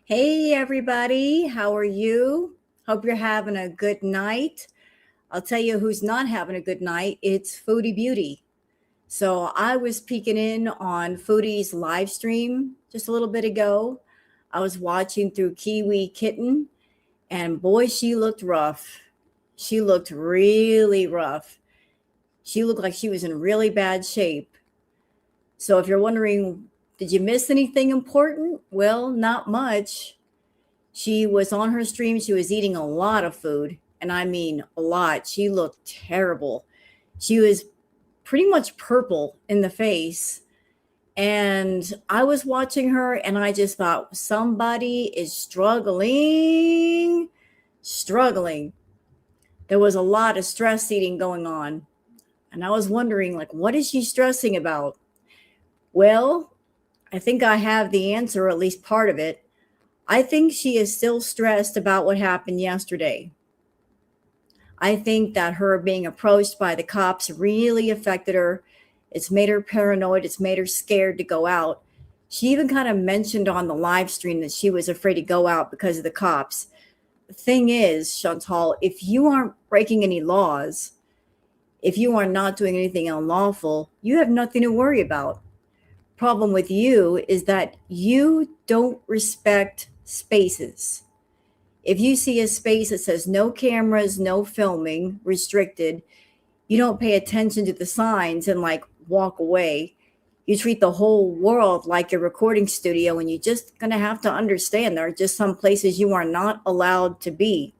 Hey, everybody. How are you? Hope you're having a good night. I'll tell you who's not having a good night. It's Foodie Beauty. So I was peeking in on Foodie's live stream just a little bit ago. I was watching through Kiwi Kitten, and boy, she looked rough. She looked really rough. She looked like she was in really bad shape. So if you're wondering, did you miss anything important? Well, not much. She was on her stream. She was eating a lot of food, and I mean a lot. She looked terrible. She was pretty much purple in the face. And I was watching her, and I just thought, somebody is struggling, struggling. There was a lot of stress eating going on. And I was wondering, like, what is she stressing about? Well, I think I have the answer, or at least part of it. I think she is still stressed about what happened yesterday. I think that her being approached by the cops really affected her. It's made her paranoid. It's made her scared to go out. She even kind of mentioned on the live stream that she was afraid to go out because of the cops. The thing is, Chantal, if you aren't breaking any laws, if you are not doing anything unlawful, you have nothing to worry about. Problem with you is that you don't respect spaces. If you see a space that says no cameras, no filming, restricted, you don't pay attention to the signs and like walk away. You treat the whole world like a recording studio, and you're just going to have to understand there are just some places you are not allowed to be.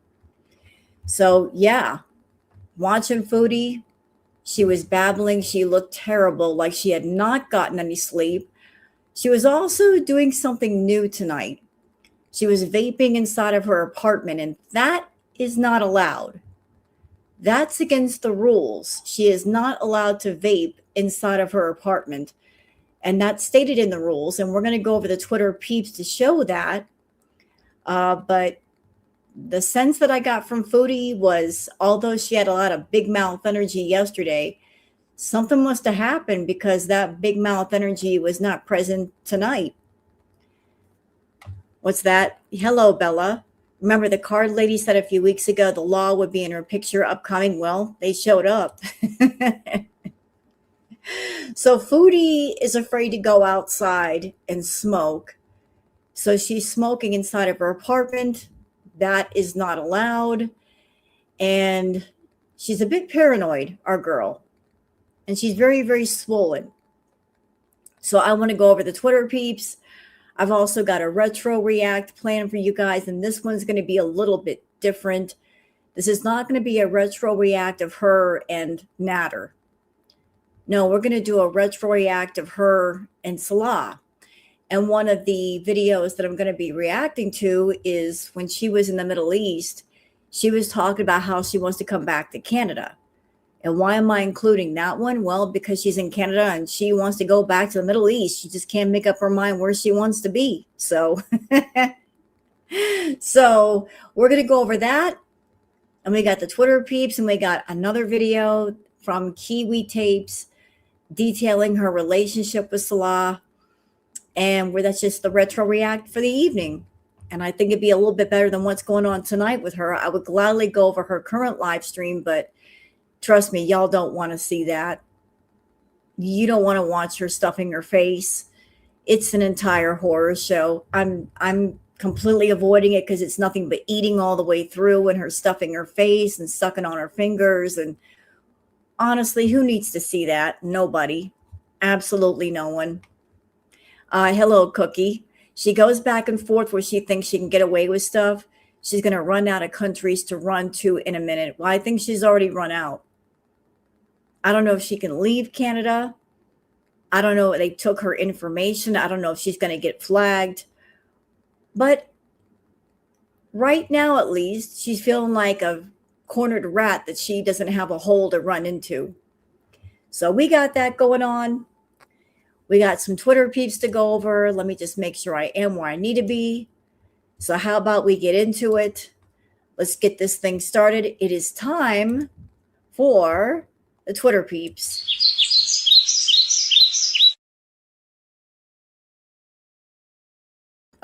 So, yeah, watching Foodie, she was babbling. She looked terrible, like she had not gotten any sleep. She was also doing something new tonight. She was vaping inside of her apartment, and that is not allowed. That's against the rules. She is not allowed to vape inside of her apartment. And that's stated in the rules. And we're going to go over the Twitter peeps to show that. But the sense that I got from Foodie was, although she had a lot of big mouth energy yesterday, something must have happened because that big mouth energy was not present tonight. What's that? Hello, Bella. Remember the card lady said a few weeks ago the law would be in her picture upcoming? Well, they showed up. So Foodie is afraid to go outside and smoke. So she's smoking inside of her apartment. That is not allowed. And she's a bit paranoid, our girl. And she's very, very swollen. So I want to go over the Twitter peeps. I've also got a retro react plan for you guys, and this one's going to be a little bit different. This is not going to be a retro react of her and Natter. No, we're going to do a retro react of her and Salah. And one of the videos that I'm going to be reacting to is when she was in the Middle East, she was talking about how she wants to come back to Canada. And why am I including that one? Well, because she's in Canada and she wants to go back to the Middle East. She just can't make up her mind where she wants to be. So, so we're going to go over that. And we got the Twitter peeps, and we got another video from Kiwi Tapes detailing her relationship with Salah. And where that's just the retro react for the evening. And I think it'd be a little bit better than what's going on tonight with her. I would gladly go over her current live stream, but trust me, y'all don't want to see that. You don't want to watch her stuffing her face. It's an entire horror show. I'm completely avoiding it because it's nothing but eating all the way through and her stuffing her face and sucking on her fingers. And honestly, who needs to see that? Nobody. Absolutely no one. Hello, Cookie. She goes back and forth where she thinks she can get away with stuff. She's going to run out of countries to run to in a minute. Well, I think she's already run out. I don't know if she can leave Canada. I don't know if they took her information. I don't know if she's going to get flagged. But right now, at least, she's feeling like a cornered rat that she doesn't have a hole to run into. So we got that going on. We got some Twitter peeps to go over. Let me just make sure I am where I need to be. So how about we get into it? Let's get this thing started. It is time for the Twitter peeps.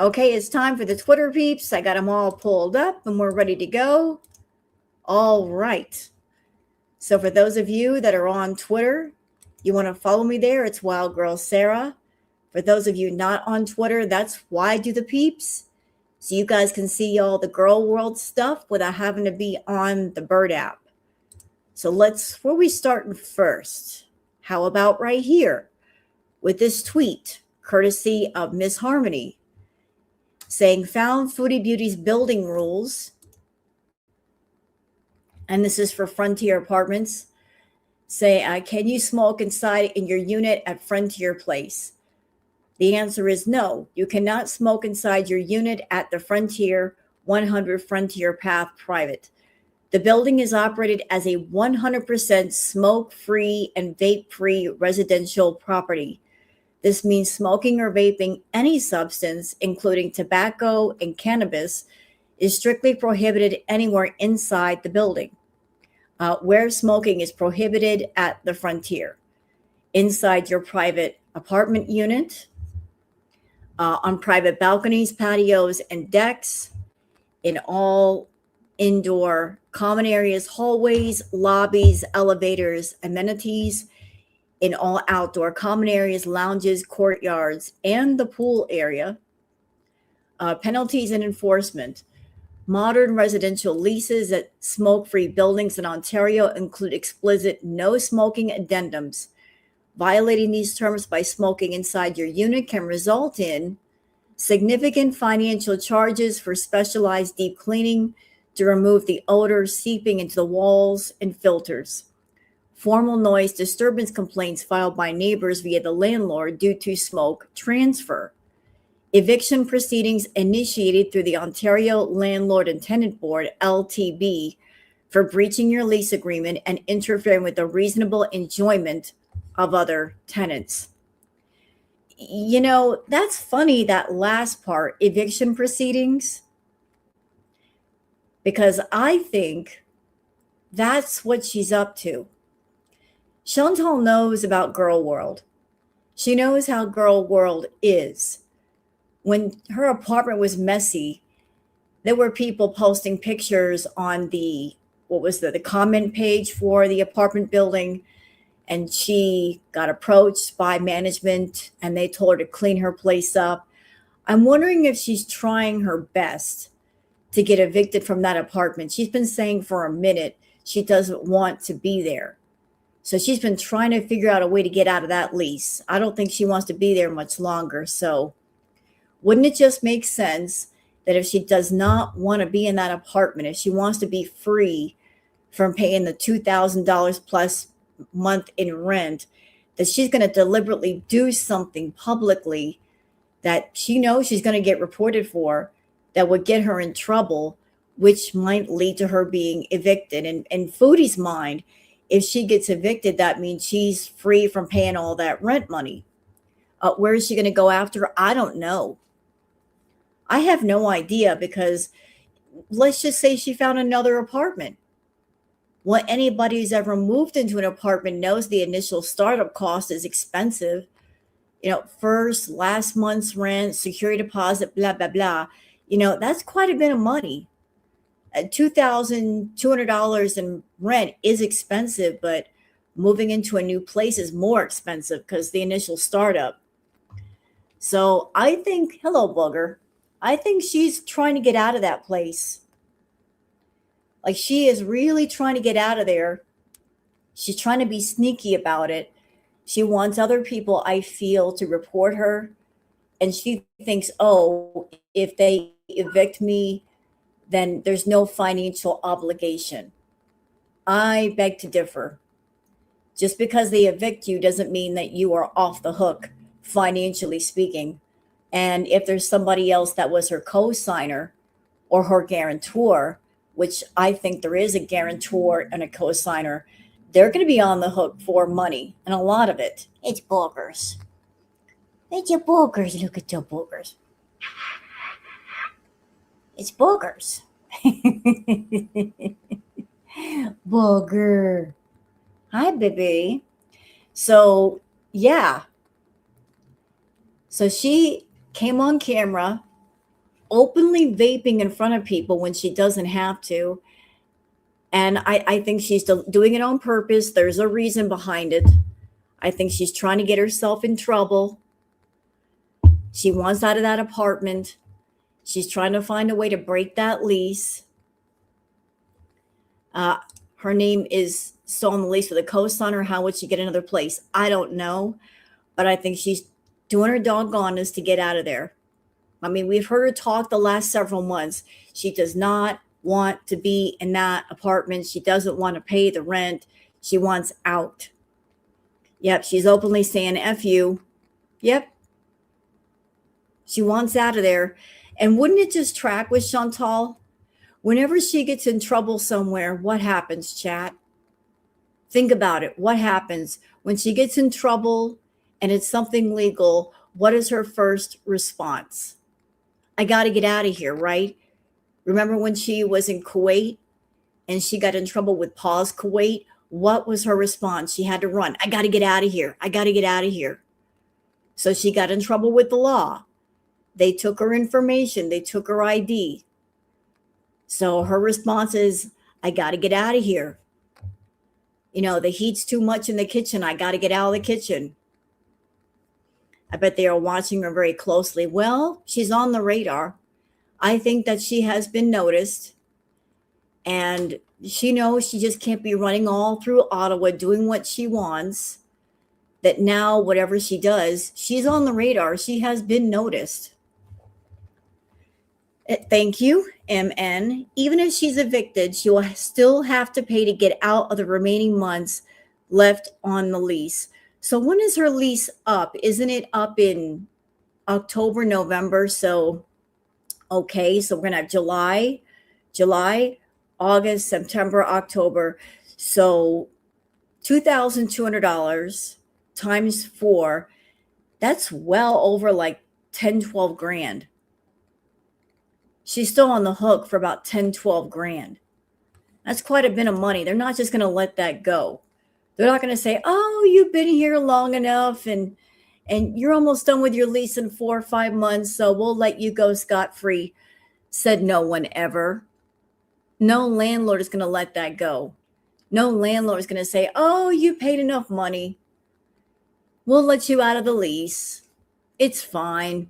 Okay, it's time for the Twitter peeps. I got them all pulled up and we're ready to go. All right. So for those of you that are on Twitter, you want to follow me there, it's Wild Girl Sarah. For those of you not on Twitter, that's Why Do the Peeps. So you guys can see all the girl world stuff without having to be on the Bird app. So where we starting first? How about right here with this tweet, courtesy of Miss Harmony, saying found Foodie Beauty's building rules. And this is for Frontier Apartments. Say, can you smoke inside in your unit at Frontier Place? The answer is no. You cannot smoke inside your unit at the Frontier 100 Frontier Path Private. The building is operated as a 100% smoke-free and vape-free residential property. This means smoking or vaping any substance, including tobacco and cannabis, is strictly prohibited anywhere inside the building. Where smoking is prohibited at the Frontier, inside your private apartment unit, on private balconies, patios, and decks, in all indoor common areas, hallways, lobbies, elevators, amenities, in all outdoor common areas, lounges, courtyards, and the pool area. Penalties and enforcement. Modern residential leases at smoke-free buildings in Ontario include explicit no smoking addendums. Violating these terms by smoking inside your unit can result in significant financial charges for specialized deep cleaning to remove the odor seeping into the walls and filters. Formal noise disturbance complaints filed by neighbors via the landlord due to smoke transfer. Eviction proceedings initiated through the Ontario Landlord and Tenant Board, LTB, for breaching your lease agreement and interfering with the reasonable enjoyment of other tenants. You know, that's funny, that last part, eviction proceedings, because I think that's what she's up to. Chantal knows about Girl World. She knows how Girl World is. When her apartment was messy, there were people posting pictures on the comment page for the apartment building, and she got approached by management and they told her to clean her place up. I'm wondering if she's trying her best to get evicted from that apartment. She's been saying for a minute she doesn't want to be there. So she's been trying to figure out a way to get out of that lease. I don't think she wants to be there much longer. So wouldn't it just make sense that if she does not want to be in that apartment, if she wants to be free from paying the $2,000 plus month in rent, that she's going to deliberately do something publicly that she knows she's going to get reported for, that would get her in trouble, which might lead to her being evicted. And in Foodie's mind, if she gets evicted, that means she's free from paying all that rent money. Where is she going to go after? I don't know. I have no idea, because let's just say she found another apartment. Well, anybody who's ever moved into an apartment knows the initial startup cost is expensive. First, last month's rent, security deposit, blah, blah, blah. That's quite a bit of money. $2,200 in rent is expensive, but moving into a new place is more expensive because the initial startup. So I think, hello, Booger, I think she's trying to get out of that place. Like, she is really trying to get out of there. She's trying to be sneaky about it. She wants other people, I feel, to report her. And she thinks, oh, if they evict me, then there's no financial obligation. I beg to differ. Just because they evict you doesn't mean that you are off the hook, financially speaking. And if there's somebody else that was her co-signer or her guarantor, which I think there is a guarantor and a co-signer, they're going to be on the hook for money, and a lot of it. It's boogers. It's your boogers. Look at your boogers. It's boogers. Booger. Hi, baby. So, yeah. So she came on camera openly vaping in front of people when she doesn't have to. And I think she's doing it on purpose. There's a reason behind it. I think she's trying to get herself in trouble. She wants out of that apartment. She's trying to find a way to break that lease. Her name is still on the lease with a co-signer. How would she get another place? I don't know. But I think she's doing her doggonest to get out of there. I mean, we've heard her talk the last several months. She does not want to be in that apartment. She doesn't want to pay the rent. She wants out. Yep, she's openly saying F you. Yep. She wants out of there. And wouldn't it just track with Chantal? Whenever she gets in trouble somewhere, what happens, chat? Think about it. What happens when she gets in trouble and it's something legal? What is her first response? I got to get out of here, right? Remember when she was in Kuwait and she got in trouble with Pause Kuwait? What was her response? She had to run. I got to get out of here. I got to get out of here. So she got in trouble with the law. They took her information. They took her ID. So her response is, I got to get out of here. You know, the heat's too much in the kitchen. I got to get out of the kitchen. I bet they are watching her very closely. Well, she's on the radar. I think that she has been noticed. And she knows she just can't be running all through Ottawa doing what she wants. That now, whatever she does, she's on the radar. She has been noticed. Thank you, MN. Even if she's evicted, she will still have to pay to get out of the remaining months left on the lease. So when is her lease up? Isn't it up in October, November? So, okay, so we're going to have July, August, September, October. So $2,200 times 4, that's well over like 10, 12 grand. She's still on the hook for about 10, 12 grand. That's quite a bit of money. They're not just going to let that go. They're not going to say, oh, you've been here long enough and you're almost done with your lease in 4 or 5 months, so we'll let you go scot-free. Said no one ever. No landlord is going to let that go. No landlord is going to say, oh, you paid enough money. We'll let you out of the lease. It's fine.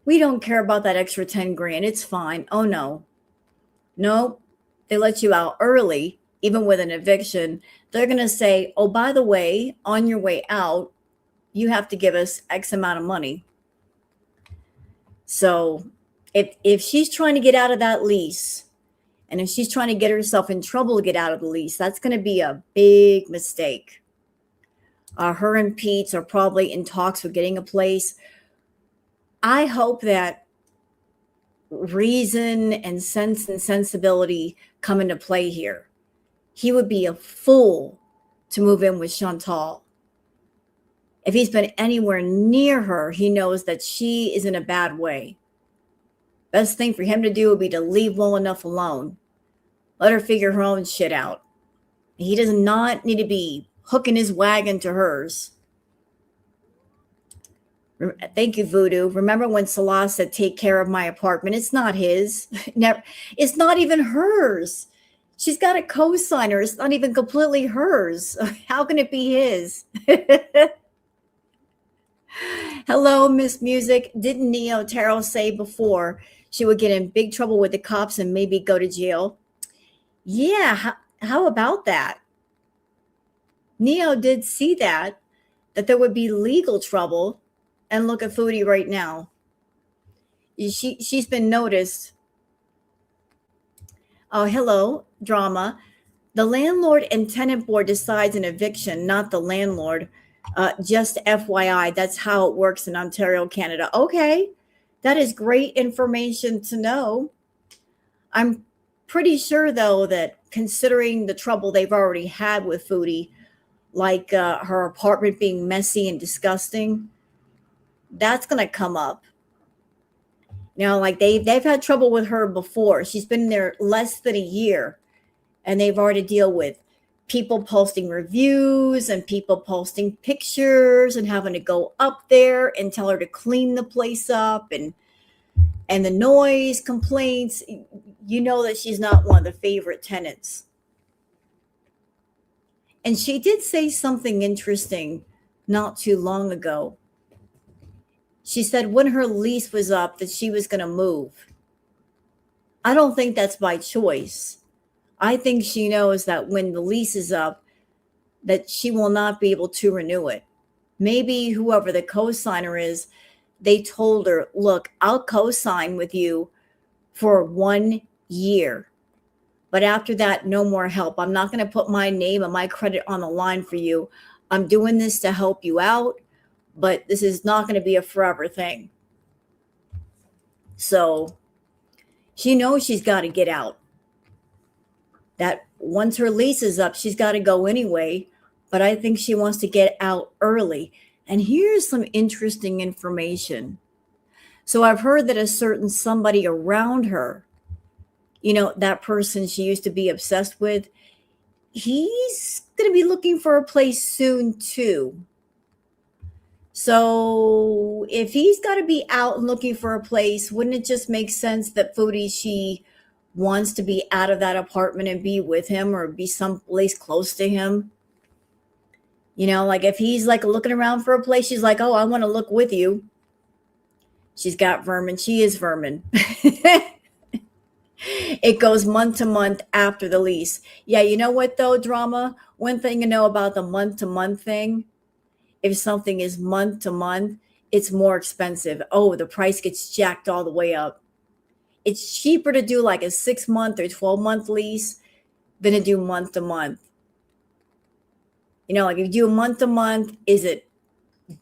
We don't care about that extra 10 grand. It's fine. Oh, no. Nope. They let you out early, even with an eviction. They're going to say, oh, by the way, on your way out, you have to give us X amount of money. So if she's trying to get out of that lease, and if she's trying to get herself in trouble to get out of the lease, that's going to be a big mistake. Her and Peeps are probably in talks with getting a place. I hope that reason and sense and sensibility come into play here. He would be a fool to move in with Chantal. If he's been anywhere near her, he knows that she is in a bad way. Best thing for him to do would be to leave well enough alone. Let her figure her own shit out. He does not need to be hooking his wagon to hers. Thank you, Voodoo. Remember when Salah said, take care of my apartment? It's not his. Never. It's not even hers. She's got a co-signer. It's not even completely hers. How can it be his? Hello, Miss Music. Didn't Neo Tarot say before she would get in big trouble with the cops and maybe go to jail? Yeah, how about that? Neo did see that there would be legal trouble. And look at Foodie right now. She's been noticed. Oh, hello, drama. The landlord and tenant board decides an eviction, not the landlord. Just FYI, that's how it works in Ontario, Canada. Okay, that is great information to know. I'm pretty sure, though, that considering the trouble they've already had with Foodie, like her apartment being messy and disgusting, that's going to come up. You know, like they've had trouble with her before. She's been there less than a year, and they've already deal with people posting reviews and people posting pictures and having to go up there and tell her to clean the place up. And And the noise complaints, you know that she's not one of the favorite tenants. And she did say something interesting not too long ago. She said when her lease was up that she was going to move. I don't think that's by choice. I think she knows that when the lease is up, that she will not be able to renew it. Maybe whoever the co-signer is, they told her, look, I'll co-sign with you for 1 year. But after that, no more help. I'm not going to put my name and my credit on the line for you. I'm doing this to help you out, but this is not going to be a forever thing. So she knows she's got to get out. That once her lease is up, she's got to go anyway. But I think she wants to get out early. And here's some interesting information. So I've heard that a certain somebody around her, that person she used to be obsessed with, he's going to be looking for a place soon too. So if he's got to be out and looking for a place, wouldn't it just make sense that Foodie, she wants to be out of that apartment and be with him or be someplace close to him? Like if he's like looking around for a place, she's like, oh, I want to look with you. She's got vermin. She is vermin. It goes month to month after the lease. Yeah, you know what though, drama? One thing you know about the month to month thing, if something is month to month, it's more expensive. Oh, the price gets jacked all the way up. It's cheaper to do like a 6-month or 12-month lease than to do month to month. Like if you do a month to month, is it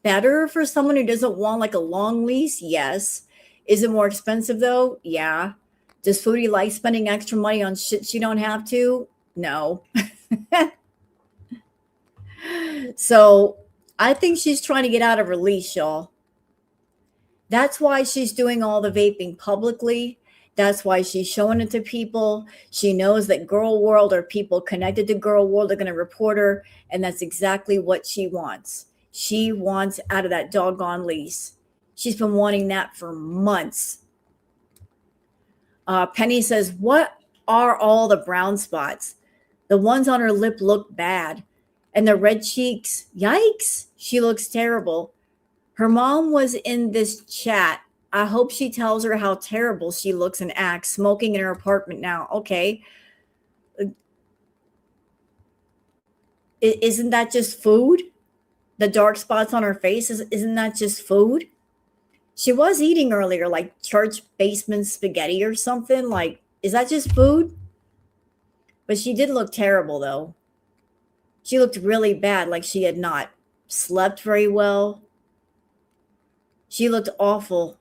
better for someone who doesn't want like a long lease? Yes. Is it more expensive though? Yeah. Does Foodie like spending extra money on shit she don't have to? No. So I think she's trying to get out of her lease, y'all. That's why she's doing all the vaping publicly. That's why she's showing it to people. She knows that Girl World or people connected to Girl World are going to report her. And that's exactly what she wants. She wants out of that doggone lease. She's been wanting that for months. Penny says, what are all the brown spots? The ones on her lip look bad. And the red cheeks, yikes, she looks terrible. Her mom was in this chat. I hope she tells her how terrible she looks and acts, smoking in her apartment now. Okay. Isn't that just food? The dark spots on her face, isn't that just food? She was eating earlier, like church basement spaghetti or something. Like, is that just food? But she did look terrible, though. She looked really bad, like she had not slept very well. She looked awful.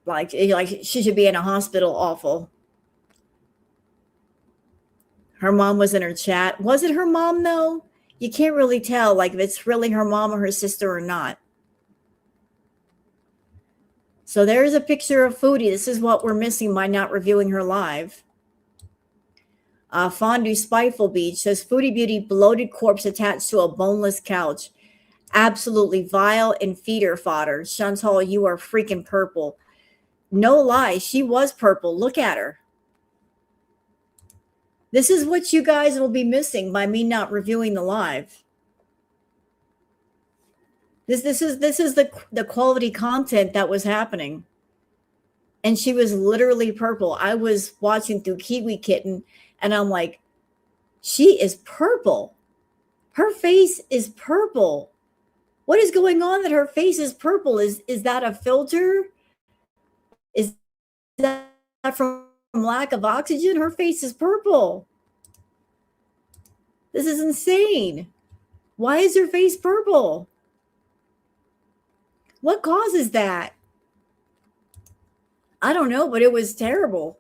Like she should be in a hospital, awful. Her mom was in her chat. Was it her mom, though? You can't really tell, like, if it's really her mom or her sister or not. So there's a picture of Foodie. This is what we're missing by not reviewing her live. Fondue Spiteful Beach says, Foodie Beauty bloated corpse attached to a boneless couch. Absolutely vile and feeder fodder. Chantal, you are freaking purple. No lie, she was purple. Look at her. This is what you guys will be missing by me not reviewing the live. This is the quality content that was happening. And she was literally purple. I was watching through Kiwi Kitten and I'm like, she is purple. Her face is purple. What is going on that her face is purple? Is that a filter? Is that from lack of oxygen? Her face is purple. This is insane. Why is her face purple? What causes that? I don't know, but it was terrible.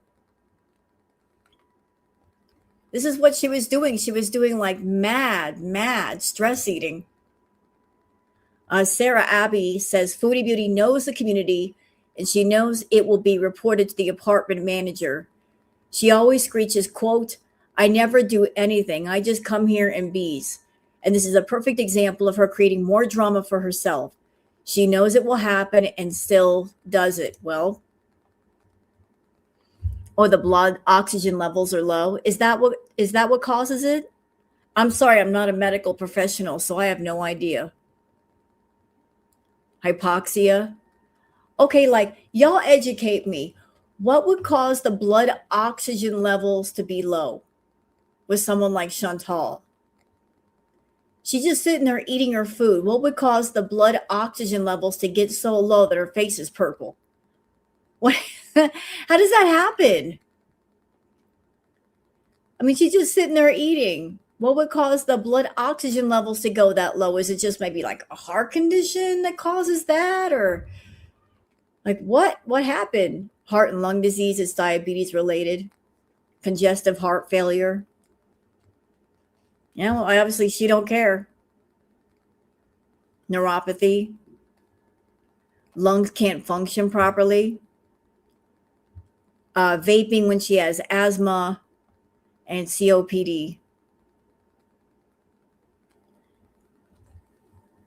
This is what she was doing. She was doing like mad stress eating. Sarah Abbey says, Foodie Beauty knows the community and she knows it will be reported to the apartment manager. She always screeches, quote, I never do anything. I just come here and bees. And this is a perfect example of her creating more drama for herself. She knows it will happen and still does it. Well, Or the blood oxygen levels are low. Is that what causes it? I'm sorry, I'm not a medical professional, so I have no idea. Hypoxia. Okay, like y'all educate me. What would cause the blood oxygen levels to be low with someone like Chantal? She's just sitting there eating her food. What would cause the blood oxygen levels to get so low that her face is purple? What? How does that happen? I mean, she's just sitting there eating. What would cause the blood oxygen levels to go that low? Is it just maybe like a heart condition that causes that? Or like what happened? Heart and lung disease is diabetes related. Congestive heart failure. Well, obviously she don't care. Neuropathy. Lungs can't function properly. Vaping when she has asthma and COPD.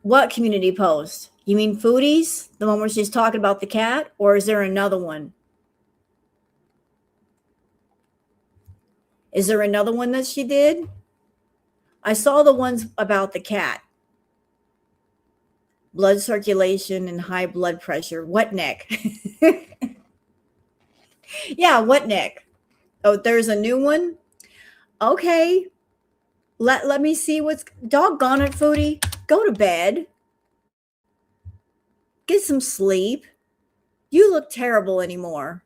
What community post? You mean Foodies? The one where she's talking about the cat? Or is there another one? Is there another one that she did? I saw the ones about the cat. Blood circulation and high blood pressure. What neck? Yeah, what neck? Oh, there's a new one? Okay. Let me see what's doggone it, Foodie. Go to bed. Get some sleep. You look terrible anymore.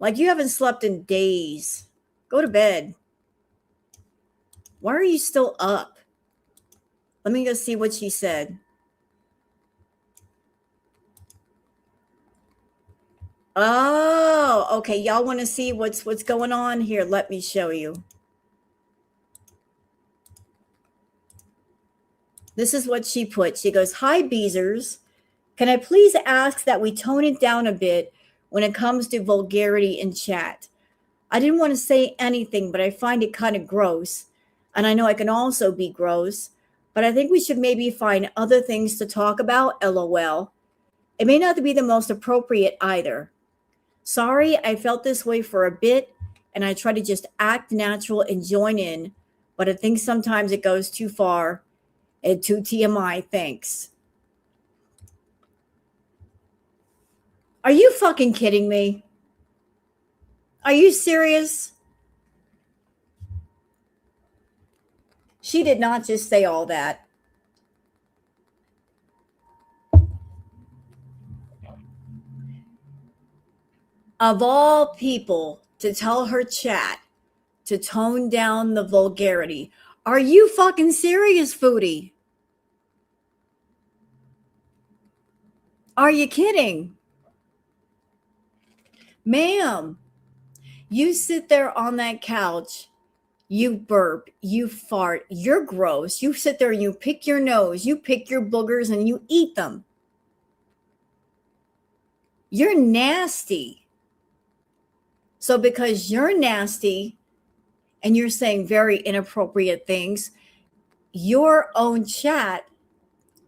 Like you haven't slept in days. Go to bed. Why are you still up? Let me go see what she said. Oh, okay. Y'all want to see what's going on here? Let me show you. This is what she put. She goes, "Hi, Beezers. Can I please ask that we tone it down a bit when it comes to vulgarity in chat? I didn't want to say anything, but I find it kind of gross. And I know I can also be gross, but I think we should maybe find other things to talk about, LOL. It may not be the most appropriate either. Sorry, I felt this way for a bit, and I try to just act natural and join in, but I think sometimes it goes too far and too TMI. Thanks." Are you fucking kidding me? Are you serious? She did not just say all that. Of all people to tell her chat to tone down the vulgarity. Are you fucking serious, Foodie? Are you kidding? Ma'am, you sit there on that couch, you burp, you fart, you're gross. You sit there and you pick your nose, you pick your boogers and you eat them. You're nasty. So because you're nasty and you're saying very inappropriate things, your own chat,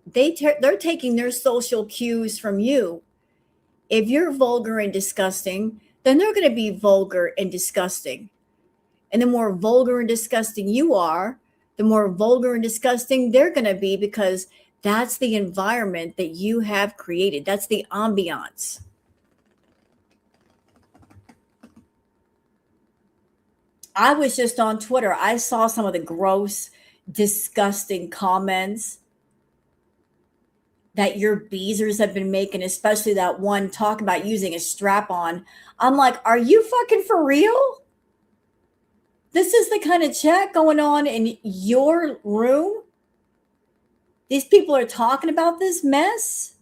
they're taking their social cues from you. If you're vulgar and disgusting, then they're going to be vulgar and disgusting. And the more vulgar and disgusting you are, the more vulgar and disgusting they're going to be, because that's the environment that you have created. That's the ambiance. I was just on Twitter. I saw some of the gross, disgusting comments that your beezers have been making, especially that one talking about using a strap on. I'm like, are you fucking for real? This is the kind of chat going on in your room? These people are talking about this mess?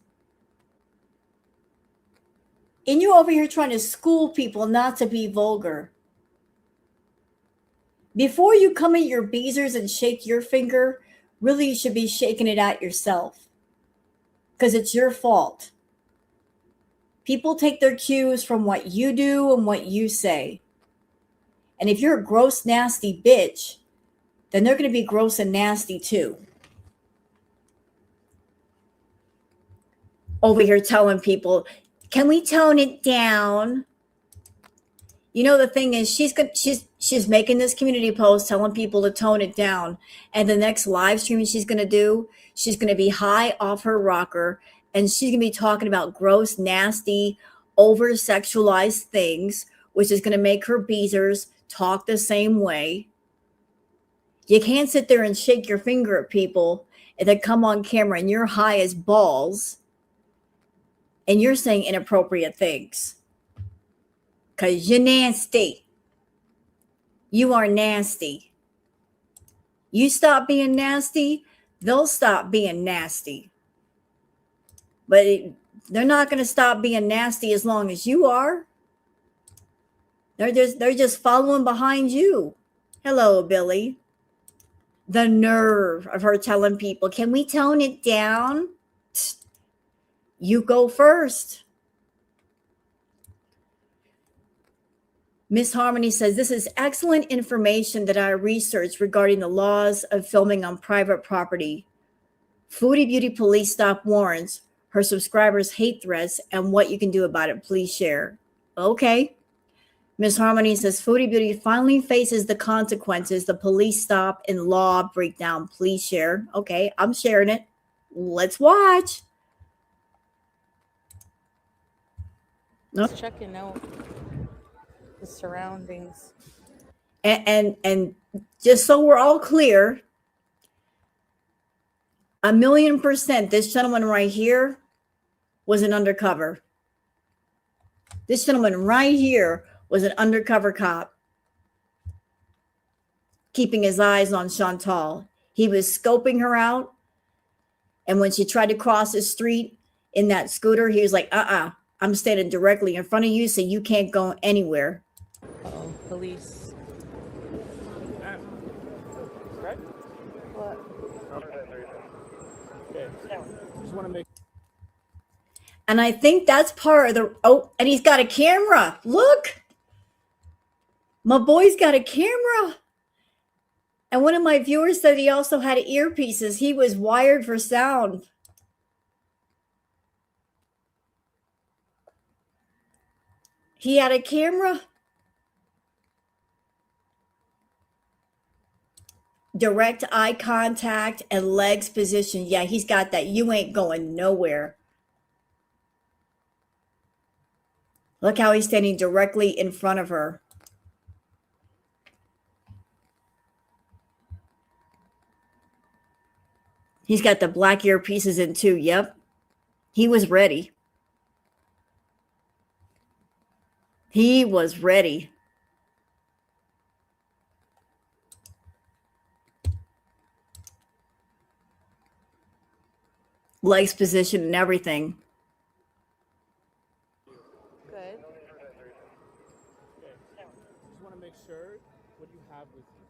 And you over here trying to school people not to be vulgar. Before you come at your beezers and shake your finger, really you should be shaking it at yourself. Because it's your fault. People take their cues from what you do and what you say. And if you're a gross, nasty bitch, then they're going to be gross and nasty too. Over here telling people, can we tone it down? You know, the thing is, she's making this community post telling people to tone it down, and the next live stream she's going to do, she's going to be high off her rocker, and she's going to be talking about gross, nasty, over sexualized things, which is going to make her beezers talk the same way. You can't sit there and shake your finger at people and then come on camera and you're high as balls and you're saying inappropriate things because you're nasty. You are nasty. You stop being nasty, they'll stop being nasty. But they're not going to stop being nasty as long as you are. They're just following behind you. Hello, Billy. The nerve of her telling people, "Can we tone it down?" You go first. Miss Harmony says, "This is excellent information that I researched regarding the laws of filming on private property. Foodie Beauty Police Stop warns her subscribers hate threats and what you can do about it. Please share." Okay. Miss Harmony says, "Foodie Beauty finally faces the consequences. The police stop and law breakdown. Please share." Okay, I'm sharing it. Let's watch. Just checking out the surroundings. And just so we're all clear, 1,000,000%, this gentleman right here was an undercover. This gentleman right here was an undercover cop keeping his eyes on Chantal. He was scoping her out. And when she tried to cross the street in that scooter, he was like, I'm standing directly in front of you, so you can't go anywhere. Oh, police. Right? What? Okay. Just want to make. And I think that's part of the. Oh, and he's got a camera. Look. My boy's got a camera. And one of my viewers said he also had earpieces. He was wired for sound. He had a camera. Direct eye contact and legs position. Yeah, he's got that. You ain't going nowhere. Look how he's standing directly in front of her. He's got the black earpieces in too. Yep. He was ready. He was ready. Legs position and everything. Good. Okay. Just want to make sure what you have with you.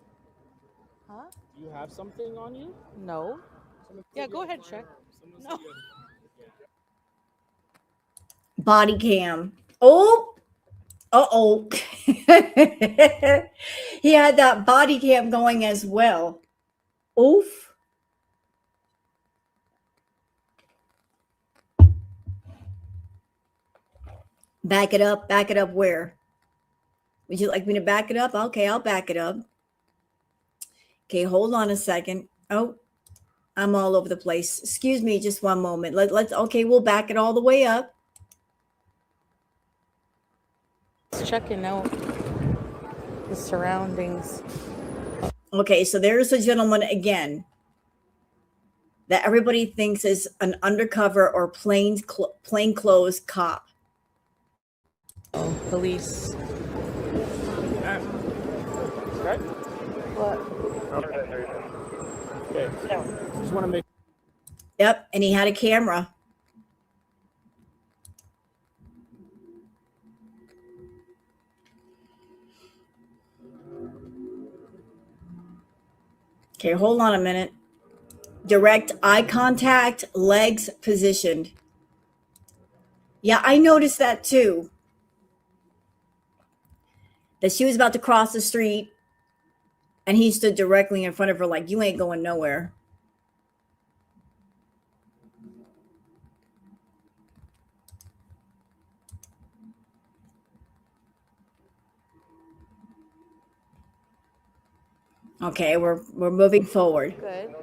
Huh? Do you have something on you? No. Someone Yeah, said go you ahead, had check. firearms. Someone No. said you had- Body cam. Oh. Uh-oh. He had that body cam going as well. Oof. Back it up. Back it up where? Would you like me to back it up? Okay, I'll back it up. Okay, hold on a second. Oh, I'm all over the place. Excuse me just one moment. Let's okay, we'll back it all the way up. Just checking out the surroundings. Okay, so there's a gentleman again that everybody thinks is an undercover or plainclothes cop. Oh, police. Right? What? Okay. Just want to make. Yep, and he had a camera. Okay, hold on a minute. Direct eye contact, legs positioned. Yeah, I noticed that too. That she was about to cross the street and he stood directly in front of her like, you ain't going nowhere. Okay, we're moving forward. Good. Okay.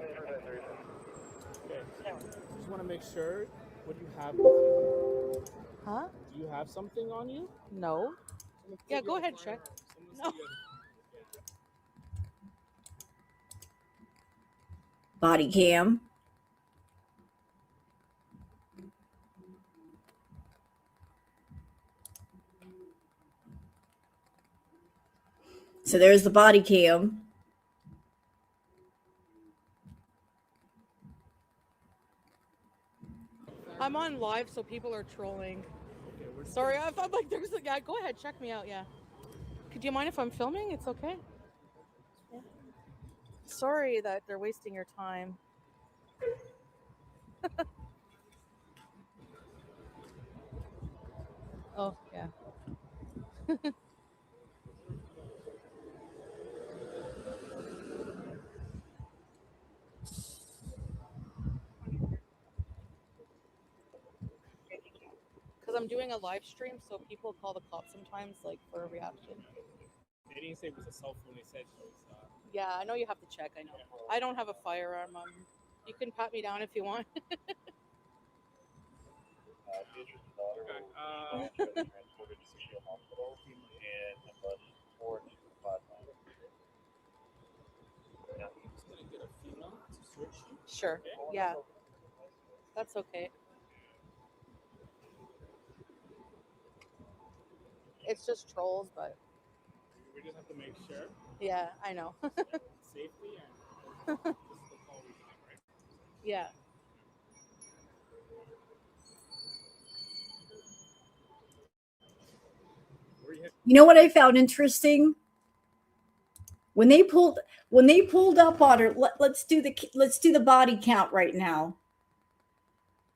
Just want to make sure what you have with you. Huh? Do you have something on you? No. Someone Yeah, said you go had a ahead, check. Someone No. said you had Body cam. So there's the body cam. I'm on live, so people are trolling. Okay, we're Sorry, if I'm like, there's yeah, go ahead, check me out. Yeah. Could you mind if I'm filming? It's okay. Yeah. Sorry that they're wasting your time. Oh yeah. Because I'm doing a live stream, so people call the cops sometimes, like for a reaction. They didn't say it was a cell phone. They said it was. Yeah, I know you have to check. I know. I don't have a firearm. You can pat me down if you want. Okay. I'm just gonna get a female to search you. Sure. Okay. Yeah, that's okay. It's just trolls, but We just have to make sure yeah, I know. safety and this is the call we have, right? Yeah. Where you hit? You know what I found interesting? When they pulled up on her, let's do the body count right now.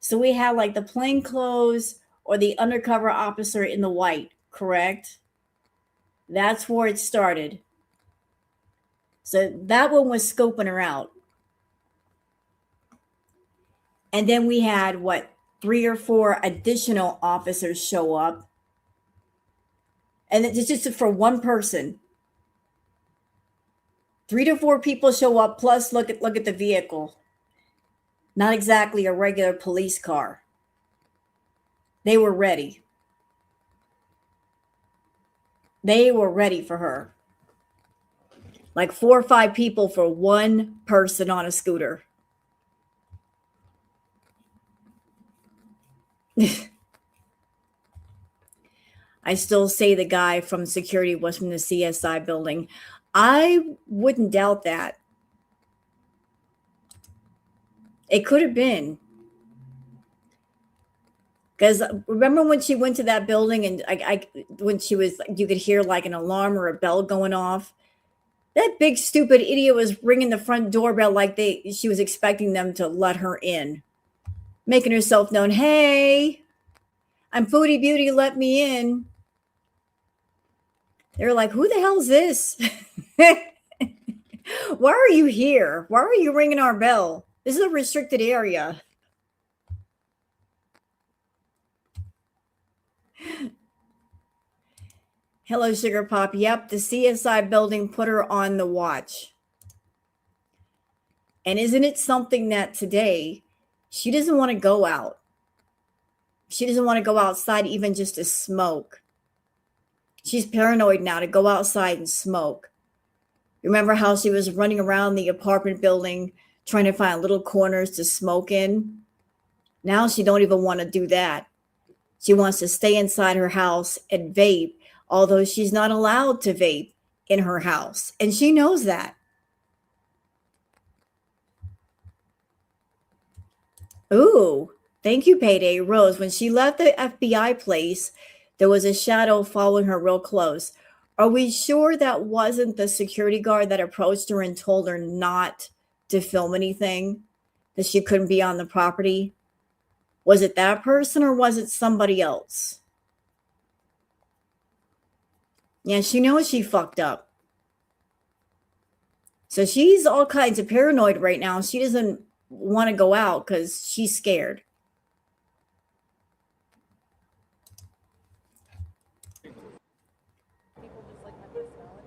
So we had like the plain clothes or the undercover officer in the white, correct? That's where it started. So that one was scoping her out. And then we had what, 3 or 4 additional officers show up. And it's just for one person. 3 to 4 people show up, plus look at the vehicle. Not exactly a regular police car. They were ready. They were ready for her. Like 4 or 5 people for one person on a scooter. I still say the guy from security was from the CSI building. I wouldn't doubt that. It could have been. Because remember when she went to that building and when she was, you could hear like an alarm or a bell going off. That big stupid idiot was ringing the front doorbell like she was expecting them to let her in, making herself known. Hey, I'm Foodie Beauty. Let me in. They were like, who the hell is this? Why are you here? Why are you ringing our bell? This is a restricted area. Hello, Sugar Pop. Yep, the CSI building put her on the watch. And isn't it something that today she doesn't want to go out? She doesn't want to go outside even just to smoke. She's paranoid now to go outside and smoke. Remember how she was running around the apartment building trying to find little corners to smoke in? Now she don't even want to do that. She wants to stay inside her house and vape, although she's not allowed to vape in her house. And she knows that. Ooh, thank you, Payday Rose. When she left the FBI place, there was a shadow following her real close. Are we sure that wasn't the security guard that approached her and told her not to film anything, that she couldn't be on the property? Was it that person or was it somebody else? Yeah, she knows she fucked up. So she's all kinds of paranoid right now. She doesn't want to go out because she's scared. People just like my personality.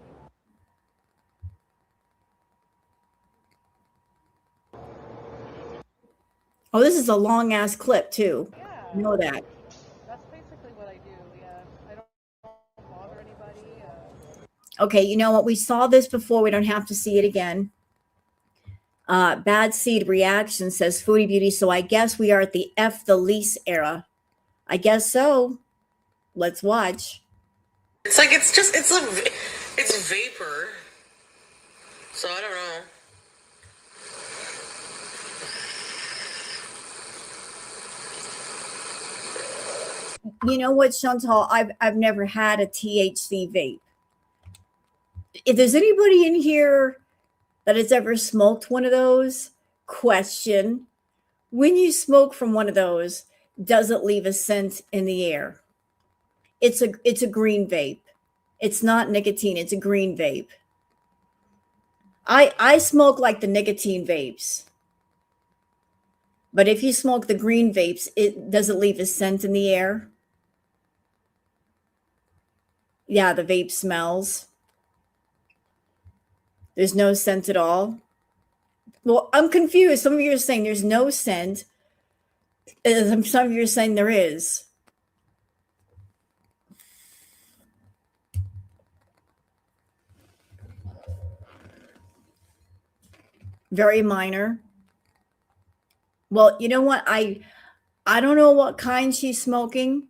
Oh, this is a long ass clip too. Yeah, You know that. that's basically what I do. Yeah, I don't bother anybody. Okay, you know what? We saw this before. We don't have to see it again. Bad Seed Reaction says Foodie Beauty. So I guess we are at the F the lease era. I guess so. Let's watch. It's like it's vapor. So I don't know. You know what, Chantal? I've never had a THC vape. If there's anybody in here that has ever smoked one of those, question: when you smoke from one of those, does it leave a scent in the air? It's a green vape. It's not nicotine. It's a green vape. I smoke like the nicotine vapes, but if you smoke the green vapes, it doesn't leave a scent in the air. Yeah, the vape smells. There's no scent at all. Well, I'm confused. Some of you are saying there's no scent. And some of you are saying there is. Very minor. Well, you know what? I don't know what kind she's smoking,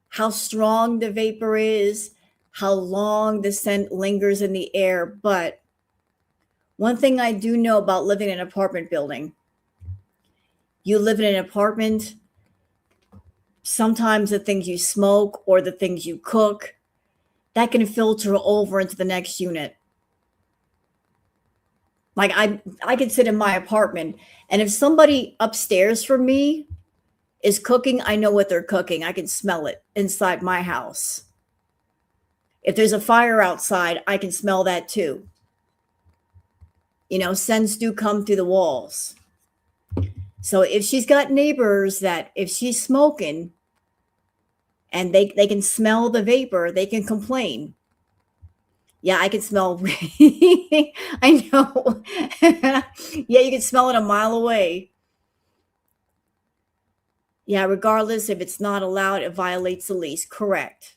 how strong the vapor is, how long the scent lingers in the air, but one thing I do know about living in an apartment building, you live in an apartment, sometimes the things you smoke or the things you cook, that can filter over into the next unit. Like I could sit in my apartment, and if somebody upstairs from me is cooking, I know what they're cooking. I can smell it inside my house. If there's a fire outside, I can smell that too. You know, scents do come through the walls. So if she's got neighbors that if she's smoking and they can smell the vapor, they can complain. Yeah, I can smell. I know. Yeah, you can smell it a mile away. Yeah, regardless if it's not allowed, it violates the lease. Correct.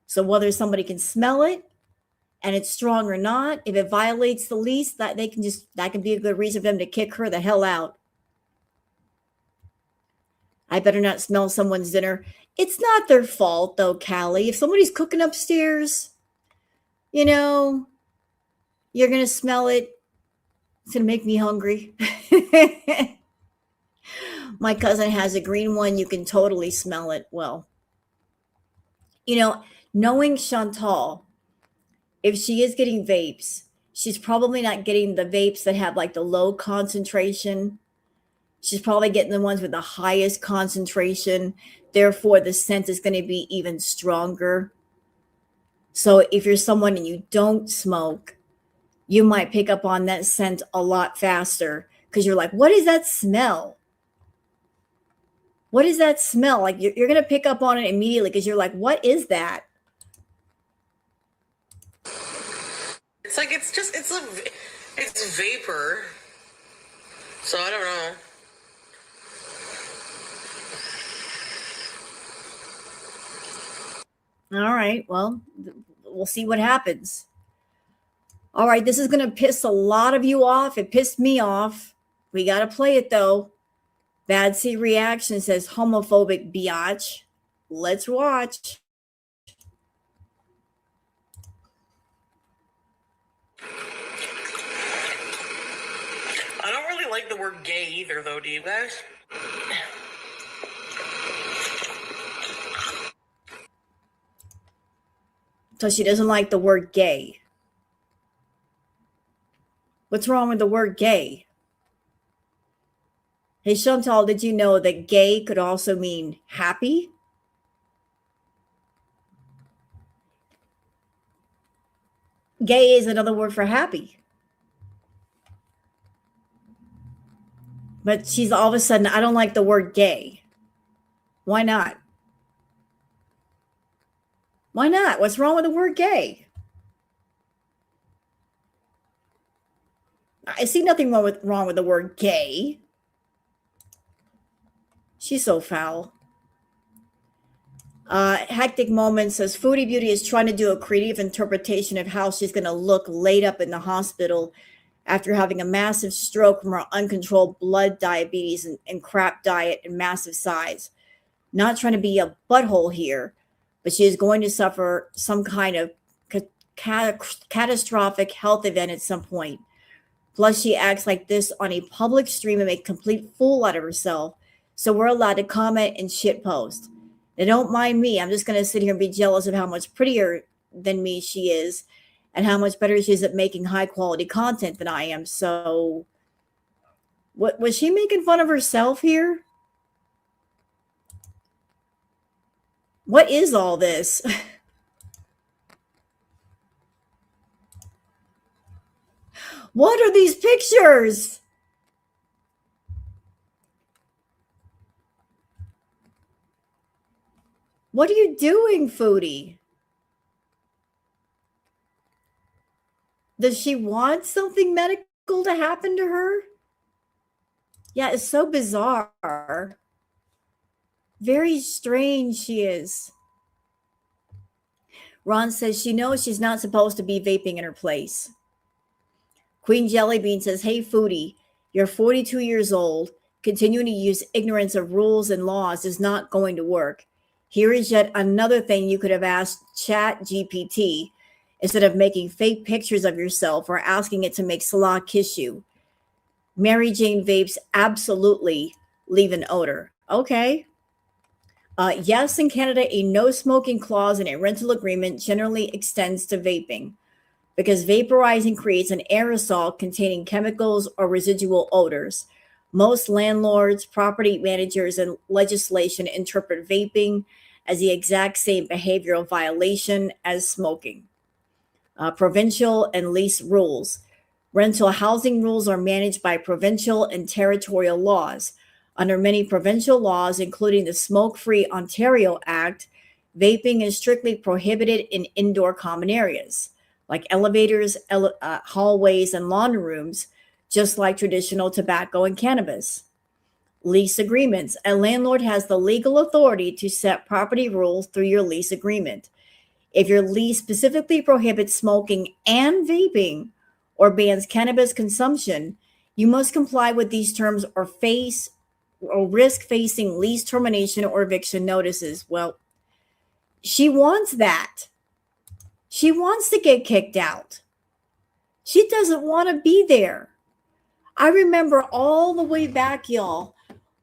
So whether somebody can smell it and it's strong or not, if it violates the lease, that can be a good reason for them to kick her the hell out. I better not smell someone's dinner. It's not their fault though, Callie. If somebody's cooking upstairs, you know, you're gonna smell it. It's gonna make me hungry. My cousin has a green one. You can totally smell it. Well, you know, knowing Chantal, if she is getting vapes, she's probably not getting the vapes that have like the low concentration. She's probably getting the ones with the highest concentration. Therefore, the scent is going to be even stronger. So if you're someone and you don't smoke, you might pick up on that scent a lot faster because you're like, what is that smell? What is that smell? Like you're going to pick up on it immediately because you're like, what is that? It's like it's vapor. So I don't know. All right. Well, we'll see what happens. All right. This is going to piss a lot of you off. It pissed me off. We got to play it though. Bad Seed Reaction says homophobic biatch. Let's watch. I don't really like the word gay either, though. Do you guys? So she doesn't like the word gay. What's wrong with the word gay? Hey, Chantal, did you know that gay could also mean happy? Gay is another word for happy. But she's all of a sudden, I don't like the word gay. Why not? Why not? What's wrong with the word gay? I see nothing wrong with the word gay. She's so foul. Hectic Moment says Foodie Beauty is trying to do a creative interpretation of how she's going to look laid up in the hospital after having a massive stroke from her uncontrolled blood diabetes and crap diet and massive size. Not trying to be a butthole here, but she is going to suffer some kind of catastrophic health event at some point. Plus, she acts like this on a public stream and make a complete fool out of herself. So we're allowed to comment and shitpost. Now, don't mind me. I'm just going to sit here and be jealous of how much prettier than me she is and how much better she is at making high quality content than I am. So, what was she making fun of herself here? What is all this? What are these pictures? What are you doing, Foodie? Does she want something medical to happen to her? Yeah, it's so bizarre. Very strange she is. Ron says she knows she's not supposed to be vaping in her place. Queen Jellybean says, hey, Foodie, you're 42 years old. Continuing to use ignorance of rules and laws is not going to work. Here is yet another thing you could have asked Chat GPT instead of making fake pictures of yourself or asking it to make Salah kiss you. Mary Jane vapes absolutely leave an odor. Okay. Yes, in Canada, a no smoking clause in a rental agreement generally extends to vaping because vaporizing creates an aerosol containing chemicals or residual odors. Most landlords, property managers, and legislation interpret vaping as the exact same behavioral violation as smoking. Provincial and lease rules. Rental housing rules are managed by provincial and territorial laws. Under many provincial laws, including the Smoke-Free Ontario Act, vaping is strictly prohibited in indoor common areas, like elevators, hallways, and laundry rooms, just like traditional tobacco and cannabis. Lease agreements. A landlord has the legal authority to set property rules through your lease agreement. If your lease specifically prohibits smoking and vaping or bans cannabis consumption, you must comply with these terms or risk facing lease termination or eviction notices. Well, she wants that. She wants to get kicked out. She doesn't want to be there. I remember all the way back, y'all,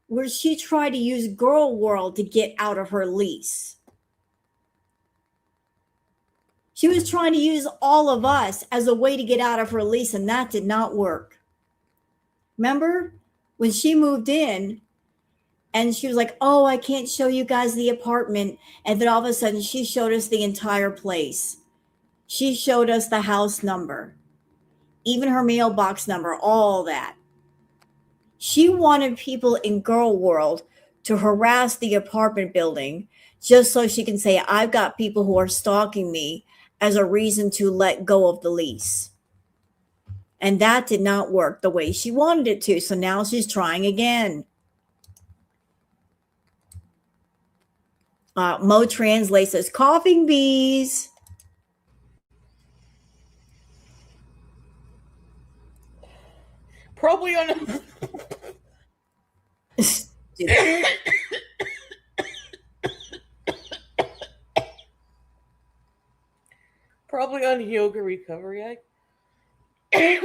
where she tried to use Girl World to get out of her lease. She was trying to use all of us as a way to get out of her lease, and that did not work. Remember when she moved in and she was like, oh, I can't show you guys the apartment. And then all of a sudden she showed us the entire place. She showed us the house number, even her mailbox number, all that. She wanted people in Girl World to harass the apartment building just so she can say, I've got people who are stalking me as a reason to let go of the lease. And that did not work the way she wanted it to. So now she's trying again. Mo translates as coughing bees. Probably on. Probably on yoga recovery. I'm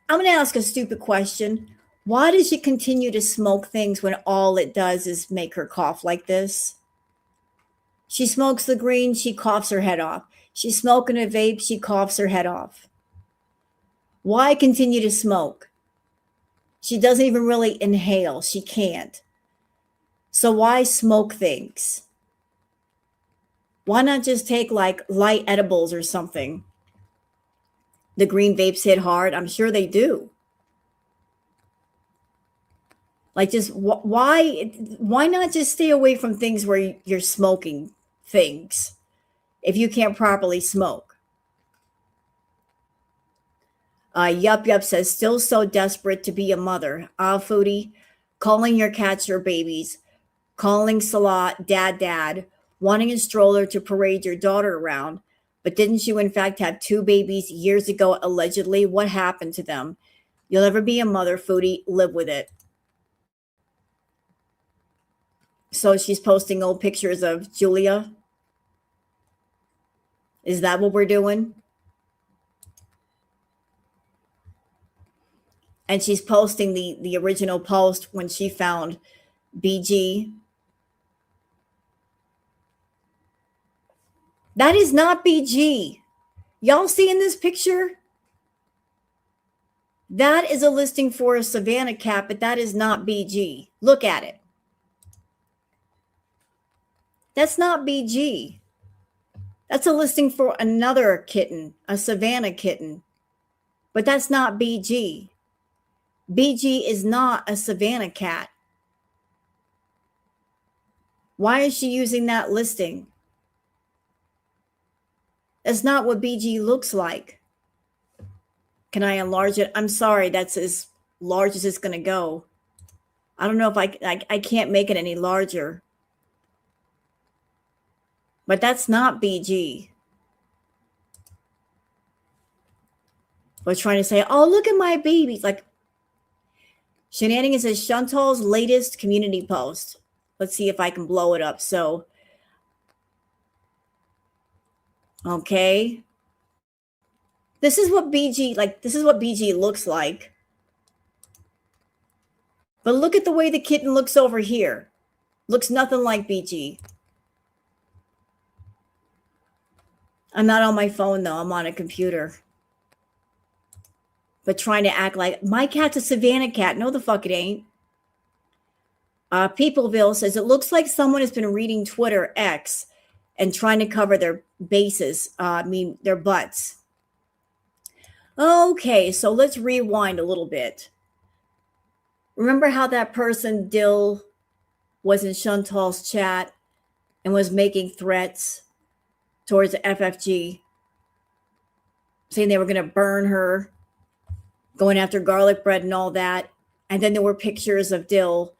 going to ask a stupid question. Why does she continue to smoke things when all it does is make her cough like this? She smokes the green, she coughs her head off. She's smoking a vape, she coughs her head off. Why continue to smoke? She doesn't even really inhale. She can't. So why smoke things? Why not just take like light edibles or something? The green vapes hit hard. I'm sure they do. Like, just why not just stay away from things where you're smoking things if you can't properly smoke? Yup Yup says, still so desperate to be a mother. Foodie, calling your cats your babies, calling Salah dad, wanting a stroller to parade your daughter around. But didn't you, in fact, have 2 babies years ago, allegedly? What happened to them? You'll never be a mother, Foodie. Live with it. So she's posting old pictures of Julia. Is that what we're doing? And she's posting the original post when she found BG. That is not BG. Y'all seeing this picture? That is a listing for a Savannah cat, but that is not BG. Look at it. That's not BG. That's a listing for another kitten, a Savannah kitten. But that's not BG. BG is not a Savannah cat. Why is she using that listing? That's not what BG looks like. Can I enlarge it? I'm sorry, that's as large as it's going to go. I don't know if I can't make it any larger. But that's not BG. We're trying to say, oh, look at my babies. Like, Shenanigans is Chantal's latest community post. Let's see if I can blow it up. So, okay. This is what BG looks like. But look at the way the kitten looks over here. Looks nothing like BG. I'm not on my phone, though. I'm on a computer. But trying to act like my cat's a Savannah cat. No, the fuck it ain't. Peopleville says, it looks like someone has been reading Twitter X and trying to cover their bases. Their butts. Okay, so let's rewind a little bit. Remember how that person, Dill, was in Chantal's chat and was making threats towards the FFG, saying they were going to burn her, going after garlic bread and all that. And then there were pictures of Dill,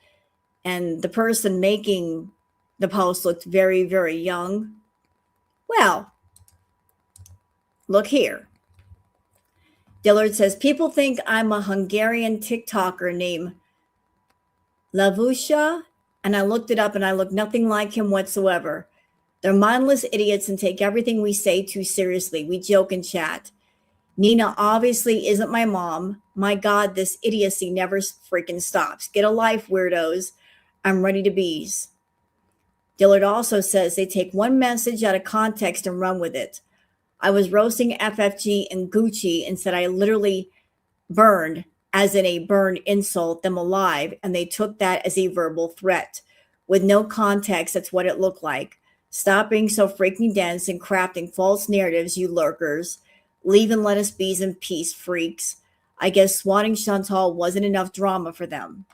and the person making the post looked very, very young. Well, look here. Dillard says, people think I'm a Hungarian TikToker named Lavusha, and I looked it up and I look nothing like him whatsoever. They're mindless idiots and take everything we say too seriously. We joke and chat. Nina obviously isn't my mom. My God, this idiocy never freaking stops. Get a life, weirdos. I'm ready to bees. Dillard also says they take one message out of context and run with it. I was roasting FFG and Gucci and said I literally burned, as in a burned insult, them alive, and they took that as a verbal threat. With no context, that's what it looked like. Stop being so freaking dense and crafting false narratives, you lurkers. Leave and let us bees in peace, freaks. I guess swatting Chantal wasn't enough drama for them.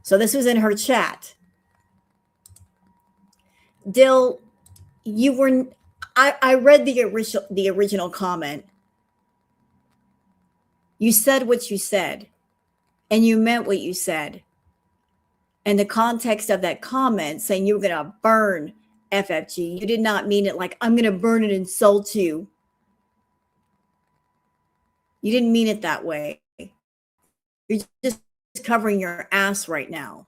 So this was in her chat. Dill, you were... I read the original comment. You said what you said, and you meant what you said. And the context of that comment saying you were going to burn FFG, you did not mean it like, I'm going to burn and insult you. You didn't mean it that way. You're just covering your ass right now.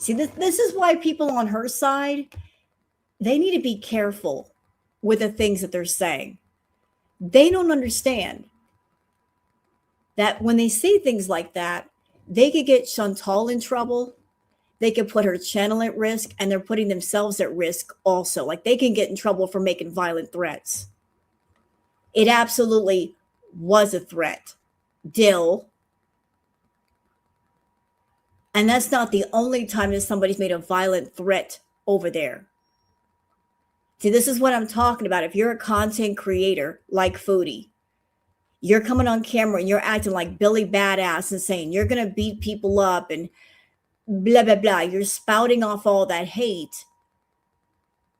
See, this is why people on her side, they need to be careful with the things that they're saying. They don't understand that when they say things like that, they could get Chantal in trouble. They could put her channel at risk, and they're putting themselves at risk also. Like, they can get in trouble for making violent threats. It absolutely was a threat. Dill. And that's not the only time that somebody's made a violent threat over there. See, this is what I'm talking about. If you're a content creator like Foodie, you're coming on camera and you're acting like Billy Badass and saying you're going to beat people up and blah, blah, blah, you're spouting off all that hate,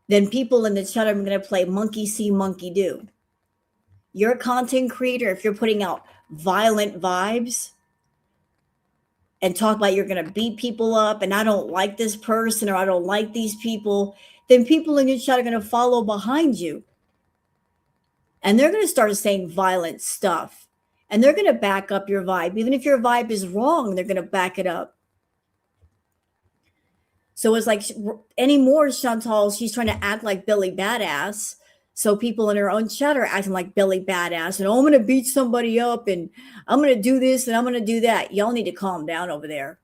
then people in the chat are going to play monkey see, monkey do. You're a content creator. If you're putting out violent vibes and talk about you're going to beat people up and I don't like this person or I don't like these people, then people in your chat are going to follow behind you. And they're going to start saying violent stuff. And they're going to back up your vibe. Even if your vibe is wrong, they're going to back it up. So it's like anymore, Chantal, she's trying to act like Billy Badass. So people in her own chat are acting like Billy Badass. And, oh, I'm going to beat somebody up and I'm going to do this and I'm going to do that. Y'all need to calm down over there.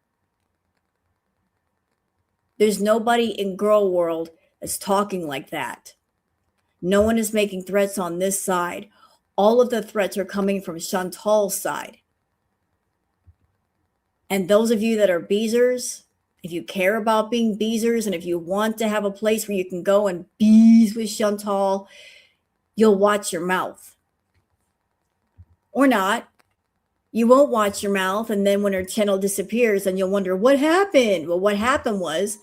There's nobody in girl world that's talking like that. No one is making threats on this side. All of the threats are coming from Chantal's side. And those of you that are beezers, if you care about being beezers and if you want to have a place where you can go and beeze with Chantal, you'll watch your mouth. Or not. You won't watch your mouth, and then when her channel disappears, then you'll wonder, what happened? Well, what happened was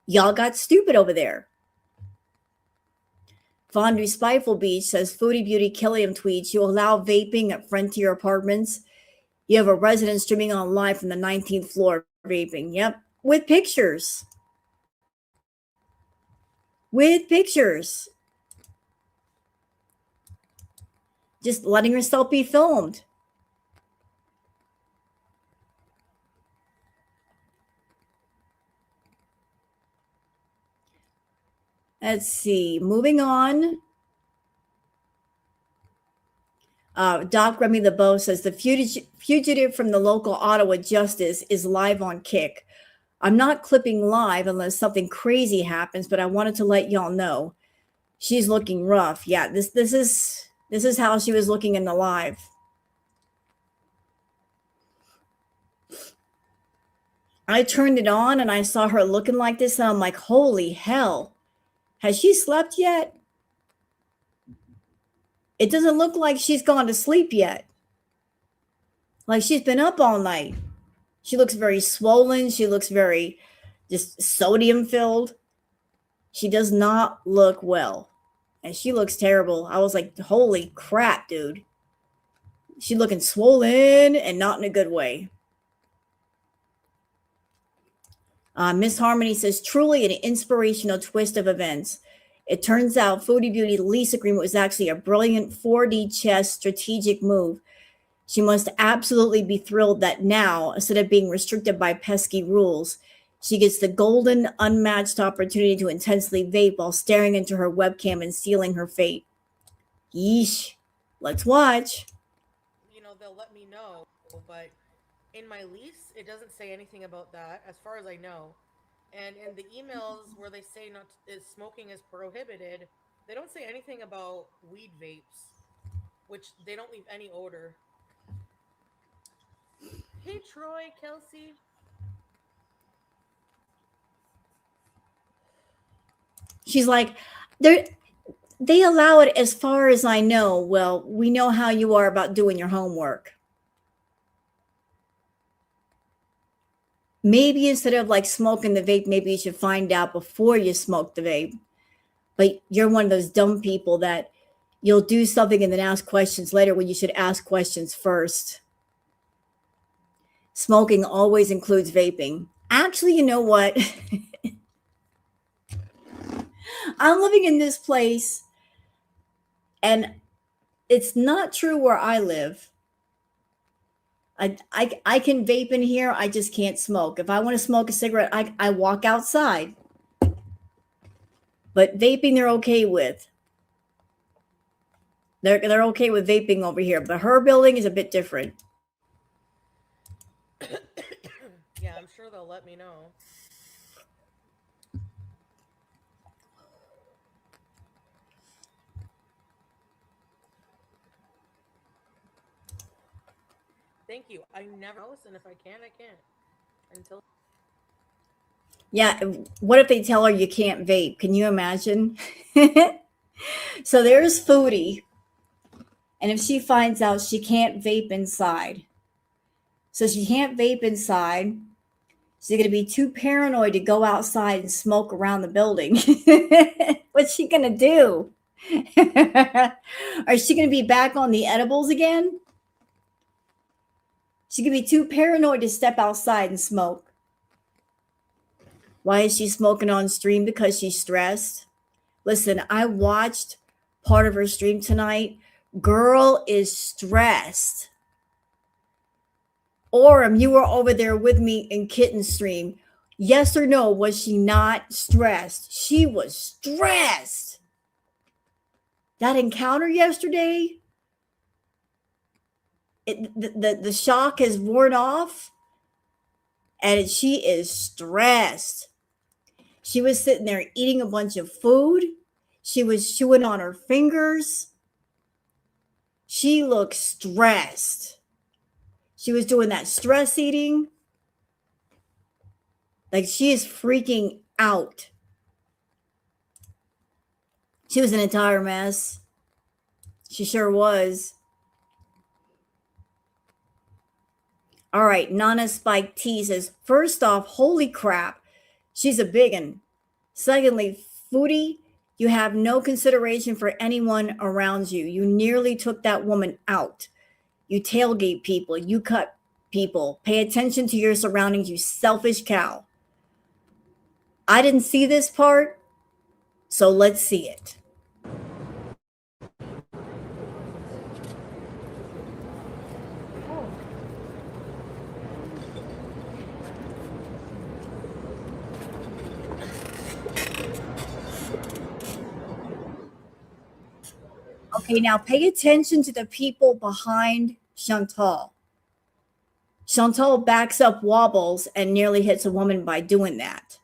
y'all got stupid over there. Fondue Spiteful Beach says, Foodie Beauty Killiam tweets, you allow vaping at Frontier Apartments. You have a resident streaming on live from the 19th floor vaping. Yep. With pictures. With pictures. Just letting herself be filmed. Let's see. Moving on. Doc Remy LeBeau says, the fugitive from the local Ottawa justice is live on Kick. I'm not clipping live unless something crazy happens, but I wanted to let y'all know she's looking rough. Yeah, this is how she was looking in the live. I turned it on and I saw her looking like this, and I'm like, holy hell. Has she slept yet? It doesn't look like she's gone to sleep yet. Like she's been up all night. She looks very swollen. She looks very just sodium filled. She does not look well. And she looks terrible. I was like, holy crap, dude. She's looking swollen and not in a good way. Miss Harmony says, truly an inspirational twist of events. It turns out Foodie Beauty lease agreement was actually a brilliant 4D chess strategic move. She must absolutely be thrilled that now, instead of being restricted by pesky rules, she gets the golden, unmatched opportunity to intensely vape while staring into her webcam and sealing her fate. Yeesh. Let's watch. You know, they'll let me know, but in my lease, it doesn't say anything about that, as far as I know. And in the emails where they say smoking is prohibited, they don't say anything about weed vapes, which they don't leave any odor. Hey, Troy, Kelsey. She's like, they allow it as far as I know. Well, we know how you are about doing your homework. Maybe instead of like smoking the vape, maybe you should find out before you smoke the vape. But you're one of those dumb people that you'll do something and then ask questions later when you should ask questions first. Smoking always includes vaping. Actually, you know what? I'm living in this place and it's not true where I live. I can vape in here. I just can't smoke. If I want to smoke a cigarette, I walk outside. But vaping, they're okay with. They're okay with vaping over here. But her building is a bit different. Yeah, I'm sure they'll let me know. Thank you. I never know, and if I can, I can't. Until. Yeah, what if they tell her you can't vape? Can you imagine? So there's Foodie. And if she finds out she can't vape inside. So she can't vape inside. She's going to be too paranoid to go outside and smoke around the building. What's she going to do? Is she going to be back on the edibles again? She could be too paranoid to step outside and smoke. Why is she smoking on stream? Because she's stressed. Listen, I watched part of her stream tonight. Girl is stressed. Orem, you were over there with me in Kitten stream. Yes or no, was she not stressed? She was stressed. That encounter yesterday, the shock has worn off, and she is stressed. She was sitting there eating a bunch of food. She was chewing on her fingers. She looked stressed. She was doing that stress eating. Like, she is freaking out. She was an entire mess. She sure was. All right, Nana Spike T says, first off, holy crap, she's a biggin. Secondly, Foodie, you have no consideration for anyone around you. You nearly took that woman out. You tailgate people. You cut people. Pay attention to your surroundings, you selfish cow. I didn't see this part, so let's see it. Okay, now pay attention to the people behind Chantal. Chantal backs up Wobbles and nearly hits a woman by doing that.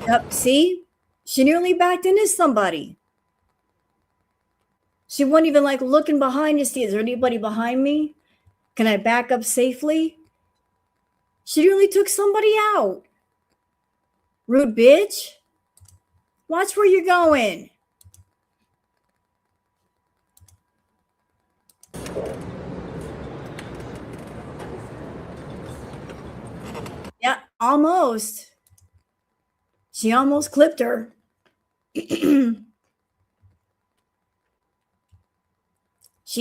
Yep, see? She nearly backed into somebody. She wasn't even like looking behind to see, is there anybody behind me? Can I back up safely? She nearly took somebody out. Rude bitch. Watch where you're going. Yeah, almost. She almost clipped her. She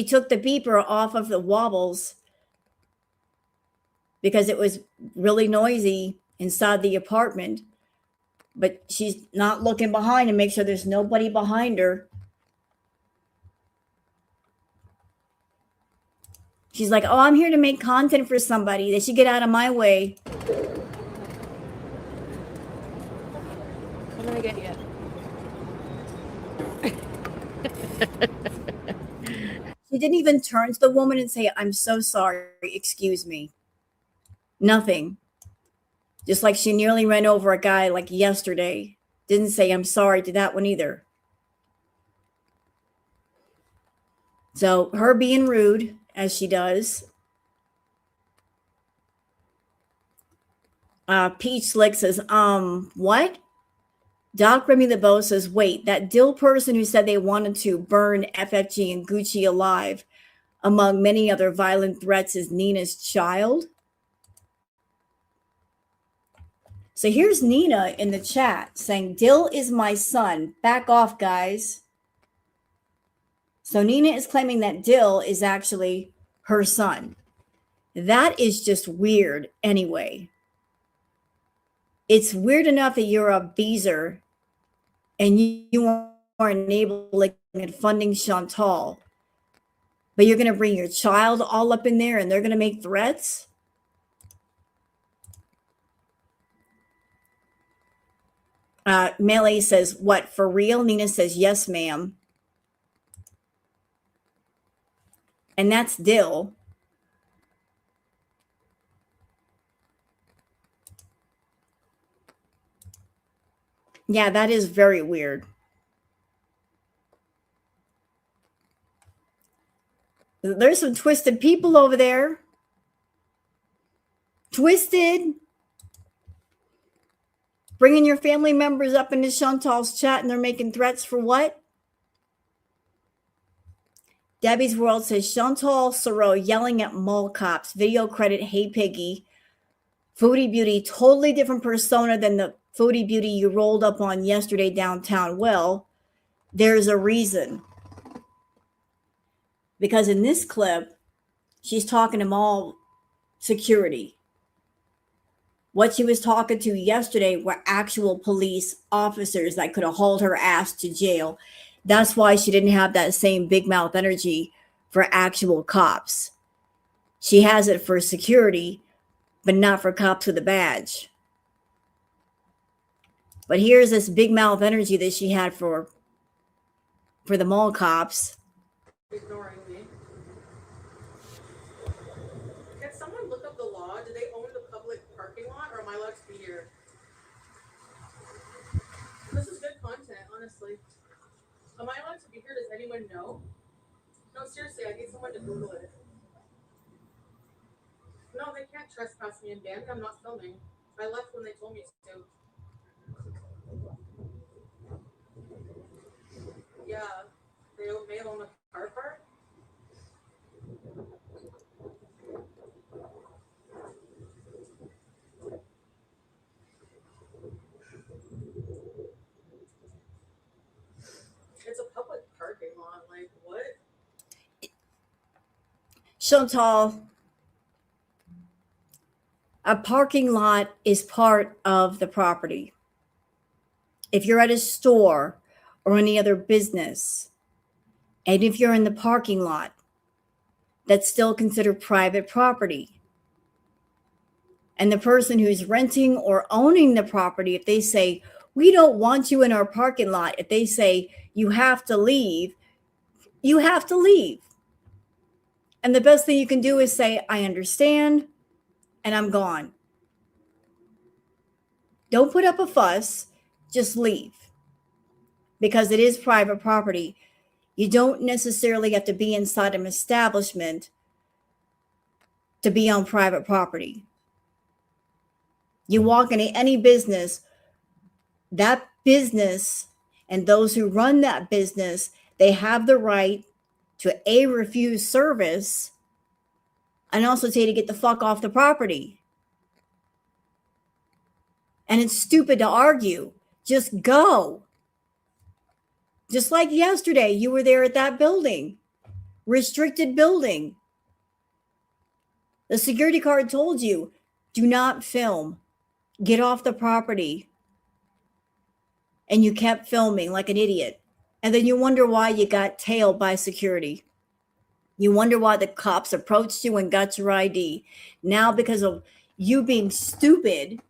took the beeper off of the Wobbles because it was really noisy inside the apartment. But she's not looking behind to make sure there's nobody behind her. She's like, oh, I'm here to make content for somebody. They should get out of my way. I'm gonna get you. She didn't even turn to the woman and say, I'm so sorry, excuse me. Nothing. Just like she nearly ran over a guy like yesterday. Didn't say, I'm sorry to that one either. So her being rude, as she does. Peach Slick says, what? Doc Remy LeBeau says, wait, that Dill person who said they wanted to burn FFG and Gucci alive, among many other violent threats, is Nina's child? So here's Nina in the chat saying, Dill is my son. Back off, guys. So Nina is claiming that Dill is actually her son. That is just weird anyway. It's weird enough that you're a beezer and you are enabling and funding Chantal, but you're going to bring your child all up in there and they're going to make threats? Melee says, what, for real? Nina says, yes, ma'am. And that's Dill. Yeah, that is very weird. There's some twisted people over there. Twisted. Bringing your family members up into Chantal's chat and they're making threats for what? Debbie's World says Chantal Thoreau yelling at mall cops. Video credit, hey Piggy. Foodie Beauty, totally different persona than the Foodie Beauty you rolled up on yesterday downtown. Well, there's a reason. Because in this clip, she's talking to mall security. What she was talking to yesterday were actual police officers that could have hauled her ass to jail. That's why she didn't have that same big mouth energy for actual cops. She has it for security, but not for cops with a badge. But here's this big mouth energy that she had for the mall cops. Ignoring me. Can someone look up the law? Do they own the public parking lot, or am I allowed to be here? This is good content, honestly. Am I allowed to be here? Does anyone know? No, seriously, I need someone to Google it. No, they can't trespass me and ban me. I'm not filming. I left when they told me to. Yeah, they may own the car park. It's a public parking lot. Like, what? Chantal, a parking lot is part of the property. If you're at a store or any other business, and if you're in the parking lot, that's still considered private property. And the person who's renting or owning the property, if they say, we don't want you in our parking lot, if they say you have to leave, you have to leave. And the best thing you can do is say, I understand, and I'm gone. Don't put up a fuss, just leave. Because it is private property. You don't necessarily have to be inside an establishment to be on private property. You walk into any business, that business and those who run that business, they have the right to A, refuse service, and also tell you to get the fuck off the property. And it's stupid to argue. Just go. Just like yesterday, you were there at that building, restricted building. The security guard told you, do not film. Get off the property. And you kept filming like an idiot. And then you wonder why you got tailed by security. You wonder why the cops approached you and got your ID. Now, because of you being stupid,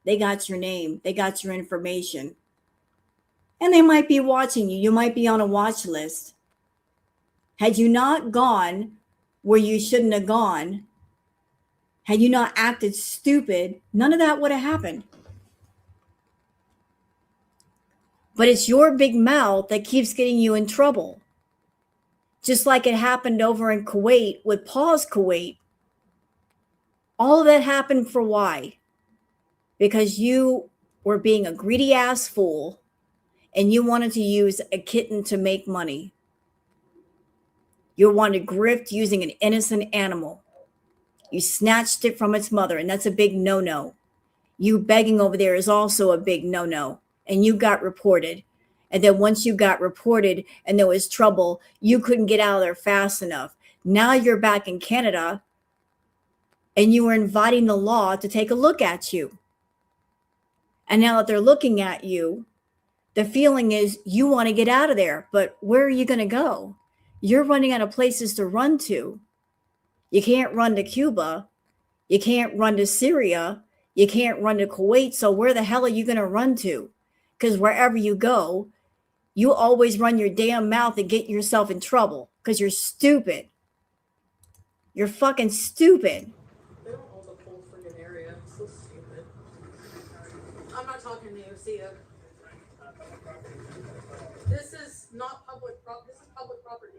they got your name. They got your information. And they might be watching you. You might be on a watch list. Had you not gone where you shouldn't have gone, had you not acted stupid, none of that would have happened. But it's your big mouth that keeps getting you in trouble. Just like it happened over in Kuwait with Pause Kuwait. All of that happened for why? Because you were being a greedy ass fool and you wanted to use a kitten to make money. You wanted to grift using an innocent animal. You snatched it from its mother, and that's a big no-no. You begging over there is also a big no-no, and you got reported. And then once you got reported and there was trouble, you couldn't get out of there fast enough. Now you're back in Canada, and you were inviting the law to take a look at you. And now that they're looking at you, the feeling is you want to get out of there, but where are you going to go? You're running out of places to run to. You can't run to Cuba. You can't run to Syria. You can't run to Kuwait. So where the hell are you going to run to? Because wherever you go, you always run your damn mouth and get yourself in trouble because you're stupid. You're fucking stupid. They don't own the whole freaking area. It's so stupid. I'm not talking to you. See ya. This is not public property. This is public property.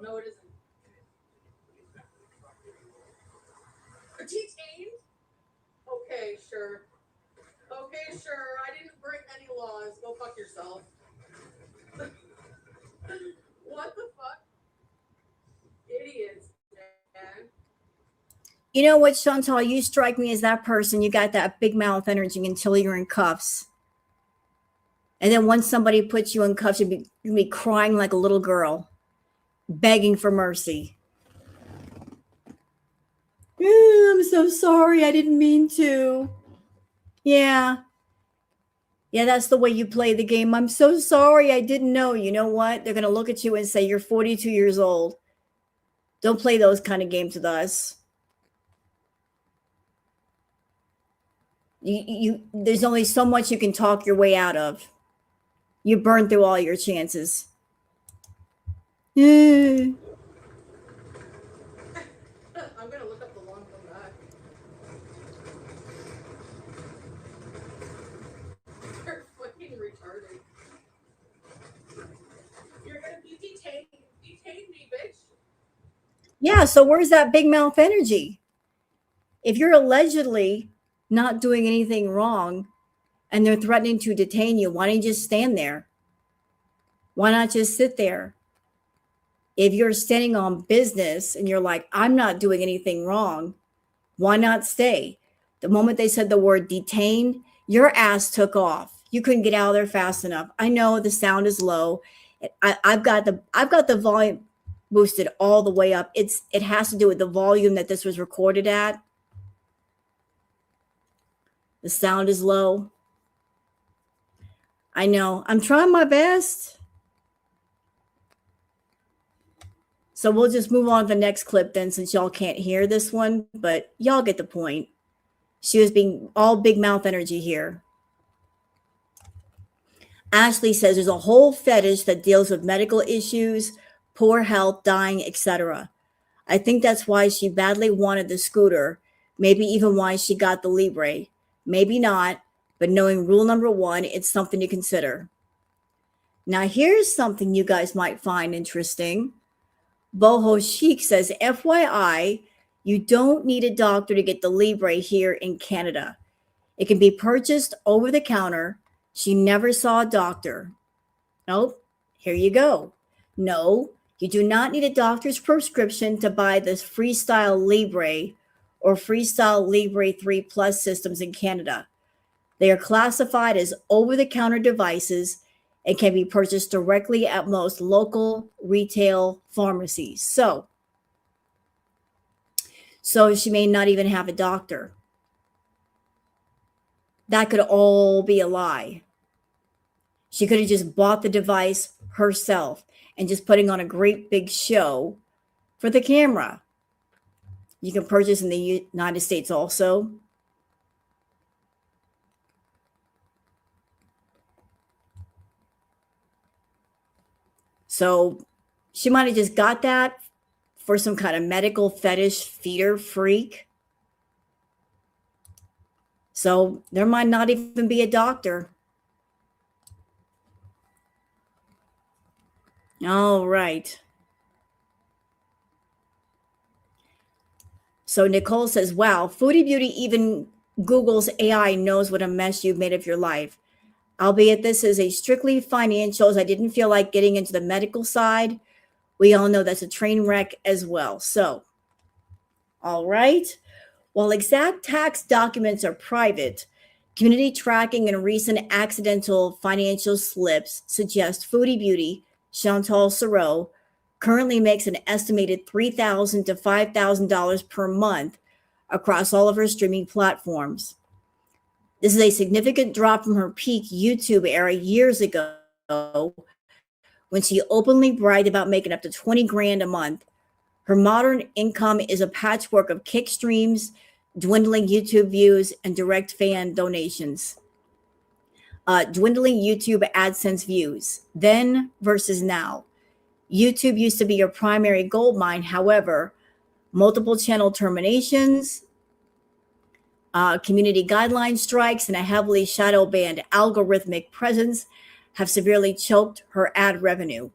No, it isn't. Detained? Okay, sure. Okay, sure. I didn't break any laws. Go fuck yourself. What the fuck? idiots, man. You know what, Chantal? You strike me as that person. You got that big mouth energy until you're in cuffs. And then once somebody puts you in cuffs, you'd be crying like a little girl, begging for mercy. I'm so sorry. I didn't mean to. Yeah. Yeah, that's the way you play the game. I'm so sorry. I didn't know. You know what? They're going to look at you and say, you're 42 years old. Don't play those kind of games with us. There's only so much you can talk your way out of. You burned through all your chances. I'm gonna look up the law and come back. They're fucking retarded. You're gonna be detained. Detain me, bitch. Yeah, so where's that big mouth energy? If you're allegedly not doing anything wrong and they're threatening to detain you, why don't you just stand there? Why not just sit there? If you're standing on business and you're like, I'm not doing anything wrong, why not stay? The moment they said the word detain, your ass took off. You couldn't get out of there fast enough. I know the sound is low. I've got the volume boosted all the way up. It has to do with the volume that this was recorded at. The sound is low. I know. I'm trying my best. So we'll just move on to the next clip then, since y'all can't hear this one, but y'all get the point. She was being all big mouth energy here. Ashley says there's a whole fetish that deals with medical issues, poor health, dying, etc. I think that's why she badly wanted the scooter, maybe even why she got the Libre. Maybe not, but knowing rule number 1, it's something to consider. Now here's something you guys might find interesting. Boho Chic says, FYI, you don't need a doctor to get the Libre here in Canada. It can be purchased over the counter. She never saw a doctor. Nope, here you go. No, you do not need a doctor's prescription to buy this Freestyle Libre or Freestyle Libre 3 Plus systems in Canada. They are classified as over-the-counter devices and can be purchased directly at most local retail pharmacies. So she may not even have a doctor. That could all be a lie. She could have just bought the device herself and just putting on a great big show for the camera. You can purchase in the United States also. So she might have just got that for some kind of medical fetish feeder freak. So there might not even be a doctor. All right. So Nicole says, wow, Foodie Beauty, even Google's AI knows what a mess you've made of your life. Albeit this is a strictly financials. I didn't feel like getting into the medical side. We all know that's a train wreck as well. So, all right. While exact tax documents are private, community tracking and recent accidental financial slips suggest Foodie Beauty, Chantal Sereau, currently makes an estimated $3,000 to $5,000 per month across all of her streaming platforms. This is a significant drop from her peak YouTube era years ago when she openly bragged about making up to 20 grand a month. Her modern income is a patchwork of kick streams, dwindling YouTube views, and direct fan donations. Dwindling YouTube AdSense views, then versus now. YouTube used to be your primary gold mine. However, multiple channel terminations, community guideline strikes, and a heavily shadow banned algorithmic presence have severely choked her ad revenue.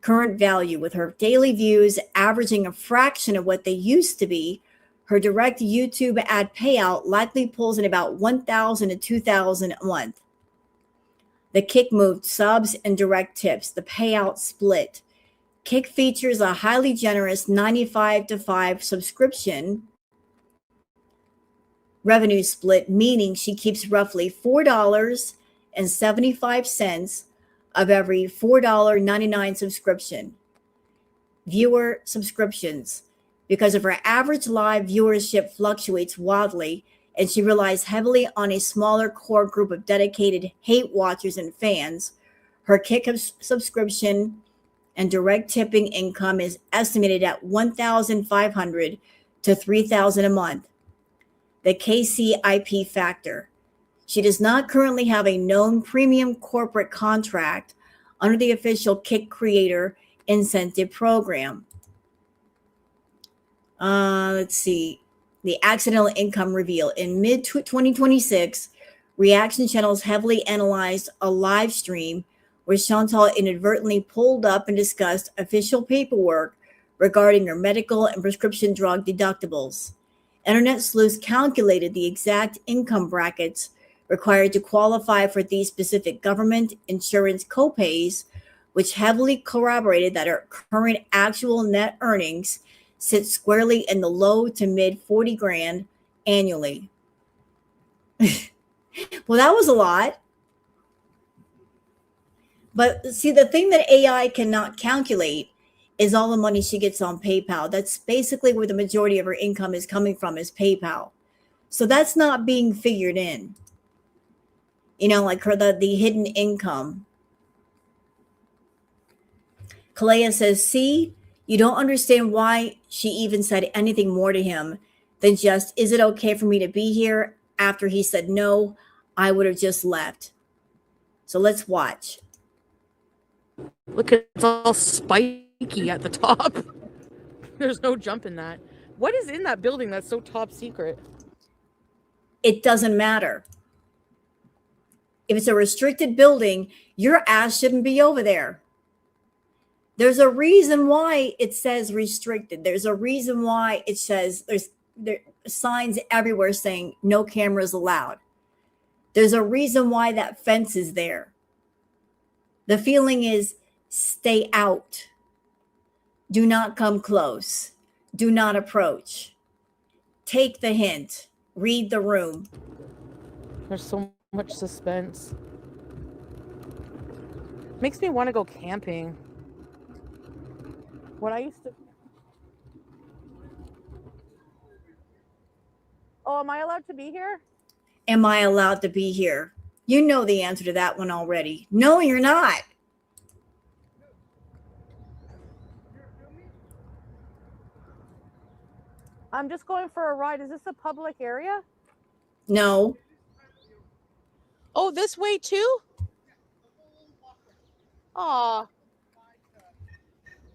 Current value, with her daily views averaging a fraction of what they used to be, her direct YouTube ad payout likely pulls in about $1,000 to $2,000 a month. The kick moved subs and direct tips. The payout split. Kick features a highly generous 95-5 subscription revenue split, meaning she keeps roughly $4.75 of every $4.99 subscription. Viewer subscriptions. Because of her average live viewership fluctuates wildly, and she relies heavily on a smaller core group of dedicated hate watchers and fans, her Kick subscription and direct tipping income is estimated at $1,500 to $3,000 a month. The KCIP factor. She does not currently have a known premium corporate contract under the official Kick Creator Incentive Program. Let's see. The accidental income reveal. In mid 2026, Reaction Channels heavily analyzed a live stream where Chantal inadvertently pulled up and discussed official paperwork regarding her medical and prescription drug deductibles. Internet sleuths calculated the exact income brackets required to qualify for these specific government insurance copays, which heavily corroborated that her current actual net earnings sit squarely in the low to mid 40 grand annually. Well, that was a lot. But see, the thing that AI cannot calculate is all the money she gets on PayPal. That's basically where the majority of her income is coming from, is PayPal. So that's not being figured in. You know, like her the hidden income. Kalea says, see, you don't understand why she even said anything more to him than just, is it okay for me to be here? After he said no, I would have just left. So let's watch. Look, it's all spiky at the top. There's no jump in that. What is in that building that's so top secret? It doesn't matter. If it's a restricted building, your ass shouldn't be over there. There's a reason why it says restricted. There's a reason why it says there signs everywhere saying no cameras allowed. There's a reason why that fence is there. The feeling is stay out. Do not come close. Do not approach. Take the hint. Read the room. There's so much suspense. Makes me want to go camping. What I used to... Oh, am I allowed to be here? Am I allowed to be here? You know the answer to that one already. No, you're not. I'm just going for a ride. Is this a public area? No. Oh, this way too? Aw.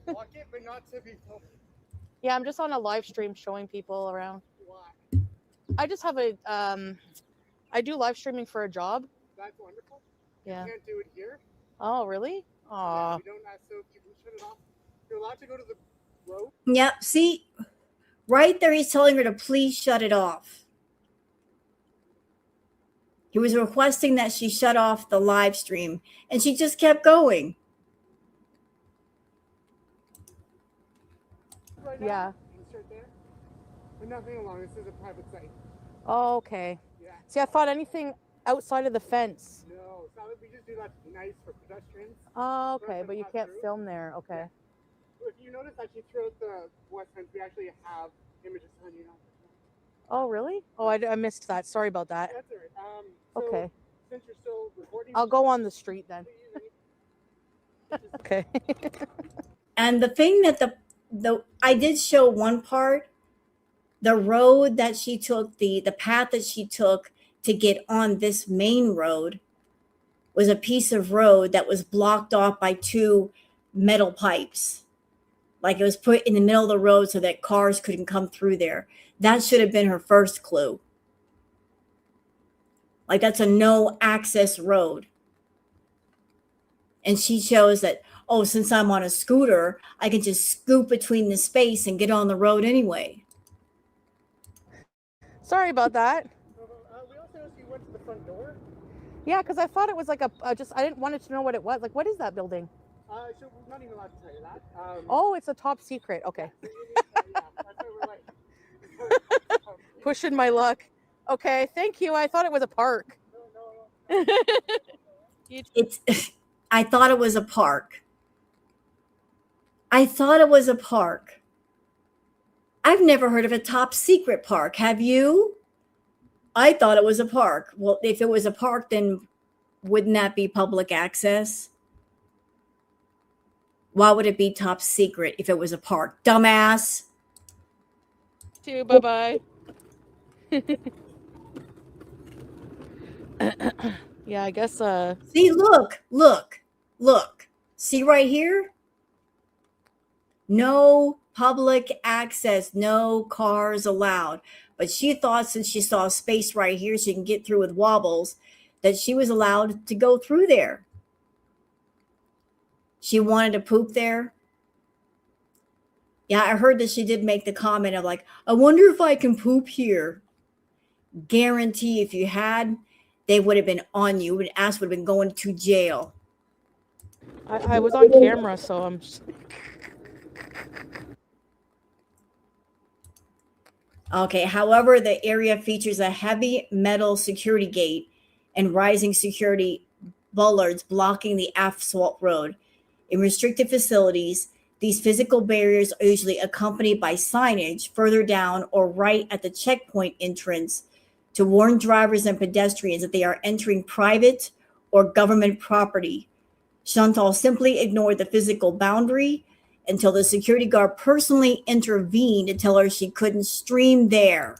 Walk it, but not to people. Yeah, I'm just on a live stream showing people around. Why? I just have a, I do live streaming for a job. That's wonderful. Yeah. You can't do it here. Oh, really? Aw. Yeah, we don't have, so you can shut it off. You're allowed to go to the road. Yep. See, right there, he's telling her to please shut it off. He was requesting that she shut off the live stream, and she just kept going. Right Yeah. now, insert there. But nothing along. This is a private site. Oh, okay. Yeah. See, I thought anything outside of the fence. No, it's not like we just do that to be nice for pedestrians. Oh, okay, Right, but you not can't through. film there. Okay. If you notice, actually, throughout the west fence, we actually have images on you. Oh, really? Oh, I missed that. Sorry about that. That's all right. So Okay. Since you're still recording, I'll go on the street then. Okay. And the thing that the I did show one part, the road that she took, the path that she took to get on this main road was a piece of road that was blocked off by two metal pipes. Like it was put in the middle of the road so that cars couldn't come through there. That should have been her first clue. Like that's a no access road. And she shows that, oh, since I'm on a scooter, I can just scoop between the space and get on the road anyway. Sorry about that. We also noticed you went to the front door. Yeah, because I thought it was like I didn't want to know what it was. Like, what is that building? So we're not even allowed to tell you that. Oh, it's a top secret. Okay. Yeah, that's why we're like Pushing my luck. Okay, thank you. I thought it was a park. It's I thought it was a park. I thought it was a park. I've never heard of a top secret park. Have you? I thought it was a park. Well, if it was a park, then wouldn't that be public access? Why would it be top secret if it was a park? Dumbass. Bye-bye. Yeah, I guess See, look. See right here? No public access, no cars allowed. But she thought since she saw space right here, she can get through with wobbles, that she was allowed to go through there. She wanted to poop there. Yeah, I heard that she did make the comment of like, I wonder if I can poop here. Guarantee if you had, they would have been on you. Ass would have been going to jail. I was on camera, so I'm just... Okay, however, the area features a heavy metal security gate and rising security bollards blocking the asphalt road. In restricted facilities, these physical barriers are usually accompanied by signage further down or right at the checkpoint entrance to warn drivers and pedestrians that they are entering private or government property. Chantal simply ignored the physical boundary until the security guard personally intervened to tell her she couldn't stream there.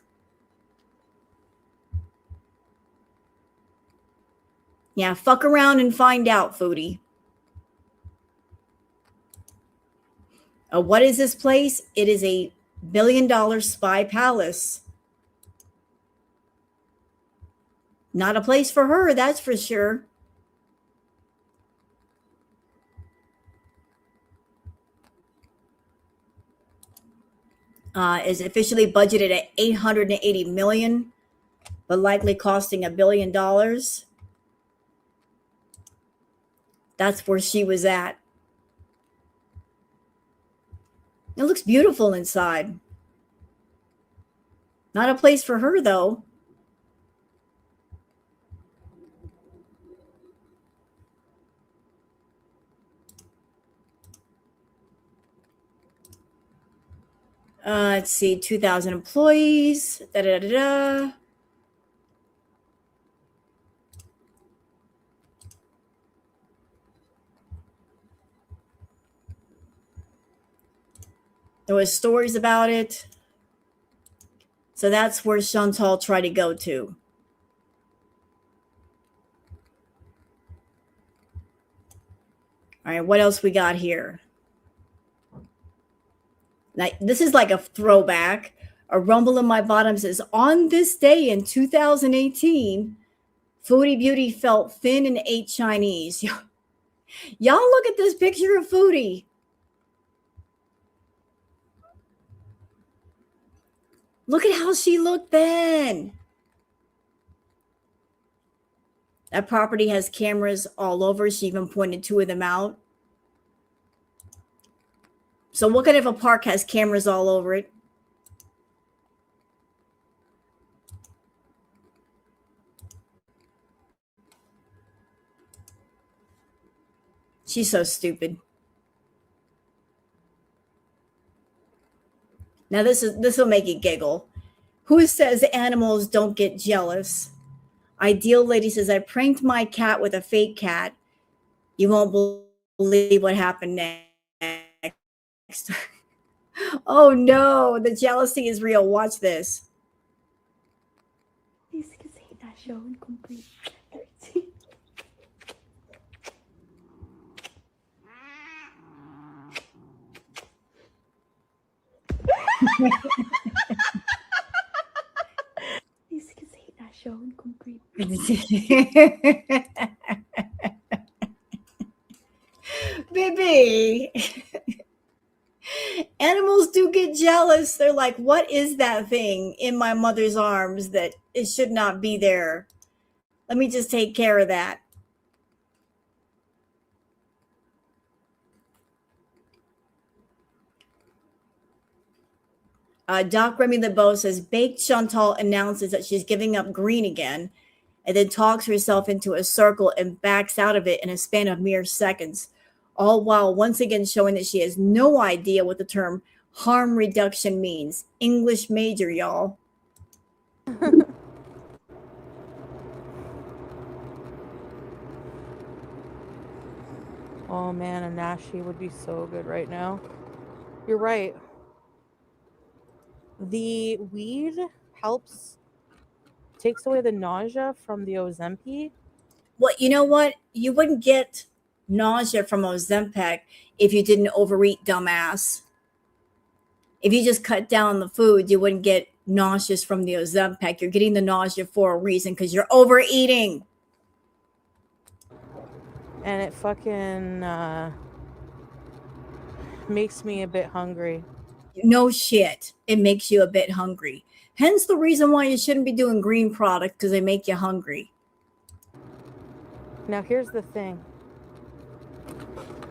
Yeah, fuck around and find out, Foodie. What is this place? It is a billion-dollar spy palace. Not a place for her, that's for sure. Is officially budgeted at $880 million, but likely costing $1 billion. That's where she was at. It looks beautiful inside. Not a place for her, though. Let's see, 2,000 employees. Da da da da. There was stories about it. So that's where Chantal tried to go to. All right, what else we got here? Like, this is like a throwback. A rumble in my bottoms is on this day in 2018. Foodie Beauty felt thin and ate Chinese. Y'all look at this picture of Foodie. Look at how she looked then. That property has cameras all over. She even pointed 2 of them out. So what kind of a park has cameras all over it? She's so stupid. Now this will make you giggle. Who says animals don't get jealous? Ideal Lady says, I pranked my cat with a fake cat. You won't believe what happened next. Oh no, the jealousy is real. Watch this. Baby. Animals do get jealous. They're like, what is that thing in my mother's arms that it should not be there? Let me just take care of that. Doc Remy LeBeau says baked Chantal announces that she's giving up green again, and then talks herself into a circle and backs out of it in a span of mere seconds, all while once again showing that she has no idea what the term harm reduction means. English major, y'all. Oh man, a nashi would be so good right now. You're right. The weed takes away the nausea from the Ozempic. Well, you know what? You wouldn't get nausea from Ozempic if you didn't overeat, dumbass. If you just cut down the food, you wouldn't get nauseous from the Ozempic. You're getting the nausea for a reason because you're overeating. And it fucking makes me a bit hungry. No shit. It makes you a bit hungry. Hence the reason why you shouldn't be doing green products, because they make you hungry. Now here's the thing.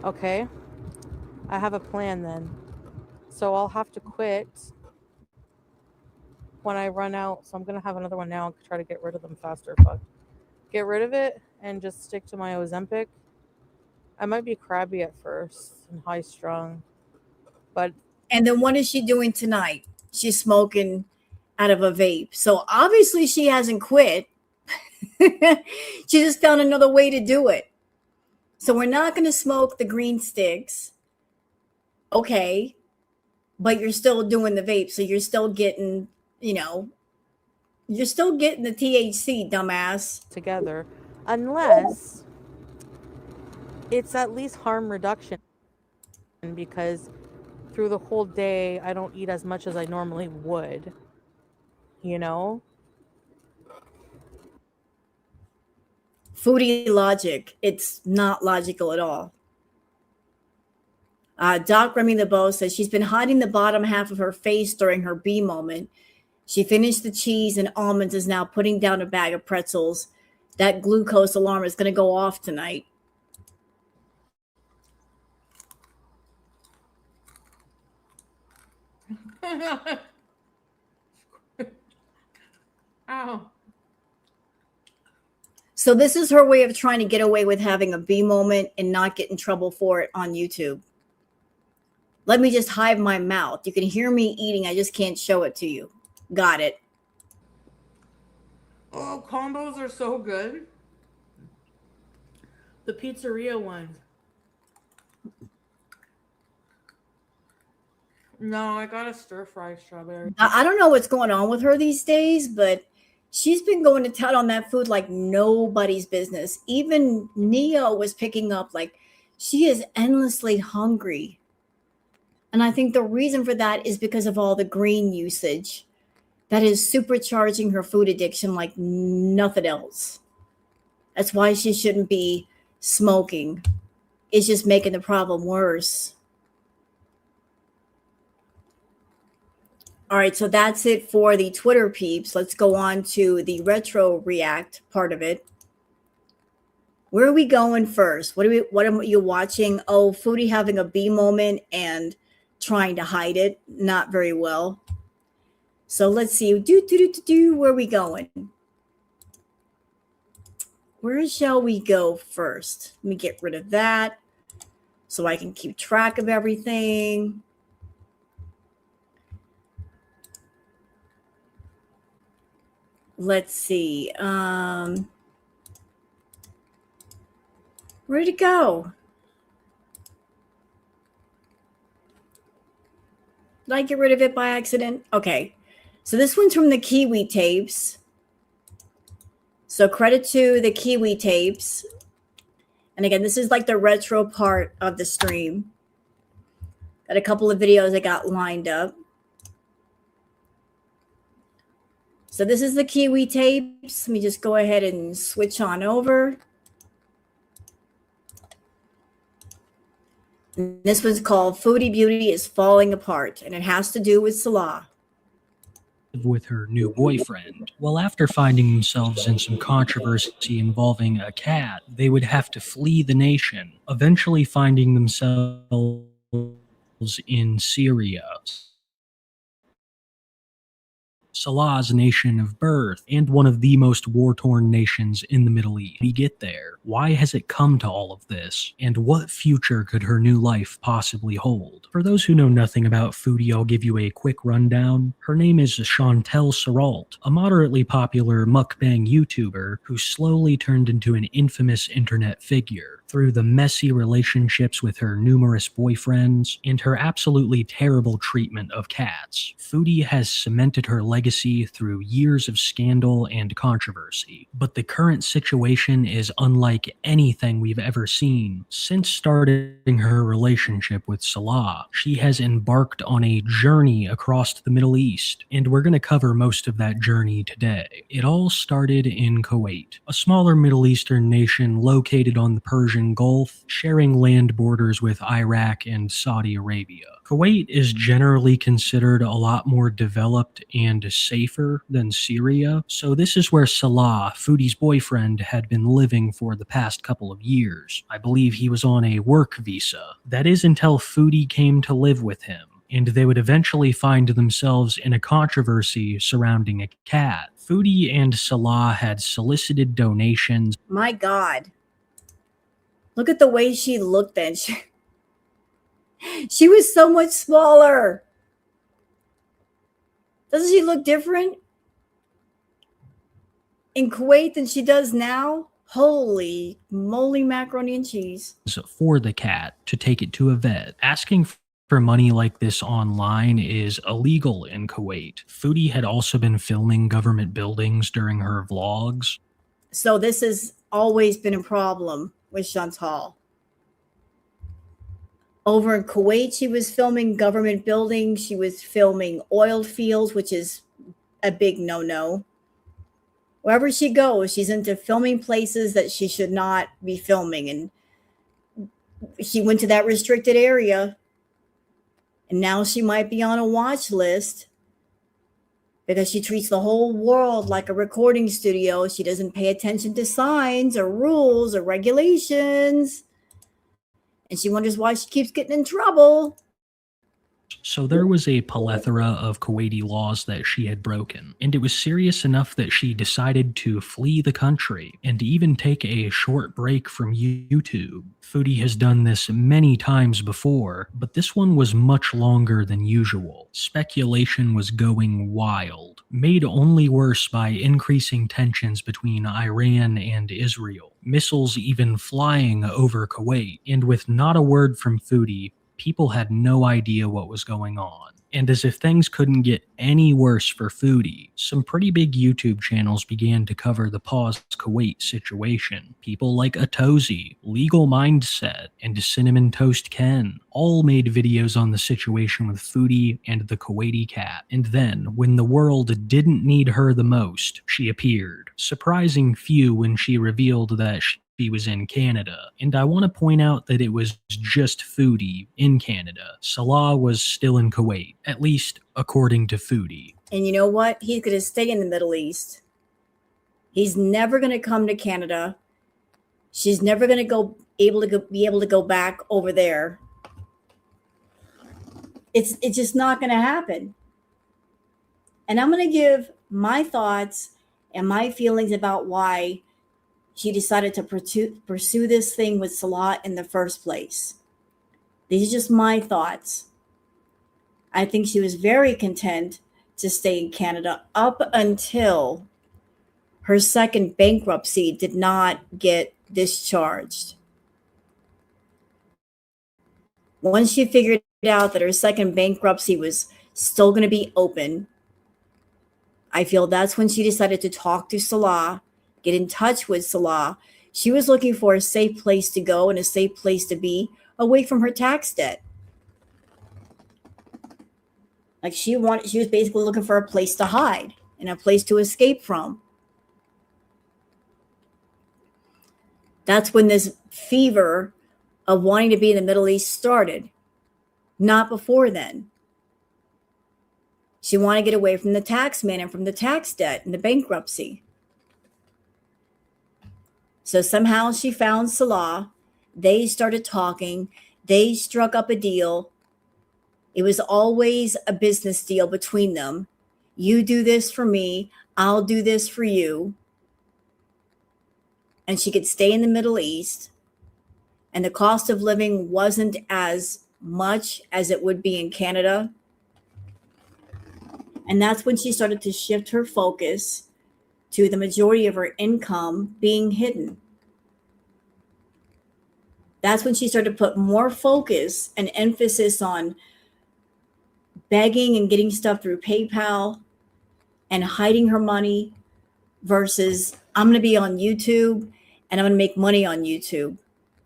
Okay. I have a plan then. So I'll have to quit when I run out. So I'm going to have another one now. I'll try to get rid of them faster. Fuck. Get rid of it and just stick to my Ozempic. I might be crabby at first and high strung, but. And then what is she doing tonight? She's smoking out of a vape. So obviously she hasn't quit. She just found another way to do it. So we're not going to smoke the green sticks. Okay. But you're still doing the vape. So you're still getting, you're still getting the THC, dumbass. Together, unless it's at least harm reduction, because through the whole day I don't eat as much as I normally would, Foodie logic. It's not logical at all. Doc Remy LeBeau says she's been hiding the bottom half of her face during her bee moment. She finished the cheese and almonds, is now putting down a bag of pretzels. That glucose alarm is going to go off tonight. Ow. So this is her way of trying to get away with having a bee moment and not get in trouble for it on YouTube. Let me just hide my mouth. You can hear me eating. I just can't show it to you. Got it. Oh, combos are so good. The pizzeria ones. No, I got a stir-fry strawberry. I don't know what's going on with her these days, but she's been going to town on that food like nobody's business. Even Neo was picking up, like, she is endlessly hungry. And I think the reason for that is because of all the green usage that is supercharging her food addiction like nothing else. That's why she shouldn't be smoking. It's just making the problem worse. All right, so that's it for the Twitter peeps. Let's go on to the retro react part of it. Where are we going first? What are you watching? Oh, Foodie having a bee moment and trying to hide it. Not very well. So let's see. Where are we going? Where shall we go first? Let me get rid of that so I can keep track of everything. Let's see. Where'd it go? Did I get rid of it by accident? Okay. So this one's from the Kiwi tapes. So credit to the Kiwi tapes. And again, this is like the retro part of the stream. Got a couple of videos that got lined up. So this is the Kiwi tapes. Let me just go ahead and switch on over. And this one's called Foodie Beauty is Falling Apart, and it has to do with Salah. With her new boyfriend. Well, after finding themselves in some controversy involving a cat, they would have to flee the nation, eventually finding themselves in Syria. Salah's nation of birth, and one of the most war-torn nations in the Middle East. We get there. Why has it come to all of this? And what future could her new life possibly hold? For those who know nothing about Foodie, I'll give you a quick rundown. Her name is Chantel Serrault, a moderately popular mukbang YouTuber who slowly turned into an infamous internet figure through the messy relationships with her numerous boyfriends and her absolutely terrible treatment of cats. Foodie has cemented her legacy through years of scandal and controversy, but the current situation is unlike anything we've ever seen. Since starting her relationship with Salah, she has embarked on a journey across the Middle East, and we're going to cover most of that journey today. It all started in Kuwait, a smaller Middle Eastern nation located on the Persian Gulf, sharing land borders with Iraq and Saudi Arabia. Kuwait is generally considered a lot more developed and safer than Syria, so this is where Salah, Foodie's boyfriend, had been living for the past couple of years. I believe he was on a work visa. That is until Foodie came to live with him, and they would eventually find themselves in a controversy surrounding a cat. Foodie and Salah had solicited donations. My God. Look at the way she looked then. She was so much smaller. Doesn't she look different in Kuwait than she does now? Holy moly, macaroni and cheese. For the cat to take it to a vet. Asking for money like this online is illegal in Kuwait. Foodie had also been filming government buildings during her vlogs. So this has always been a problem with Chantal. Over in Kuwait, she was filming government buildings. She was filming oil fields, which is a big no-no. Wherever she goes, she's into filming places that she should not be filming. And she went to that restricted area. And now she might be on a watch list because she treats the whole world like a recording studio. She doesn't pay attention to signs or rules or regulations. And she wonders why she keeps getting in trouble. So there was a plethora of Kuwaiti laws that she had broken, and it was serious enough that she decided to flee the country and even take a short break from YouTube. Foodie has done this many times before, but this one was much longer than usual. Speculation was going wild, made only worse by increasing tensions between Iran and Israel. Missiles even flying over Kuwait, and with not a word from Foodie, people had no idea what was going on. And as if things couldn't get any worse for Foodie, some pretty big YouTube channels began to cover the paused Kuwait situation. People like Atozi, Legal Mindset, and Cinnamon Toast Ken all made videos on the situation with Foodie and the Kuwaiti cat. And then, when the world didn't need her the most, she appeared. Surprising few when she revealed that she was in Canada. And I want to point out that it was just Foodie in Canada. Salah was still in Kuwait, at least according to Foodie. And you know what? He's going to stay in the Middle East. He's never going to come to Canada. She's never going to be able to go back over there. It's just not going to happen. And I'm going to give my thoughts and my feelings about why she decided to pursue this thing with Salah in the first place. These are just my thoughts. I think she was very content to stay in Canada up until her second bankruptcy did not get discharged. Once she figured out that her second bankruptcy was still going to be open, I feel that's when she decided to talk to Salah, get in touch with Salah. She was looking for a safe place to go and a safe place to be away from her tax debt. Like she was basically looking for a place to hide and a place to escape from. That's when this fever of wanting to be in the Middle East started. Not before then. She wanted to get away from the tax man and from the tax debt and the bankruptcy. So somehow she found Salah. They started talking. They struck up a deal. It was always a business deal between them. You do this for me, I'll do this for you. And she could stay in the Middle East, and the cost of living wasn't as much as it would be in Canada. And that's when she started to shift her focus to the majority of her income being hidden. That's when she started to put more focus and emphasis on begging and getting stuff through PayPal and hiding her money versus I'm going to be on YouTube and I'm going to make money on YouTube.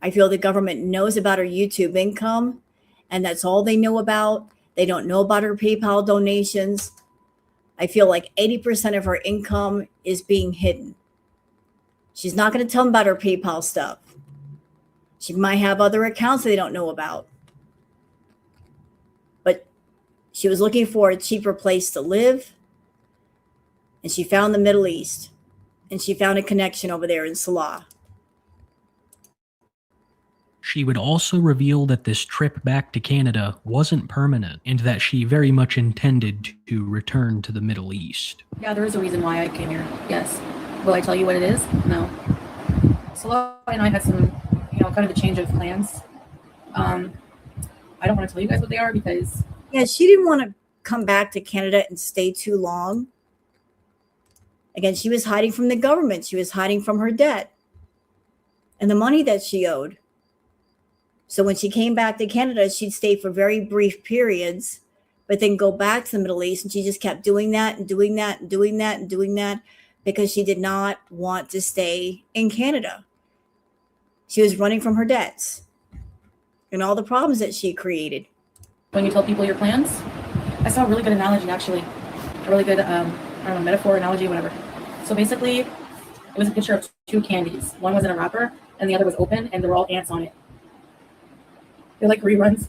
I feel the government knows about her YouTube income, and that's all they know about. They don't know about her PayPal donations. I feel like 80% of her income is being hidden. She's not going to tell them about her PayPal stuff. She might have other accounts they don't know about. But she was looking for a cheaper place to live, and she found the Middle East, and she found a connection over there in Salah. She would also reveal that this trip back to Canada wasn't permanent and that she very much intended to return to the Middle East. Yeah, there is a reason why I came here. Yes. Will I tell you what it is? No. Salah and I had some, kind of a change of plans. I don't want to tell you guys what they are because... Yeah, she didn't want to come back to Canada and stay too long. Again, she was hiding from the government. She was hiding from her debt and the money that she owed. So when she came back to Canada, she'd stay for very brief periods, but then go back to the Middle East. And she just kept doing that and doing that and doing that and doing that because she did not want to stay in Canada. She was running from her debts and all the problems that she created. When you tell people your plans, I saw a really good analogy, actually. A really good, metaphor, analogy, whatever. So basically, it was a picture of two candies. One was in a wrapper and the other was open, and there were all ants on it. They're like reruns.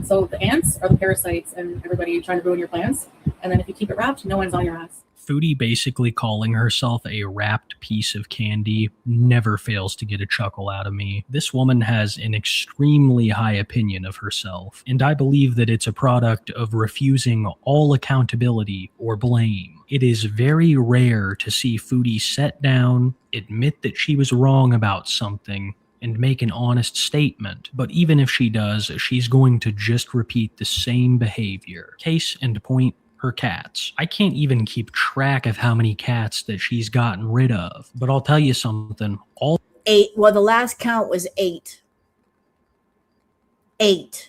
So the ants are the parasites and everybody trying to ruin your plans. And then if you keep it wrapped, no one's on your ass. Foodie basically calling herself a wrapped piece of candy never fails to get a chuckle out of me. This woman has an extremely high opinion of herself, and I believe that it's a product of refusing all accountability or blame. It is very rare to see Foodie sit down, admit that she was wrong about something, and make an honest statement. But even if she does, she's going to just repeat the same behavior. Case in point, her cats. I can't even keep track of how many cats that she's gotten rid of. But I'll tell you something. 8. Well, the last count was 8. 8.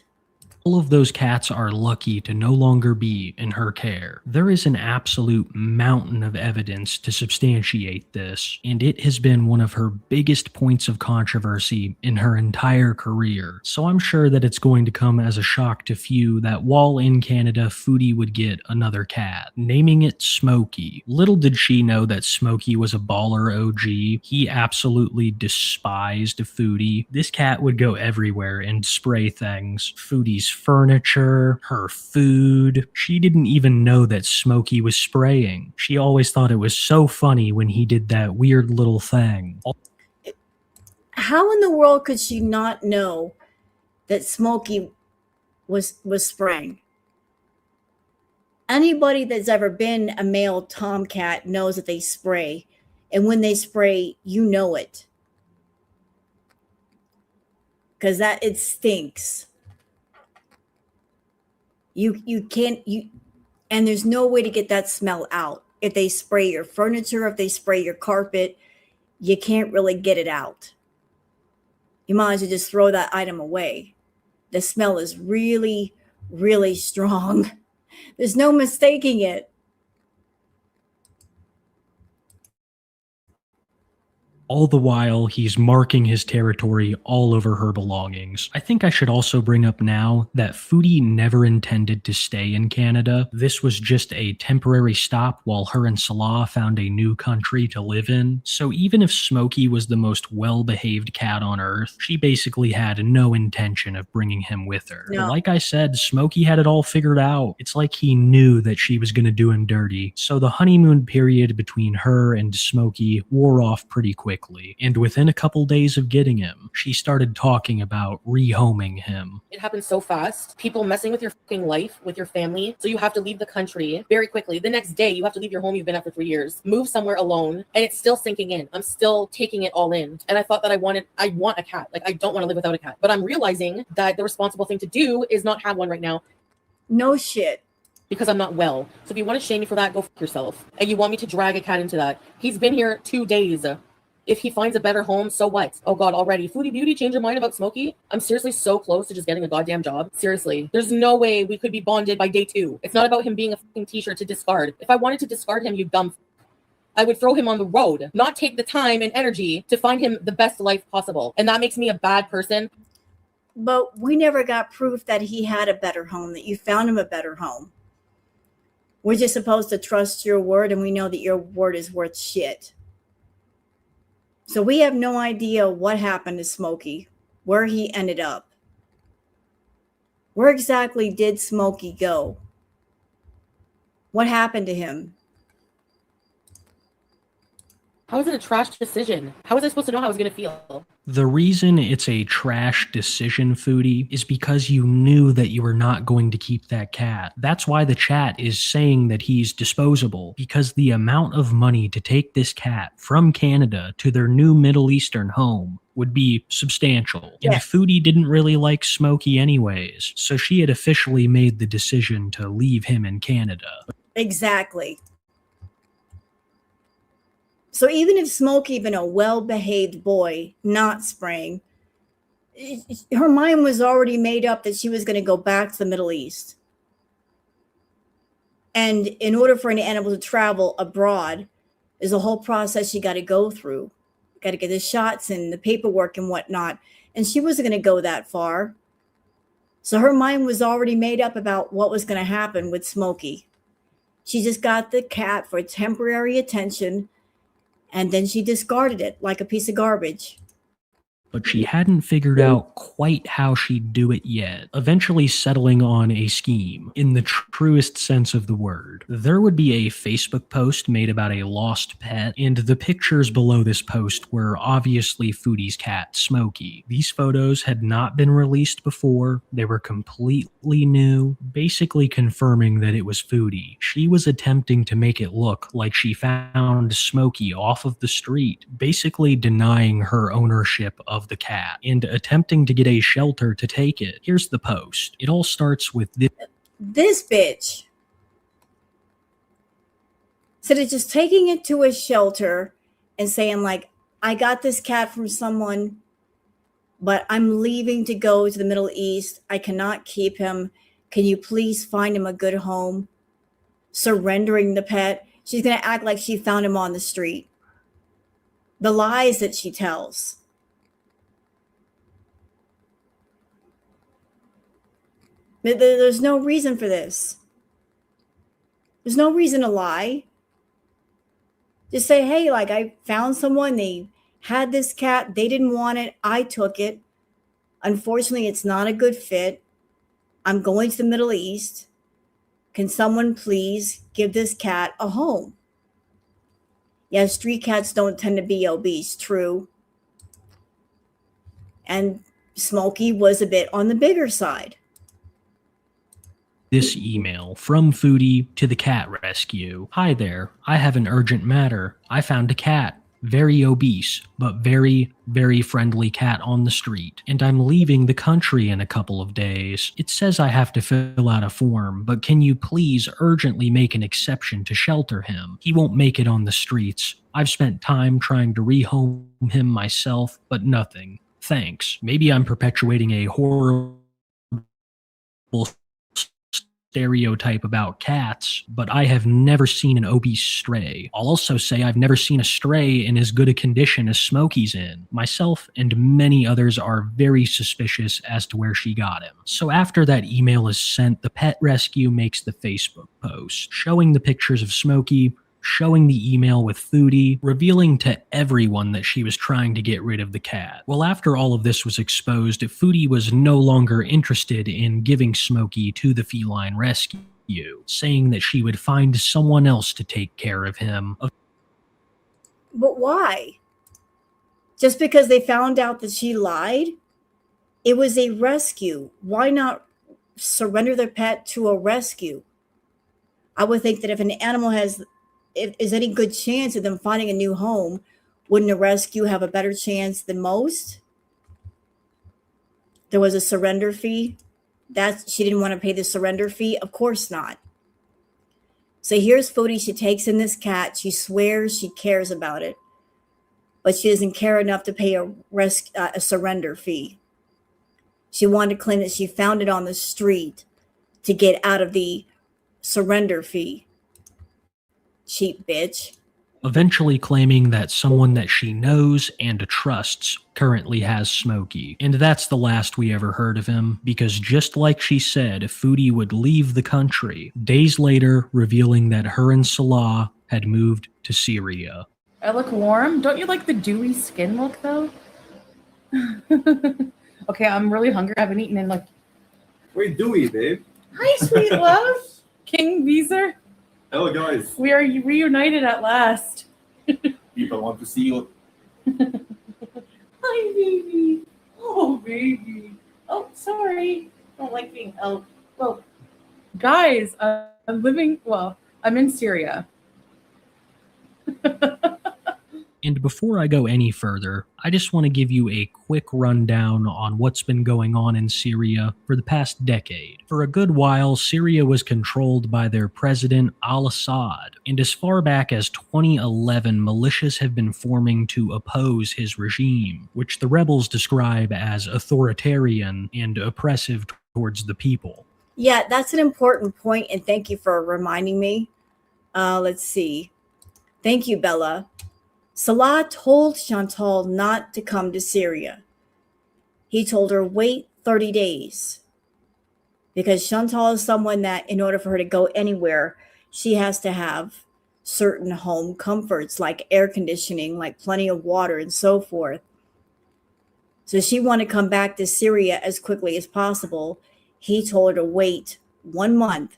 All of those cats are lucky to no longer be in her care. There is an absolute mountain of evidence to substantiate this, and it has been one of her biggest points of controversy in her entire career. So I'm sure that it's going to come as a shock to few that while in Canada, Foodie would get another cat, naming it Smokey. Little did she know that Smokey was a baller OG. He absolutely despised Foodie. This cat would go everywhere and spray things. Foodie's furniture, her food. She didn't even know that Smokey was spraying. She always thought it was so funny when he did that weird little thing. How in the world could she not know that Smokey was spraying? Anybody that's ever been a male tomcat knows that they spray. And when they spray, you know it. Because it stinks. You can't, and there's no way to get that smell out. If they spray your furniture, if they spray your carpet, you can't really get it out. You might as well just throw that item away. The smell is really, really strong. There's no mistaking it. All the while, he's marking his territory all over her belongings. I think I should also bring up now that Foodie never intended to stay in Canada. This was just a temporary stop while her and Salah found a new country to live in. So even if Smokey was the most well-behaved cat on earth, she basically had no intention of bringing him with her. No. Like I said, Smokey had it all figured out. It's like he knew that she was going to do him dirty. So the honeymoon period between her and Smokey wore off pretty quickly. quickly, and within a couple days of getting him, she started talking about rehoming him. It happens so fast. People messing with your fucking life, with your family. So you have to leave the country very quickly. The next day, you have to leave your home you've been at for 3 years, move somewhere alone, and it's still sinking in. I'm still taking it all in. And I thought that I want a cat. Like, I don't want to live without a cat. But I'm realizing that the responsible thing to do is not have one right now. No shit. Because I'm not well. So if you want to shame me for that, go fuck yourself. And you want me to drag a cat into that. He's been here 2 days. If he finds a better home, so what? Oh God, already. Foodie Beauty, change your mind about Smokey? I'm seriously so close to just getting a goddamn job. Seriously. There's no way we could be bonded by day 2. It's not about him being a fucking t-shirt to discard. If I wanted to discard him, you dumb I would throw him on the road, not take the time and energy to find him the best life possible. And that makes me a bad person. But we never got proof that he had a better home, that you found him a better home. We're just supposed to trust your word, and we know that your word is worth shit. So we have no idea what happened to Smokey, where he ended up. Where exactly did Smokey go? What happened to him? How is it a trash decision? How was I supposed to know how I was going to feel? The reason it's a trash decision, Foodie, is because you knew that you were not going to keep that cat. That's why the chat is saying that he's disposable, because the amount of money to take this cat from Canada to their new Middle Eastern home would be substantial. Yeah. And Foodie didn't really like Smokey anyways, so she had officially made the decision to leave him in Canada. Exactly. So even if Smokey been a well-behaved boy, not spraying, her mind was already made up that she was going to go back to the Middle East. And in order for an animal to travel abroad, there's a whole process you got to go through. You got to get the shots and the paperwork and whatnot. And she wasn't going to go that far. So her mind was already made up about what was going to happen with Smokey. She just got the cat for temporary attention, and then she discarded it like a piece of garbage. But she hadn't figured out quite how she'd do it yet, eventually settling on a scheme, in the truest sense of the word. There would be a Facebook post made about a lost pet, and the pictures below this post were obviously Foodie's cat, Smokey. These photos had not been released before, they were completely new, basically confirming that it was Foodie. She was attempting to make it look like she found Smokey off of the street, basically denying her ownership of the cat and attempting to get a shelter to take it. Here's the post. It all starts with this bitch. Instead of just taking it to a shelter and saying, like, I got this cat from someone, but I'm leaving to go to the Middle East. I cannot keep him. Can you please find him a good home? Surrendering the pet. She's going to act like she found him on the street. The lies that she tells. There's no reason for this. There's no reason to lie. Just say, hey, like, I found someone, they had this cat, they didn't want it, I took it. Unfortunately, it's not a good fit. I'm going to the Middle East. Can someone please give this cat a home? Yeah, street cats don't tend to be obese, true. And Smokey was a bit on the bigger side. this email from Foodie to the cat rescue. Hi there, I have an urgent matter. I found a cat. Very obese, but very, very friendly cat on the street, and I'm leaving the country in a couple of days. It says I have to fill out a form, but can you please urgently make an exception to shelter him? He won't make it on the streets. I've spent time trying to rehome him myself, but nothing. Thanks. Maybe I'm perpetuating a horrible stereotype about cats, but I have never seen an obese stray. I'll also say I've never seen a stray in as good a condition as Smokey's in. Myself and many others are very suspicious as to where she got him. So after that email is sent, the pet rescue makes the Facebook post, showing the pictures of Smokey, showing the email with Foodie, revealing to everyone that she was trying to get rid of the cat. Well, after all of this was exposed, Foodie was no longer interested in giving Smokey to the feline rescue, saying that she would find someone else to take care of him. But why? Just because they found out that she lied, it was a rescue. Why not surrender their pet to a rescue? I would think that if an animal is any good chance of them finding a new home, wouldn't a rescue have a better chance than most? There was a surrender fee. That she didn't want to pay the surrender fee? Of course not. So here's Foodie. She takes in this cat. She swears she cares about it, but she doesn't care enough to pay a surrender fee. She wanted to claim that she found it on the street to get out of the surrender fee. Cheap bitch. Eventually claiming that someone that she knows and trusts currently has Smokey. And that's the last we ever heard of him, because just like she said, Foodie would leave the country, days later revealing that her and Salah had moved to Syria. I look warm. Don't you like the dewy skin look, though? Okay, I'm really hungry. I haven't eaten in like... Wait, Dewey, babe. Hi, sweet love. King Beezer. Hello, guys. We are reunited at last. People want to see you. Hi, baby. Oh, baby. Oh, sorry. Don't like being held. Well, guys, I'm in Syria. And before I go any further, I just want to give you a quick rundown on what's been going on in Syria for the past decade. For a good while, Syria was controlled by their president al-Assad, and as far back as 2011, militias have been forming to oppose his regime, which the rebels describe as authoritarian and oppressive towards the people. Yeah, that's an important point, and thank you for reminding me. Let's see. Thank you, Bella. Salah told Chantal not to come to Syria. He told her, wait 30 days. Because Chantal is someone that, in order for her to go anywhere, she has to have certain home comforts like air conditioning, like plenty of water, and so forth. So she wanted to come back to Syria as quickly as possible. He told her to wait 1 month.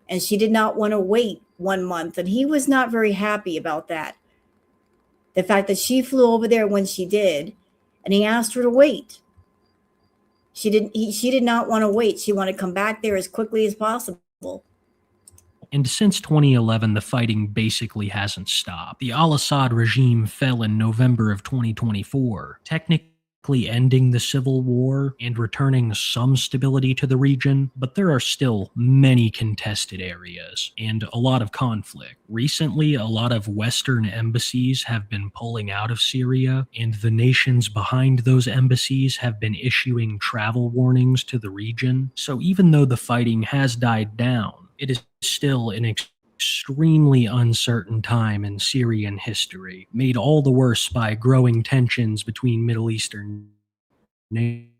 And she did not want to wait 1 month. And he was not very happy about that. The fact that she flew over there when she did, and he asked her to wait. She did not want to wait. She wanted to come back there as quickly as possible. And since 2011, the fighting basically hasn't stopped. The al-Assad regime fell in November of 2024, technically ending the civil war and returning some stability to the region, but there are still many contested areas and a lot of conflict. Recently, a lot of Western embassies have been pulling out of Syria, and the nations behind those embassies have been issuing travel warnings to the region. So even though the fighting has died down, it is still an extremely uncertain time in Syrian history, made all the worse by growing tensions between Middle Eastern nations.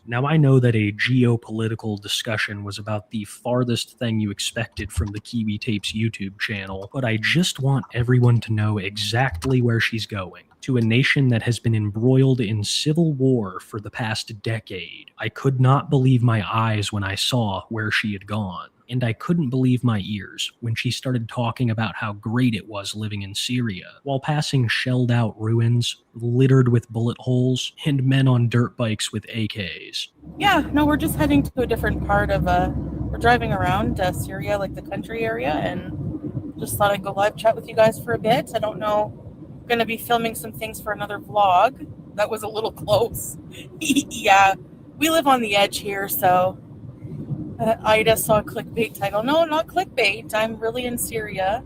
Now, I know that a geopolitical discussion was about the farthest thing you expected from the Kiwi Tapes YouTube channel, but I just want everyone to know exactly where she's going. To a nation that has been embroiled in civil war for the past decade. I could not believe my eyes when I saw where she had gone. And I couldn't believe my ears when she started talking about how great it was living in Syria, while passing shelled out ruins littered with bullet holes and men on dirt bikes with AKs. Yeah, no, we're just heading to a different part of, we're driving around Syria, like the country area, and just thought I'd go live chat with you guys for a bit. I don't know, going to be filming some things for another vlog. That was a little close. Yeah, we live on the edge here, so... Ida saw a clickbait title. No, not clickbait. I'm really in Syria.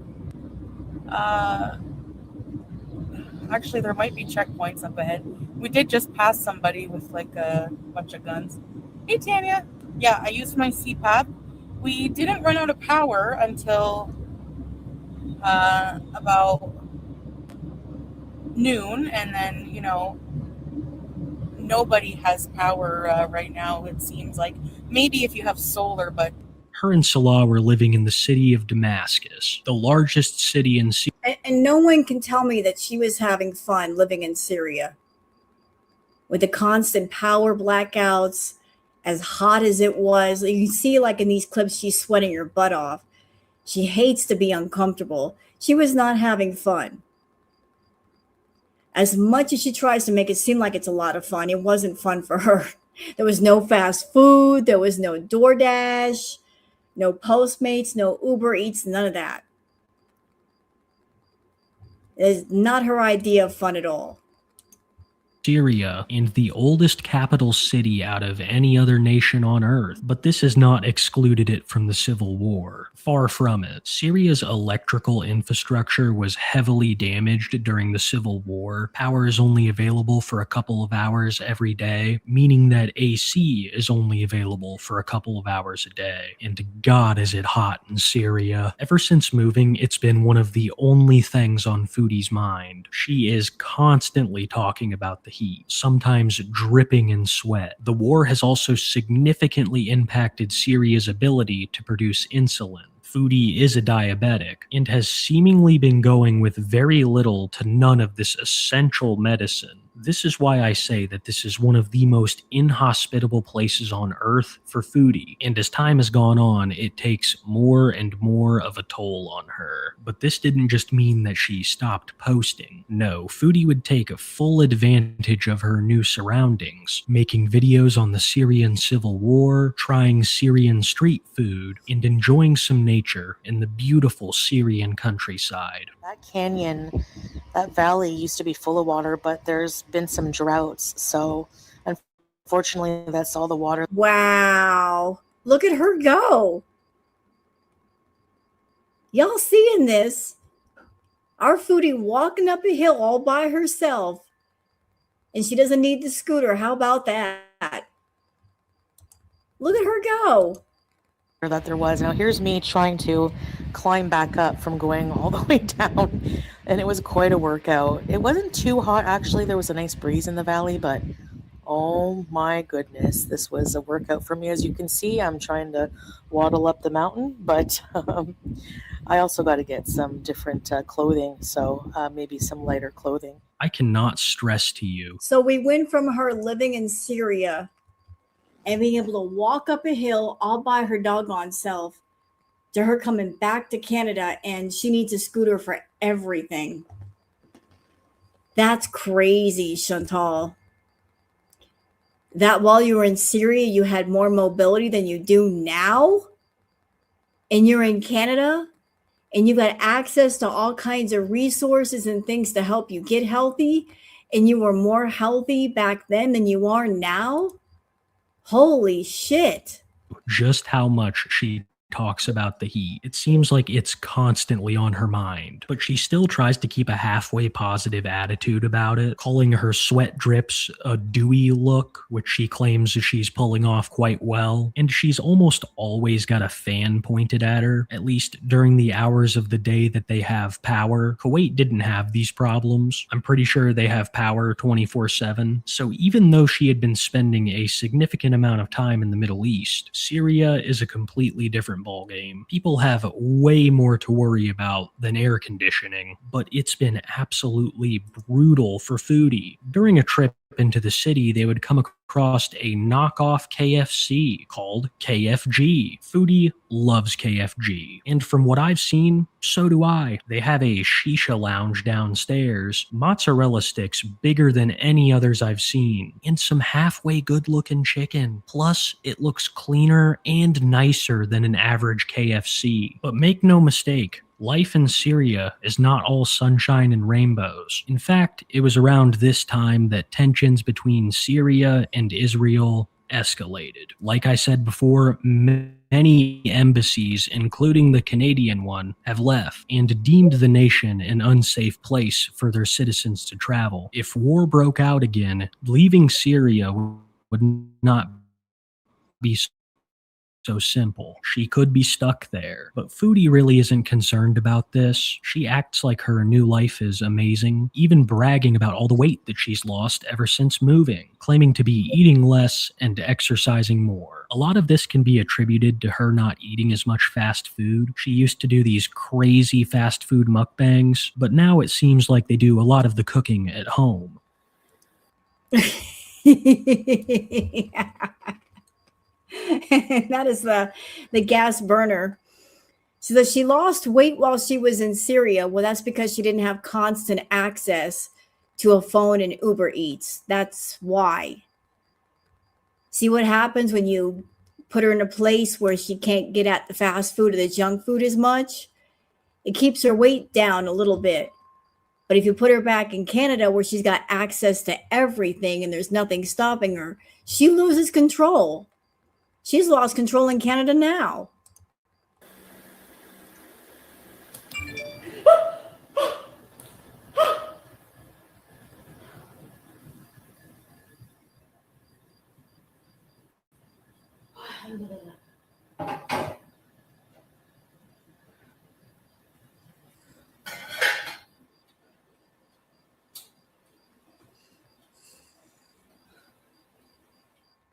Actually, there might be checkpoints up ahead. We did just pass somebody with like a bunch of guns. Hey, Tanya. Yeah, I used my CPAP. We didn't run out of power until about noon. And then, you know, nobody has power right now, it seems like. Maybe if you have solar, but... Her and Salah were living in the city of Damascus, the largest city in Syria. And no one can tell me that she was having fun living in Syria. With the constant power blackouts, as hot as it was. You see, like in these clips, she's sweating her butt off. She hates to be uncomfortable. She was not having fun. As much as she tries to make it seem like it's a lot of fun, it wasn't fun for her. There was no fast food, there was no DoorDash, no Postmates, no Uber Eats, none of that. It's not her idea of fun at all. Syria, and the oldest capital city out of any other nation on Earth, but this has not excluded it from the Civil War. Far from it. Syria's electrical infrastructure was heavily damaged during the Civil War. Power is only available for a couple of hours every day, meaning that AC is only available for a couple of hours a day. And God, is it hot in Syria. Ever since moving, it's been one of the only things on Foodie's mind. She is constantly talking about the heat, sometimes dripping in sweat. The war has also significantly impacted Syria's ability to produce insulin. Foodie is a diabetic and has seemingly been going with very little to none of this essential medicine. This is why I say that this is one of the most inhospitable places on Earth for Foodie, and as time has gone on, it takes more and more of a toll on her. But this didn't just mean that she stopped posting. No, Foodie would take full advantage of her new surroundings, making videos on the Syrian Civil War, trying Syrian street food, and enjoying some nature in the beautiful Syrian countryside. That canyon, that valley used to be full of water, but there's been some droughts. So unfortunately, that's all the water. Wow. Look at her go. Y'all seeing this? Our Foodie walking up a hill all by herself. And she doesn't need the scooter. How about that? Look at her go. That there was. Now here's me trying to climb back up from going all the way down, and it was quite a workout. It wasn't too hot, actually. There was a nice breeze in the valley, but oh my goodness, this was a workout for me. As you can see, I'm trying to waddle up the mountain, but I also got to get some different clothing, so maybe some lighter clothing. I cannot stress to you. So we went from her living in Syria and being able to walk up a hill all by her doggone self to her coming back to Canada, and she needs a scooter for everything. That's crazy, Chantal. That while you were in Syria, you had more mobility than you do now, and you're in Canada, and you got access to all kinds of resources and things to help you get healthy, and you were more healthy back then than you are now? Holy shit. Just how much she talks about the heat. It seems like it's constantly on her mind, but she still tries to keep a halfway positive attitude about it, calling her sweat drips a dewy look, which she claims she's pulling off quite well, and she's almost always got a fan pointed at her, at least during the hours of the day that they have power. Kuwait didn't have these problems. I'm pretty sure they have power 24/7, so even though she had been spending a significant amount of time in the Middle East, Syria is a completely different ballgame. People have way more to worry about than air conditioning, but it's been absolutely brutal for Foodie. During a trip into the city, they would come across a knockoff KFC called KFG. Foodie loves KFG, and from what I've seen, so do I. They have a shisha lounge downstairs, mozzarella sticks bigger than any others I've seen, and some halfway good-looking chicken. Plus, it looks cleaner and nicer than an average KFC. But make no mistake, life in Syria is not all sunshine and rainbows. In fact, it was around this time that tensions between Syria and Israel escalated. Like I said before, many embassies, including the Canadian one, have left and deemed the nation an unsafe place for their citizens to travel. If war broke out again, leaving Syria would not be so simple. She could be stuck there. But Foodie really isn't concerned about this. She acts like her new life is amazing, even bragging about all the weight that she's lost ever since moving, claiming to be eating less and exercising more. A lot of this can be attributed to her not eating as much fast food. She used to do these crazy fast food mukbangs, but now it seems like they do a lot of the cooking at home. That is the gas burner. So that she lost weight while she was in Syria. Well, that's because she didn't have constant access to a phone and Uber Eats. That's why. See what happens when you put her in a place where she can't get at the fast food or the junk food as much? It keeps her weight down a little bit. But if you put her back in Canada where she's got access to everything and there's nothing stopping her, she loses control. She's lost control in Canada now.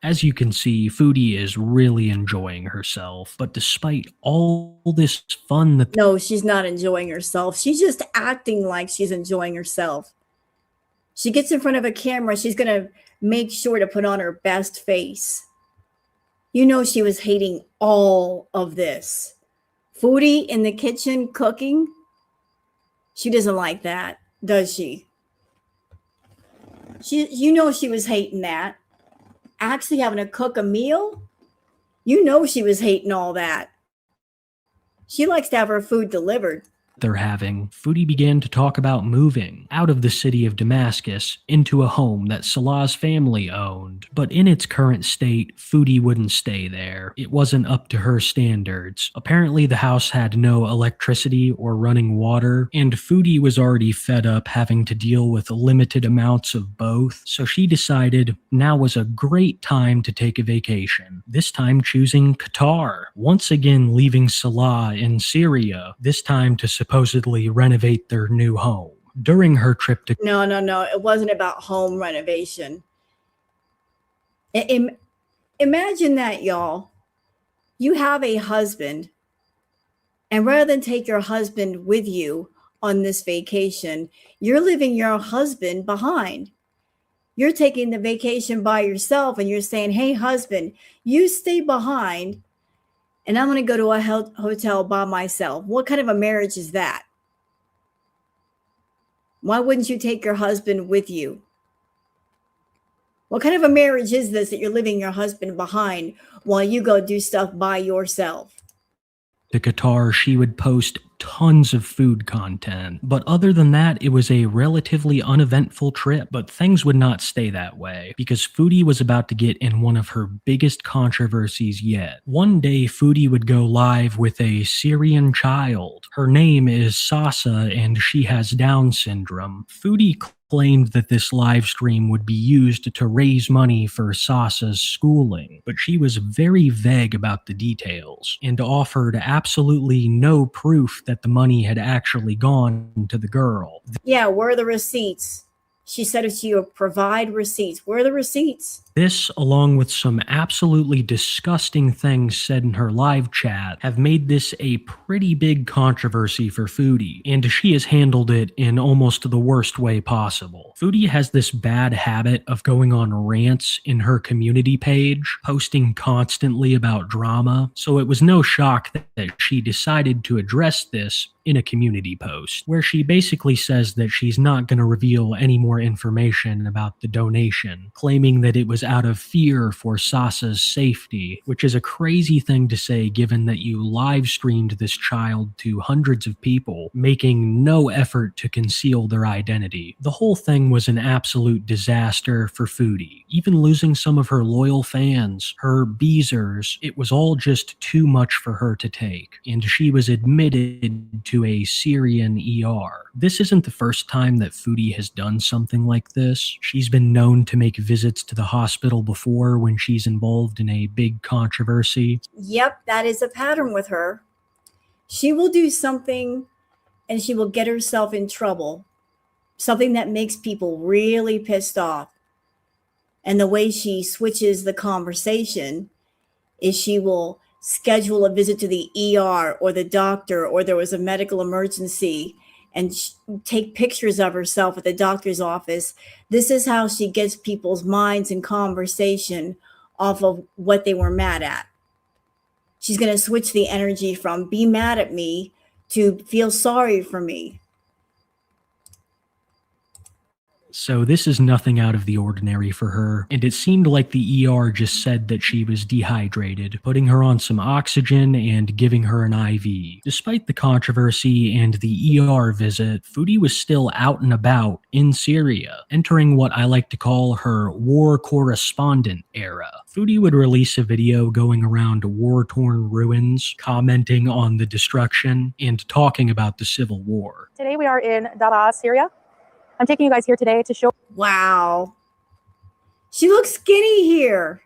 As you can see, Foodie is really enjoying herself, but despite all this fun that No, she's not enjoying herself. She's just acting like she's enjoying herself. She gets in front of a camera, she's going to make sure to put on her best face. You know she was hating all of this. Foodie in the kitchen cooking, she doesn't like that, does she? You know she was hating that. Actually having to cook a meal, you know she was hating all that. She likes to have her food delivered. they're having, Foodie began to talk about moving out of the city of Damascus into a home that Salah's family owned. But in its current state, Foodie wouldn't stay there. It wasn't up to her standards. Apparently the house had no electricity or running water, and Foodie was already fed up having to deal with limited amounts of both, so she decided now was a great time to take a vacation, this time choosing Qatar, once again leaving Salah in Syria, this time to supposedly renovate their new home. During her trip to No. It wasn't about home renovation. Imagine that, y'all. You have a husband, and rather than take your husband with you on this vacation, you're leaving your husband behind. You're taking the vacation by yourself, and you're saying, hey, husband, you stay behind, and I'm going to go to a hotel by myself. What kind of a marriage is that? Why wouldn't you take your husband with you? What kind of a marriage is this that you're leaving your husband behind while you go do stuff by yourself? Qatar, she would post tons of food content. But other than that, it was a relatively uneventful trip. But things would not stay that way, because Foodie was about to get in one of her biggest controversies yet. One day, Foodie would go live with a Syrian child. Her name is Sasa, and she has Down syndrome. Foodie claimed that this live stream would be used to raise money for Sasa's schooling, but she was very vague about the details and offered absolutely no proof that the money had actually gone to the girl. Yeah, where are the receipts? She said if she would provide receipts. Where are the receipts? This, along with some absolutely disgusting things said in her live chat, have made this a pretty big controversy for Foodie, and she has handled it in almost the worst way possible. Foodie has this bad habit of going on rants in her community page, posting constantly about drama, so it was no shock that she decided to address this in a community post, where she basically says that she's not going to reveal any more information about the donation, claiming that it was out of fear for Sasa's safety, which is a crazy thing to say given that you live streamed this child to hundreds of people, making no effort to conceal their identity. The whole thing was an absolute disaster for Foodie, even losing some of her loyal fans, her beezers. It was all just too much for her to take, and she was admitted to a Syrian ER. This isn't the first time that Foodie has done something like this. She's been known to make visits to the hospital before when she's involved in a big controversy. Yep, that is a pattern with her. She will do something and she will get herself in trouble. Something that makes people really pissed off. And the way she switches the conversation is she will schedule a visit to the ER or the doctor, or there was a medical emergency, and take pictures of herself at the doctor's office. This is how she gets people's minds in conversation off of what they were mad at. She's going to switch the energy from be mad at me to feel sorry for me. So this is nothing out of the ordinary for her, and it seemed like the ER just said that she was dehydrated, putting her on some oxygen and giving her an IV. Despite the controversy and the ER visit, Foodie was still out and about in Syria, entering what I like to call her war correspondent era. Foodie would release a video going around war-torn ruins, commenting on the destruction, and talking about the civil war. Today we are in Daraa, Syria. I'm taking you guys here today to show. Wow. She looks skinny here.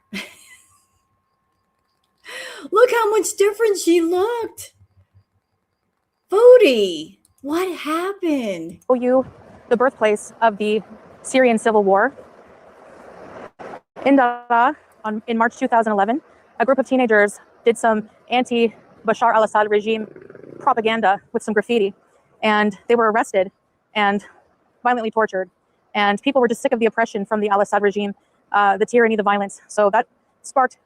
Look how much different she looked. Foodie, what happened? You the birthplace of the Syrian civil war. In Daraa, in March 2011, a group of teenagers did some anti-Bashar al-Assad regime propaganda with some graffiti, and they were arrested and violently tortured. And people were just sick of the oppression from the al-Assad regime, the tyranny, the violence. So that sparked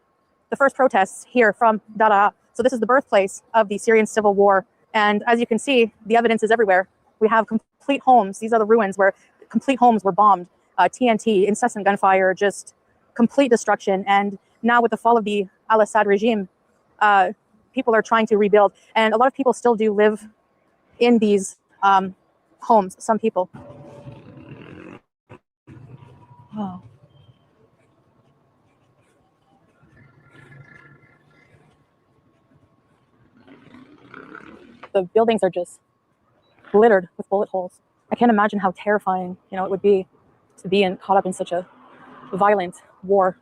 the first protests here from Daraa. So this is the birthplace of the Syrian civil war. And as you can see, the evidence is everywhere. We have complete homes. These are the ruins where complete homes were bombed. TNT, incessant gunfire, just complete destruction. And now with the fall of the al-Assad regime, people are trying to rebuild. And a lot of people still do live in these homes, some people. Oh. The buildings are just littered with bullet holes. I can't imagine how terrifying, it would be to be caught up in such a violent war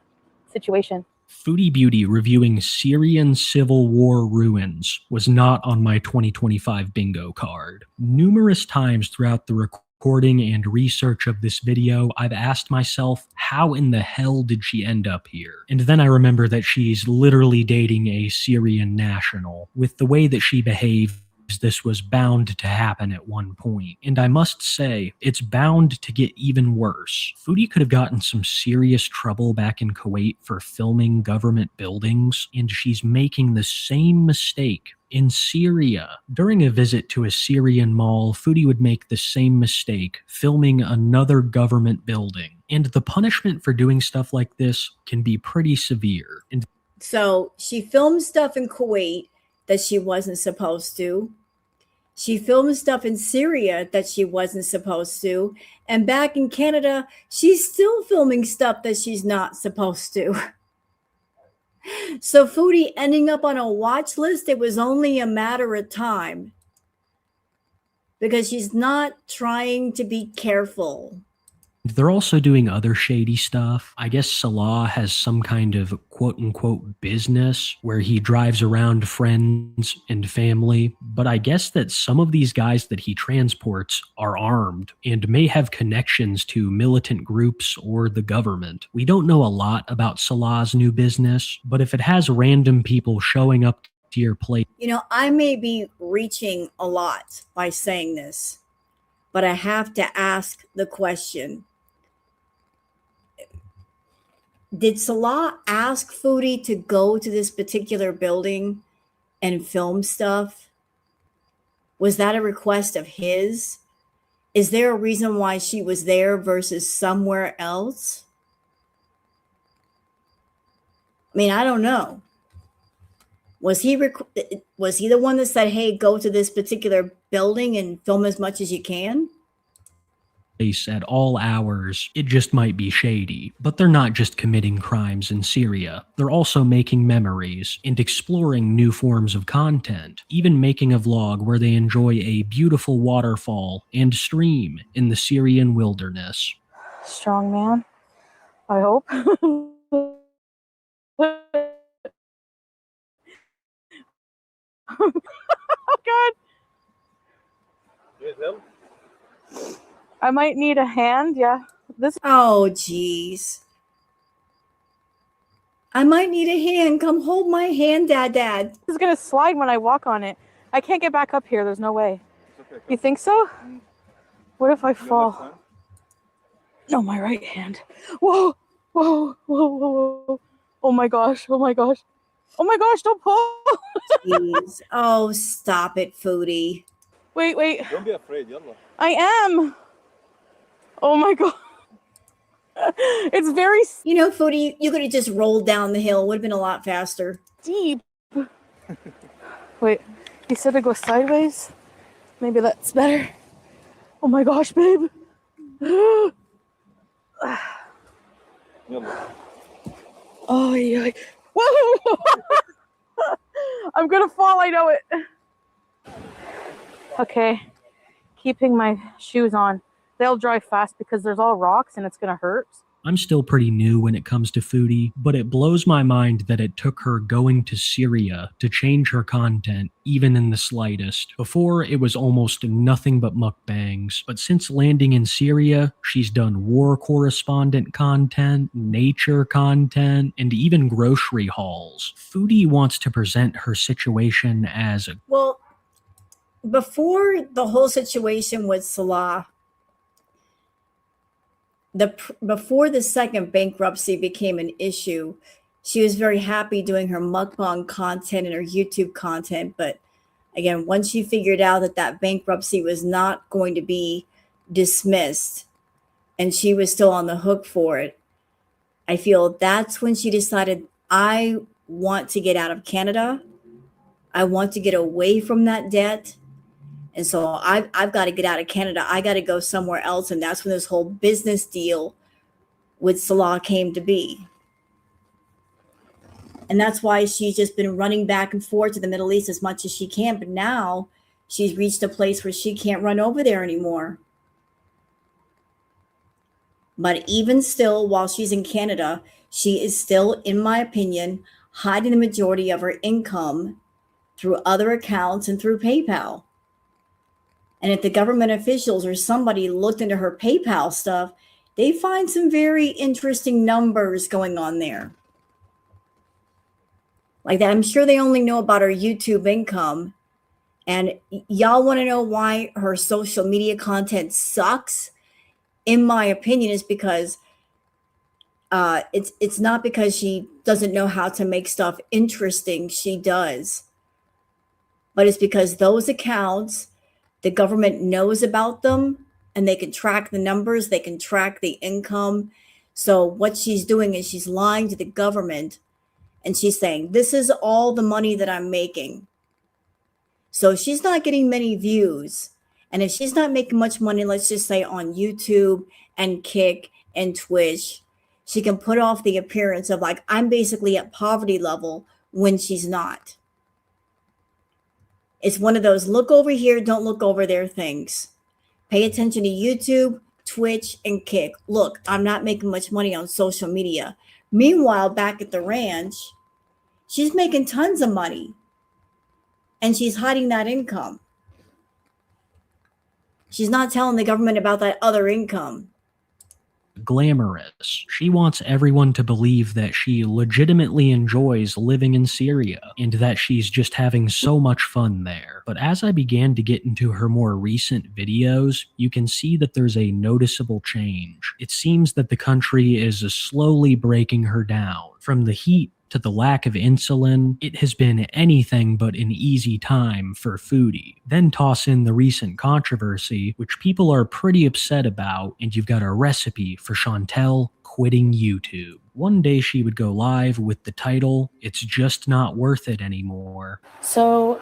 situation. Foodie Beauty reviewing Syrian civil war ruins was not on my 2025 bingo card. Numerous times throughout the recording and research of this video, I've asked myself, how in the hell did she end up here? And then I remember that she's literally dating a Syrian national. With the way that she behaved, this was bound to happen at one point. And I must say, it's bound to get even worse. Foodie could have gotten some serious trouble back in Kuwait for filming government buildings, and she's making the same mistake in Syria. During a visit to a Syrian mall, Foodie would make the same mistake, filming another government building. And the punishment for doing stuff like this can be pretty severe. And so she filmed stuff in Kuwait that she wasn't supposed to. She filmed stuff in Syria that she wasn't supposed to. And back in Canada, she's still filming stuff that she's not supposed to. So Foodie ending up on a watch list, it was only a matter of time. Because she's not trying to be careful. they're also doing other shady stuff. I guess Salah has some kind of quote-unquote business where he drives around friends and family, but I guess that some of these guys that he transports are armed and may have connections to militant groups or the government. We don't know a lot about Salah's new business, but if it has random people showing up to your place... You know, I may be reaching a lot by saying this, but I have to ask the question. Did Salah ask Foodie to go to this particular building and film stuff? Was that a request of his? Is there a reason why she was there versus somewhere else? I mean, I don't know. Was he the one that said, hey, go to this particular building and film as much as you can? At all hours, it just might be shady. But they're not just committing crimes in Syria. They're also making memories and exploring new forms of content, even making a vlog where they enjoy a beautiful waterfall and stream in the Syrian wilderness. Strong man, I hope. Oh God. You need help? I might need a hand, yeah. Oh, geez. I might need a hand. Come hold my hand, Dad. This is gonna slide when I walk on it. I can't get back up here. There's no way. Okay, you think so? What if I your fall? left hand? No, my right hand. Whoa, whoa, whoa, whoa, whoa. Oh my gosh, oh my gosh. Oh my gosh, don't pull. Jeez. Oh, stop it, Foodie. Wait. Don't be afraid, yalla. I am. Oh my God. It's very You know, Foodie, you could have just rolled down the hill. Would have been a lot faster. steep. Wait, he said to go sideways? Maybe that's better. Oh my gosh, babe. Oh, yeah. Whoa! I'm gonna fall, I know it. Okay, keeping my shoes on. They'll dry fast because there's all rocks and it's gonna hurt. I'm still pretty new when it comes to Foodie, but it blows my mind that it took her going to Syria to change her content, even in the slightest. Before, it was almost nothing but mukbangs, but since landing in Syria, she's done war correspondent content, nature content, and even grocery hauls. Foodie wants to present her situation as a Well, before the whole situation with Salah, before the second bankruptcy became an issue, she was very happy doing her mukbang content and her YouTube content. But again, once she figured out that that bankruptcy was not going to be dismissed and she was still on the hook for it, I feel that's when she decided, I want to get out of Canada. I want to get away from that debt. And so I've got to get out of Canada. I got to go somewhere else. And that's when this whole business deal with Salah came to be. And that's why she's just been running back and forth to the Middle East as much as she can. But now she's reached a place where she can't run over there anymore. But even still, while she's in Canada, she is still, in my opinion, hiding the majority of her income through other accounts and through PayPal. And if the government officials or somebody looked into her PayPal stuff, they find some very interesting numbers going on there. Like that, I'm sure they only know about her YouTube income. And y'all want to know why her social media content sucks? In my opinion, is because it's not because she doesn't know how to make stuff interesting. She does. But it's because those accounts, the government knows about them and they can track the numbers, they can track the income. So what she's doing is she's lying to the government and she's saying, this is all the money that I'm making. So she's not getting many views. And if she's not making much money, let's just say on YouTube and Kick and Twitch, she can put off the appearance of like, I'm basically at poverty level when she's not. It's one of those look over here, don't look over there things. Pay attention to YouTube, Twitch, and Kick. Look, I'm not making much money on social media. Meanwhile, back at the ranch, she's making tons of money. And she's hiding that income. She's not telling the government about that other income. glamorous. She wants everyone to believe that she legitimately enjoys living in Syria and that she's just having so much fun there. But as I began to get into her more recent videos, you can see that there's a noticeable change. It seems that the country is slowly breaking her down. From the heat to the lack of insulin, it has been anything but an easy time for Foodie. Then toss in the recent controversy, which people are pretty upset about, and you've got a recipe for Chantel quitting YouTube. One day she would go live with the title, "It's just not worth it anymore." So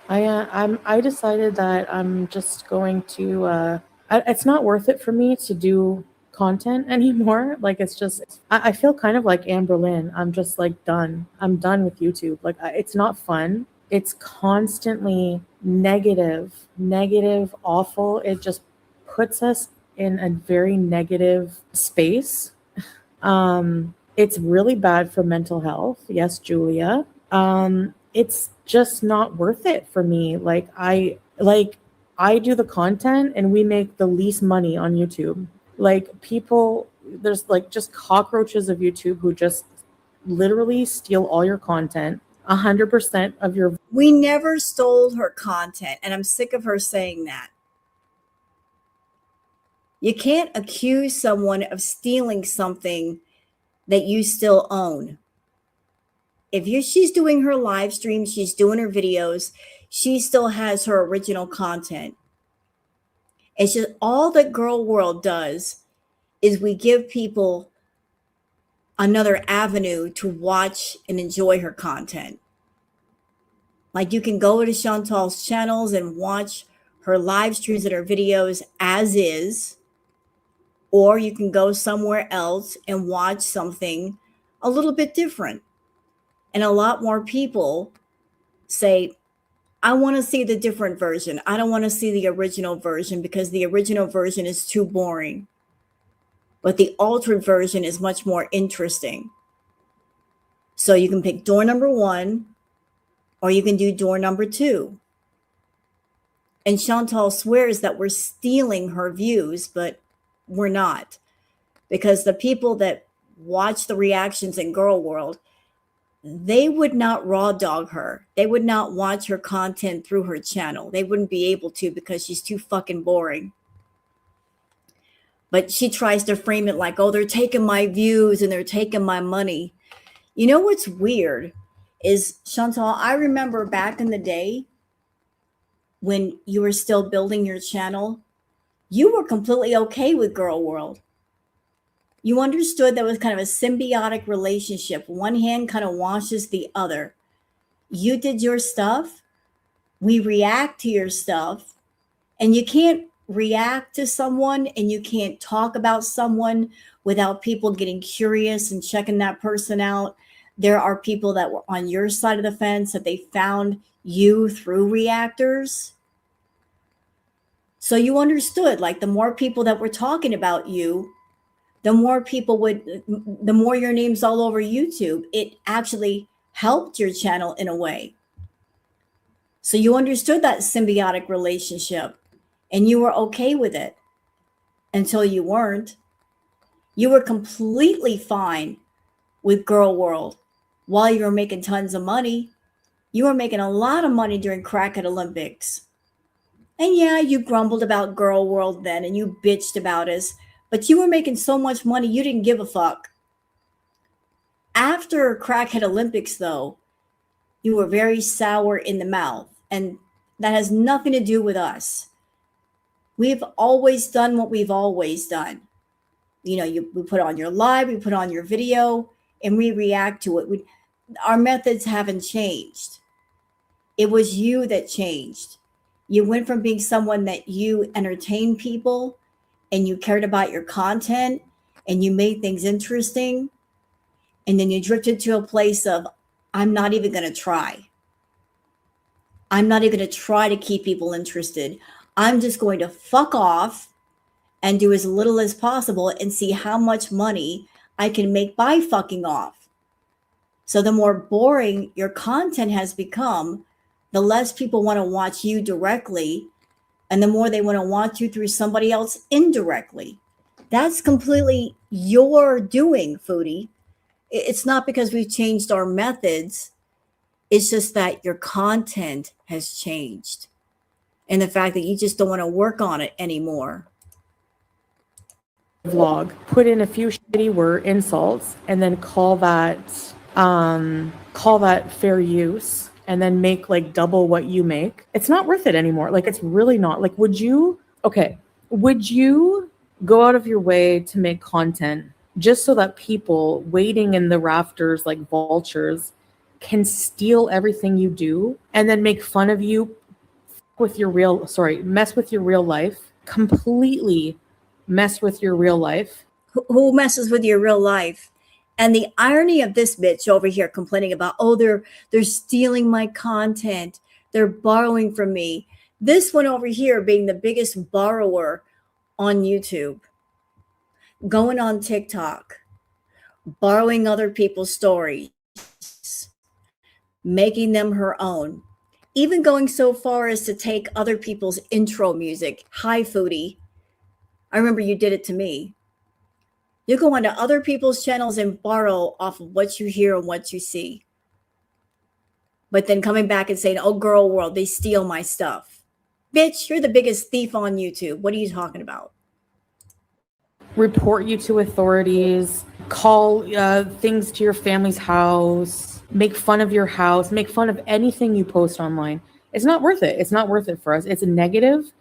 I decided that I'm just going to. It's not worth it for me to do content anymore. Like I feel kind of like Amber Lynn. I'm just like done. I'm done with YouTube. Like it's not fun. It's constantly negative, awful. It just puts us in a very negative space. It's really bad for mental health. Yes, Julia. It's just not worth it for me. I do the content and we make the least money on YouTube. Like people, there's like just cockroaches of YouTube who just literally steal all your content, 100% of your. We never stole her content, and I'm sick of her saying that. You can't accuse someone of stealing something that you still own. She's doing her live stream, she's doing her videos, she still has her original content. It's just all that Girl World does is we give people another avenue to watch and enjoy her content. Like you can go to Chantal's channels and watch her live streams and her videos as is, or you can go somewhere else and watch something a little bit different. And a lot more people say, I want to see the different version. I don't want to see the original version because the original version is too boring. But the altered version is much more interesting. So you can pick door number 1, or you can do door number 2. And Chantal swears that we're stealing her views, but we're not. Because the people that watch the reactions in Girl World, they would not raw dog her. They would not watch her content through her channel. They wouldn't be able to because she's too fucking boring. But she tries to frame it like, oh, they're taking my views and they're taking my money. You know what's weird is, Chantal, I remember back in the day when you were still building your channel, you were completely okay with Girl World. You understood that was kind of a symbiotic relationship. One hand kind of washes the other. You did your stuff. We react to your stuff. And you can't react to someone and you can't talk about someone without people getting curious and checking that person out. There are people that were on your side of the fence that they found you through reactors. So you understood, like, the more people that were talking about you, the more your name's all over YouTube. It actually helped your channel in a way. So you understood that symbiotic relationship and you were okay with it until you weren't. You were completely fine with Girl World while you were making tons of money. You were making a lot of money during Crackhead Olympics. And yeah, you grumbled about Girl World then and you bitched about us. But you were making so much money, you didn't give a fuck. After Crackhead Olympics, though, you were very sour in the mouth. And that has nothing to do with us. We've always done what we've always done. You know, we put on your live, we put on your video, and we react to it. Our methods haven't changed. It was you that changed. You went from being someone that you entertained people and you cared about your content and you made things interesting. And then you drifted to a place of, I'm not even going to try. I'm not even going to try to keep people interested. I'm just going to fuck off and do as little as possible and see how much money I can make by fucking off. So the more boring your content has become, the less people want to watch you directly, and the more they want to watch you through somebody else indirectly. That's completely your doing, Foodie. It's not because we've changed our methods. It's just that your content has changed. And the fact that you just don't want to work on it anymore. Vlog, put in a few shitty word insults, and then call that fair use, and then make like double what you make. It's not worth it anymore. Like, it's really not. Like, would you go out of your way to make content just so that people waiting in the rafters like vultures can steal everything you do and then make fun of you mess with your real life, completely mess with your real life? Who messes with your real life? And the irony of this bitch over here complaining about, oh, they're stealing my content. They're borrowing from me. This one over here being the biggest borrower on YouTube, going on TikTok, borrowing other people's stories, making them her own, even going so far as to take other people's intro music. Hi, Foodie. I remember you did it to me. You go onto other people's channels and borrow off of what you hear and what you see. But then coming back and saying, oh, Girl World, they steal my stuff. Bitch, you're the biggest thief on YouTube. What are you talking about? Report you to authorities, call things to your family's house, make fun of your house, make fun of anything you post online. It's not worth it. It's not worth it for us. It's a negative.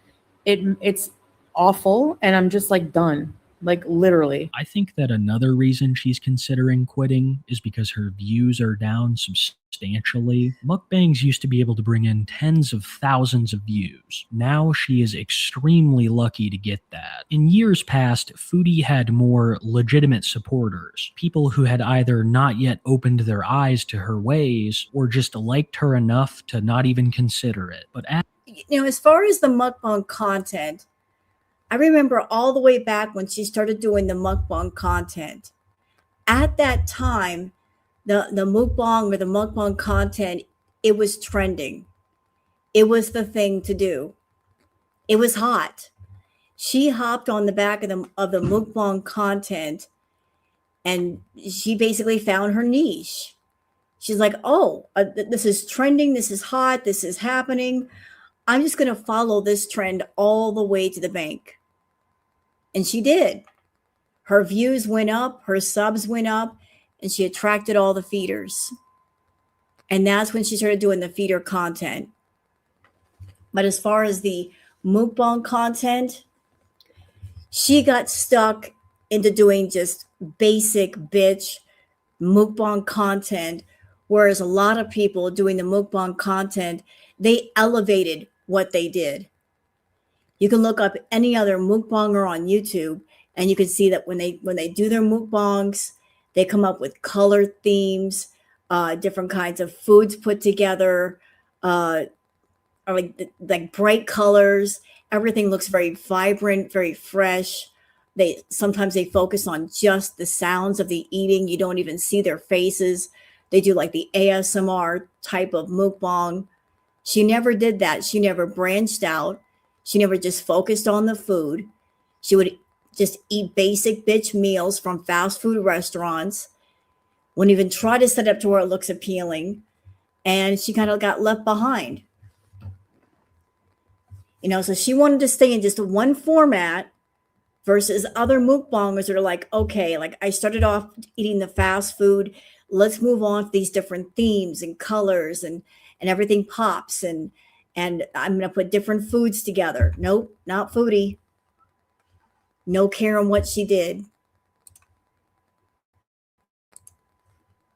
It's awful. And I'm just like done. Like literally. I think that another reason she's considering quitting is because her views are down substantially. Mukbangs used to be able to bring in tens of thousands of views. Now she is extremely lucky to get that. In years past, Foodie had more legitimate supporters, people who had either not yet opened their eyes to her ways or just liked her enough to not even consider it. But As far as the mukbang content, I remember all the way back when she started doing the mukbang content. At that time, the mukbang or the mukbang content, it was trending. It was the thing to do. It was hot. She hopped on the back of the mukbang content, and she basically found her niche. She's like, oh, this is trending. This is hot. This is happening. I'm just going to follow this trend all the way to the bank. And she did. Her views went up, her subs went up, and she attracted all the feeders. And that's when she started doing the feeder content. But as far as the mukbang content, she got stuck into doing just basic bitch mukbang content, whereas a lot of people doing the mukbang content, they elevated what they did. You can look up any other mukbanger on YouTube, and you can see that when they do their mukbangs, they come up with color themes, different kinds of foods put together, or like bright colors. Everything looks very vibrant, very fresh. Sometimes they focus on just the sounds of the eating. You don't even see their faces. They do like the ASMR type of mukbang. She never did that. She never branched out. She never just focused on the food. She would just eat basic bitch meals from fast food restaurants. Wouldn't even try to set up to where it looks appealing. And she kind of got left behind. So she wanted to stay in just one format versus other mukbangers that are like, okay, like I started off eating the fast food. Let's move on to these different themes and colors and everything pops. And I'm going to put different foods together. Nope, not Foodie. No care on what she did.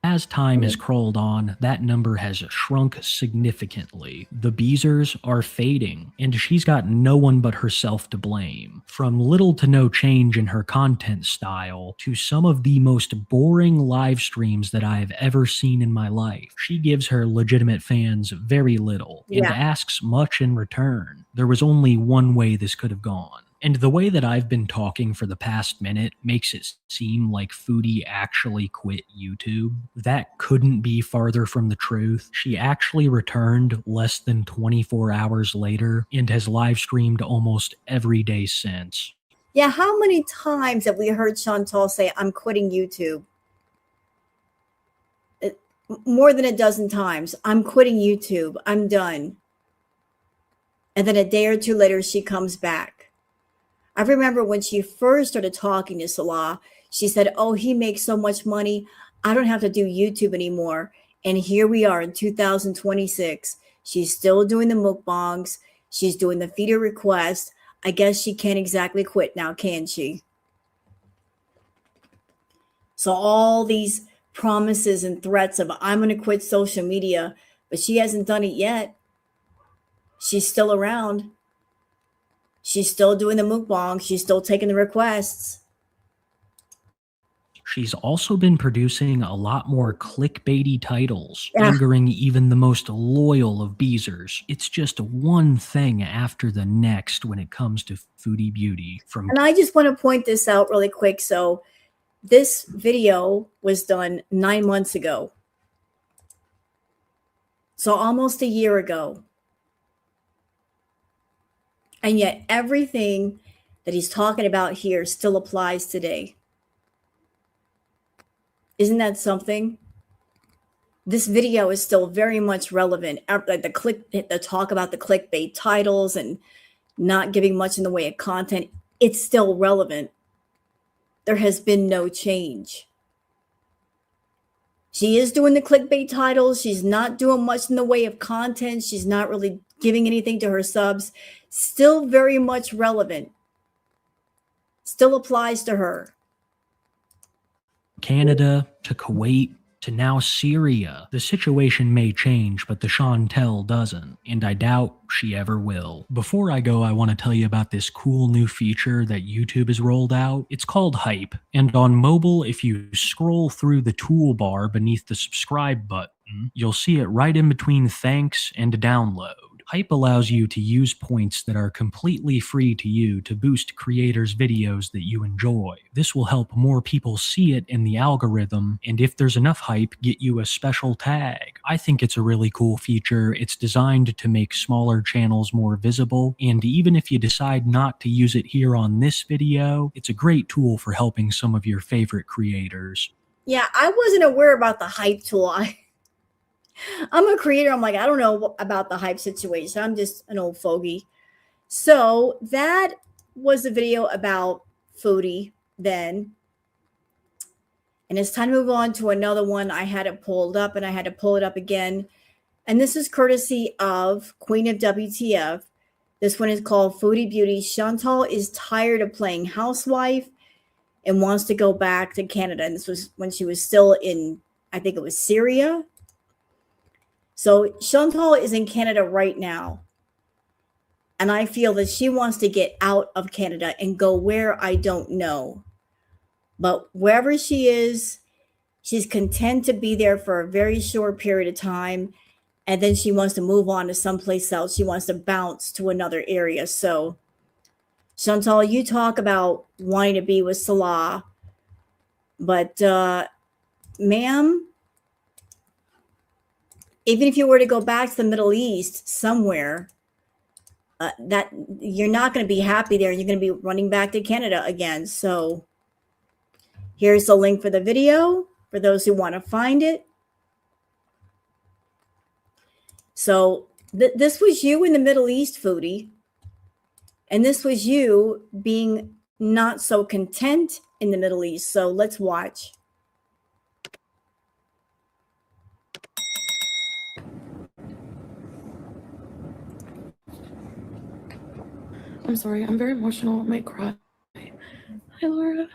As time has crawled on, that number has shrunk significantly. The Beezers are fading, and she's got no one but herself to blame. From little to no change in her content style, to some of the most boring live streams that I have ever seen in my life, she gives her legitimate fans very little, and asks much in return. There was only one way this could have gone. And the way that I've been talking for the past minute makes it seem like Foodie actually quit YouTube. That couldn't be farther from the truth. She actually returned less than 24 hours later and has live streamed almost every day since. Yeah, how many times have we heard Chantal say, I'm quitting YouTube? More than a dozen times. I'm quitting YouTube. I'm done. And then a day or two later, she comes back. I remember when she first started talking to Salah, she said, oh, he makes so much money. I don't have to do YouTube anymore. And here we are in 2026. She's still doing the mukbangs. She's doing the feeder request. I guess she can't exactly quit now, can she? So all these promises and threats of I'm going to quit social media, but she hasn't done it yet. She's still around. She's still doing the mukbang. She's still taking the requests. She's also been producing a lot more clickbaity titles, angering even the most loyal of Beezers. It's just one thing after the next when it comes to Foodie Beauty. And I just want to point this out really quick. So this video was done 9 months ago. So almost a year ago. And yet everything that he's talking about here still applies today. Isn't that something? This video is still very much relevant. The talk about the clickbait titles and not giving much in the way of content, it's still relevant. There has been no change. She is doing the clickbait titles. She's not doing much in the way of content. She's not really giving anything to her subs. Still very much relevant. still applies to her. Canada to Kuwait to now Syria. The situation may change, but the Chantel doesn't, and I doubt she ever will. Before I go, I want to tell you about this cool new feature that YouTube has rolled out. It's called Hype, and on mobile, if you scroll through the toolbar beneath the subscribe button, you'll see it right in between thanks and download. Hype allows you to use points that are completely free to you to boost creators' videos that you enjoy. This will help more people see it in the algorithm, and if there's enough hype, get you a special tag. I think it's a really cool feature. It's designed to make smaller channels more visible, and even if you decide not to use it here on this video, it's a great tool for helping some of your favorite creators. Yeah, I wasn't aware about the hype tool. I'm a creator. I'm like, I don't know about the hype situation. I'm just an old fogey. So that was a video about Foodie then. And it's time to move on to another one. I had it pulled up and I had to pull it up again. And this is courtesy of Queen of WTF. This one is called Foodie Beauty. Chantal is tired of playing housewife and wants to go back to Canada. And this was when she was still in, I think it was Syria. So Chantal is in Canada right now. And I feel that she wants to get out of Canada and go where I don't know. But wherever she is, she's content to be there for a very short period of time. And then she wants to move on to someplace else. She wants to bounce to another area. So Chantal, you talk about wanting to be with Salah. But ma'am, even if you were to go back to the Middle East somewhere, that you're not going to be happy there. You're going to be running back to Canada again. So here's the link for the video for those who want to find it. So this was you in the Middle East, Foodie. And this was you being not so content in the Middle East. So let's watch. I'm sorry, I'm very emotional. I might cry. Hi, Laura.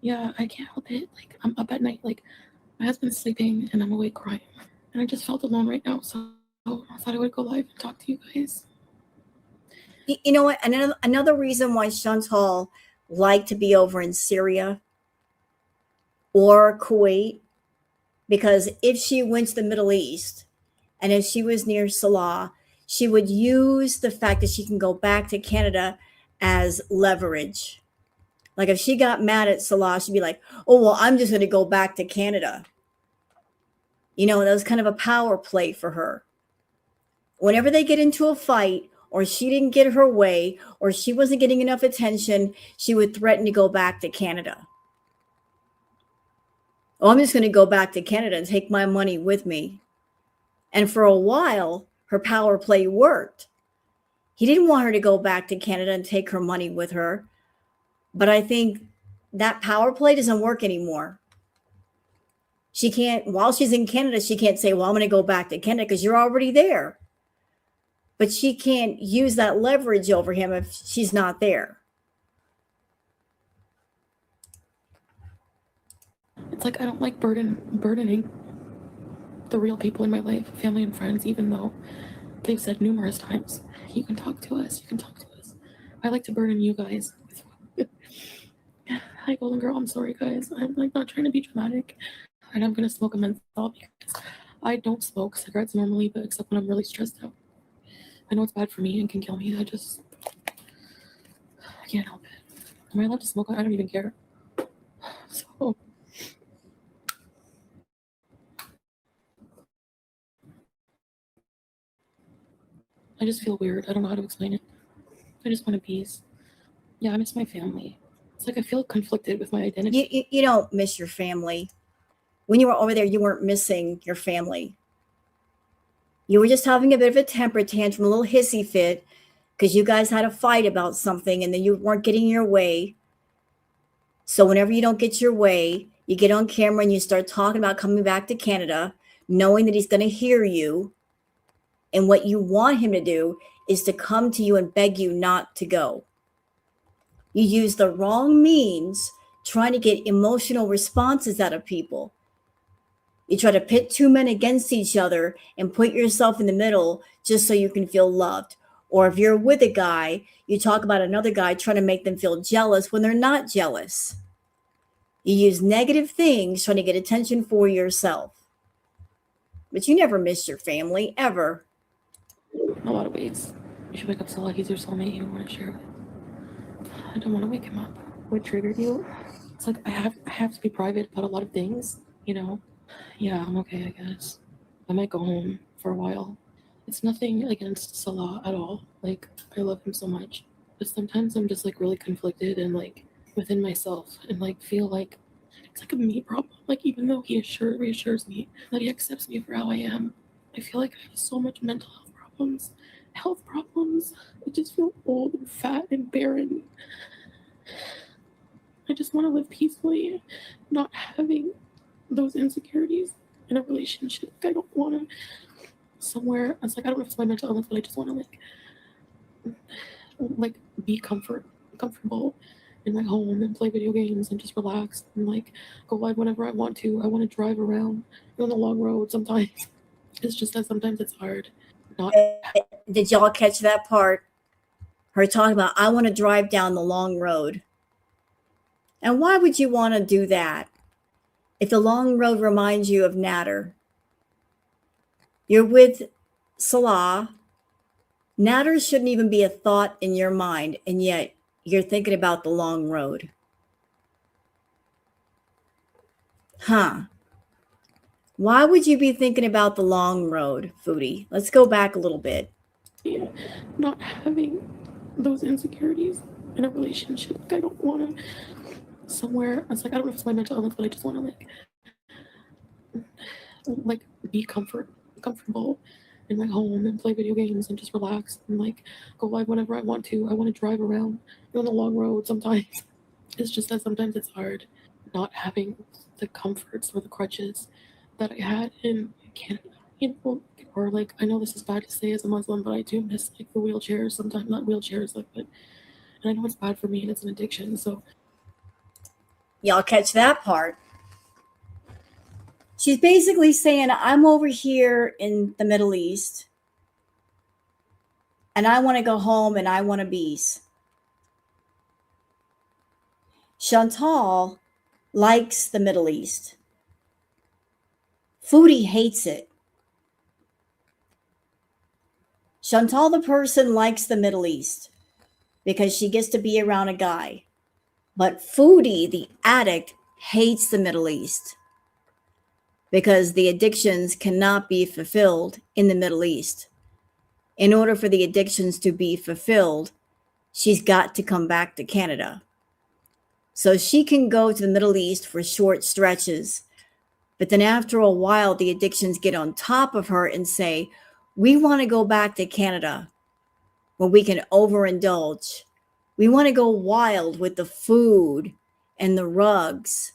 Yeah, I can't help it. Like, I'm up at night, like, my husband's sleeping, and I'm awake crying. And I just felt alone right now, so I thought I would go live and talk to you guys. You know what? Another reason why Chantal liked to be over in Syria or Kuwait, because if she went to the Middle East and if she was near Salah, she would use the fact that she can go back to Canada as leverage. Like if she got mad at Salah, she'd be like, oh, well, I'm just going to go back to Canada. You know, that was kind of a power play for her. Whenever they get into a fight or she didn't get her way or she wasn't getting enough attention, she would threaten to go back to Canada. Oh, I'm just going to go back to Canada and take my money with me. And for a while, her power play worked. He didn't want her to go back to Canada and take her money with her. But I think that power play doesn't work anymore. She can't, while she's in Canada, she can't say, well, I'm going to go back to Canada because you're already there. But she can't use that leverage over him if she's not there. It's like I don't like burdening the real people in my life, family and friends, even though they've said numerous times, you can talk to us, you can talk to us. I like to burden you guys. Hi, Golden Girl, I'm sorry, guys. I'm like not trying to be dramatic. And I'm going to smoke a menthol because I don't smoke cigarettes normally, but except when I'm really stressed out. I know it's bad for me and can kill me. I can't help it. Am I allowed to smoke? I don't even care. So I just feel weird. I don't know how to explain it. I just want peace. Yeah, I miss my family. It's like I feel conflicted with my identity. You don't miss your family. When you were over there, you weren't missing your family. You were just having a bit of a temper tantrum, a little hissy fit, because you guys had a fight about something and then you weren't getting your way. So whenever you don't get your way, you get on camera and you start talking about coming back to Canada, knowing that he's going to hear you. And what you want him to do is to come to you and beg you not to go. You use the wrong means trying to get emotional responses out of people. You try to pit two men against each other and put yourself in the middle just so you can feel loved. Or if you're with a guy, you talk about another guy trying to make them feel jealous when they're not jealous. You use negative things trying to get attention for yourself. But you never miss your family, ever. In a lot of ways. You should wake up Salah. He's your soulmate. You don't want to share with. I don't want to wake him up. What triggered you? It's like I have to be private about a lot of things, you know? Yeah, I'm okay, I guess. I might go home for a while. It's nothing against Salah at all. Like, I love him so much. But sometimes I'm just like really conflicted and like within myself and like feel like it's like a me problem. Like, even though he reassures me that he accepts me for how I am, I feel like I have so much mental health problems. I just feel old and fat and barren. I just want to live peacefully, not having those insecurities in a relationship. I don't want to somewhere. It's like I don't know if it's my mental illness, but I just want to like be comfortable in my home and play video games and just relax and like go live whenever I want to. I want to drive around on the long road sometimes. It's just that sometimes it's hard. Not. Did y'all catch that part? Her talking about, I want to drive down the long road. And why would you want to do that? If the long road reminds you of Natter, you're with Salah. Natter shouldn't even be a thought in your mind, and yet you're thinking about the long road. Huh. Why would you be thinking about the long road, Foodie? Let's go back a little bit. Not having those insecurities in a relationship. I don't want to somewhere. It's like I don't know if it's my mental illness, but I just want to like be comfortable in my home and play video games and just relax and like go live whenever I want to. I want to drive around on the long road sometimes. It's just that sometimes it's hard not having the comforts or the crutches that I had in Canada, you know, or like I know this is bad to say as a Muslim, but I do miss like the wheelchairs sometimes, not wheelchairs, like, but and I know it's bad for me and it's an addiction. So y'all catch that part? She's basically saying, I'm over here in the Middle East and I want to go home and I want to bees. Chantal likes the Middle East. Foodie hates it. Chantal, the person, likes the Middle East because she gets to be around a guy. But Foodie, the addict, hates the Middle East because the addictions cannot be fulfilled in the Middle East. In order for the addictions to be fulfilled, she's got to come back to Canada. So she can go to the Middle East for short stretches. But then after a while, the addictions get on top of her and say, we want to go back to Canada where we can overindulge. We want to go wild with the food and the rugs.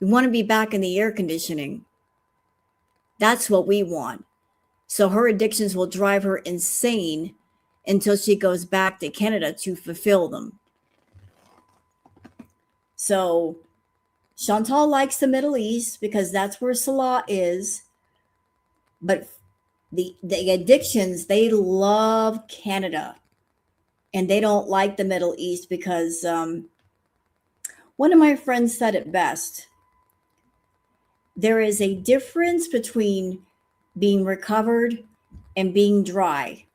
We want to be back in the air conditioning. That's what we want. So her addictions will drive her insane until she goes back to Canada to fulfill them. So Chantal likes the Middle East because that's where Salah is. But the addictions, they love Canada. And they don't like the Middle East because one of my friends said it best. There is a difference between being recovered and being dry.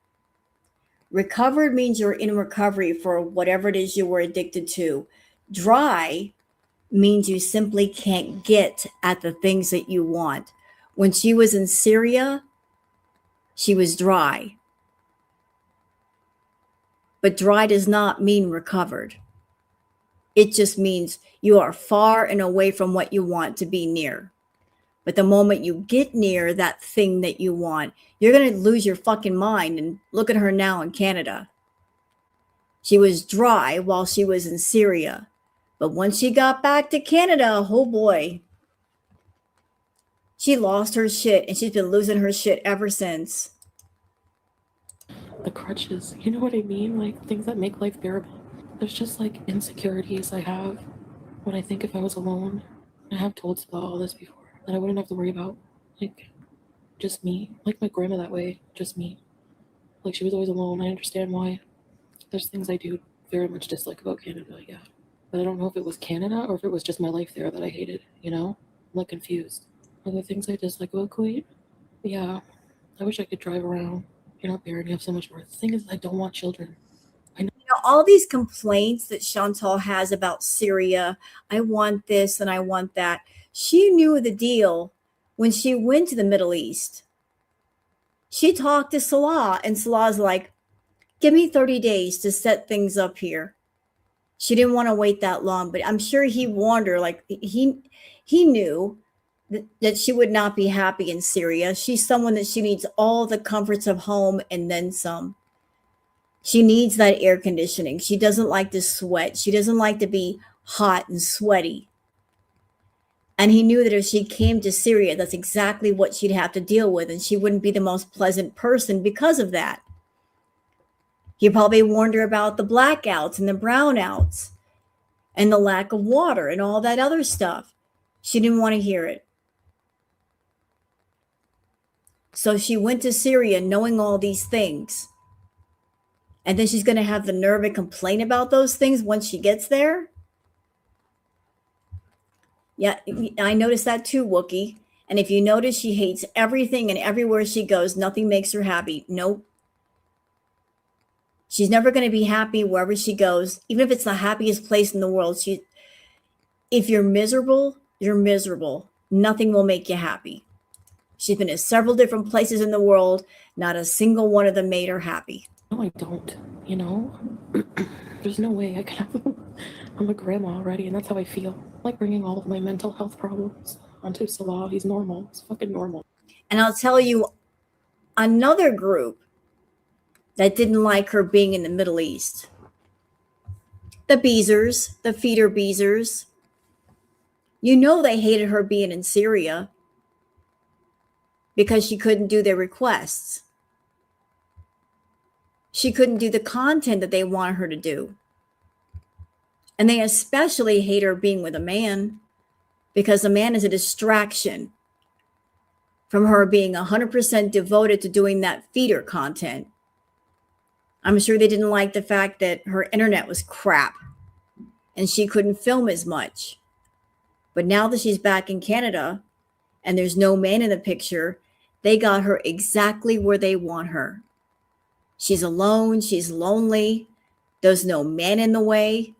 Recovered means you're in recovery for whatever it is you were addicted to. Dry means you simply can't get at the things that you want. When she was in Syria, she was dry. But dry does not mean recovered. It just means you are far and away from what you want to be near. But the moment you get near that thing that you want, you're going to lose your fucking mind. And look at her now in Canada. She was dry while she was in Syria. But once she got back to Canada, oh boy, she lost her shit and she's been losing her shit ever since. the crutches, you know what I mean? Like things that make life bearable. There's just like insecurities I have when I think if I was alone. I have told Salah all this before, that I wouldn't have to worry about like just me. Like my grandma that way, just me. Like she was always alone. I understand why. There's things I do very much dislike about Canada, yeah. But I don't know if it was Canada or if it was just my life there that I hated, you know? I'm like confused. Are there things I dislike about Kuwait? Yeah. I wish I could drive around. You're not barren, you have so much more. The thing is, I don't want children. All these complaints that Chantal has about Syria, I want this and I want that. She knew the deal when she went to the Middle East. She talked to Salah, and Salah's like, give me 30 days to set things up here. She didn't want to wait that long, but I'm sure he warned her, like he knew that she would not be happy in Syria. She's someone that she needs all the comforts of home and then some. She needs that air conditioning. She doesn't like to sweat. She doesn't like to be hot and sweaty. And he knew that if she came to Syria, that's exactly what she'd have to deal with. And she wouldn't be the most pleasant person because of that. He probably warned her about the blackouts and the brownouts and the lack of water and all that other stuff. She didn't want to hear it. So she went to Syria knowing all these things. And then she's going to have the nerve to complain about those things once she gets there. Yeah, I noticed that too, Wookie. And if you notice, she hates everything and everywhere she goes, nothing makes her happy. Nope. She's never going to be happy wherever she goes, even if it's the happiest place in the world. If you're miserable, you're miserable. Nothing will make you happy. She's been to several different places in the world. Not a single one of them made her happy. No, I don't, you know? There's no way I can have I'm a grandma already, and that's how I feel. Like bringing all of my mental health problems onto Salah. He's normal. He's fucking normal. And I'll tell you another group that didn't like her being in the Middle East. The Beezers, the feeder Beezers. You know they hated her being in Syria because she couldn't do their requests. She couldn't do the content that they wanted her to do. And they especially hate her being with a man because a man is a distraction from her being 100% devoted to doing that feeder content. I'm sure they didn't like the fact that her internet was crap and she couldn't film as much. But now that she's back in Canada and there's no man in the picture, they got her exactly where they want her. She's alone. She's lonely. There's no man in the way.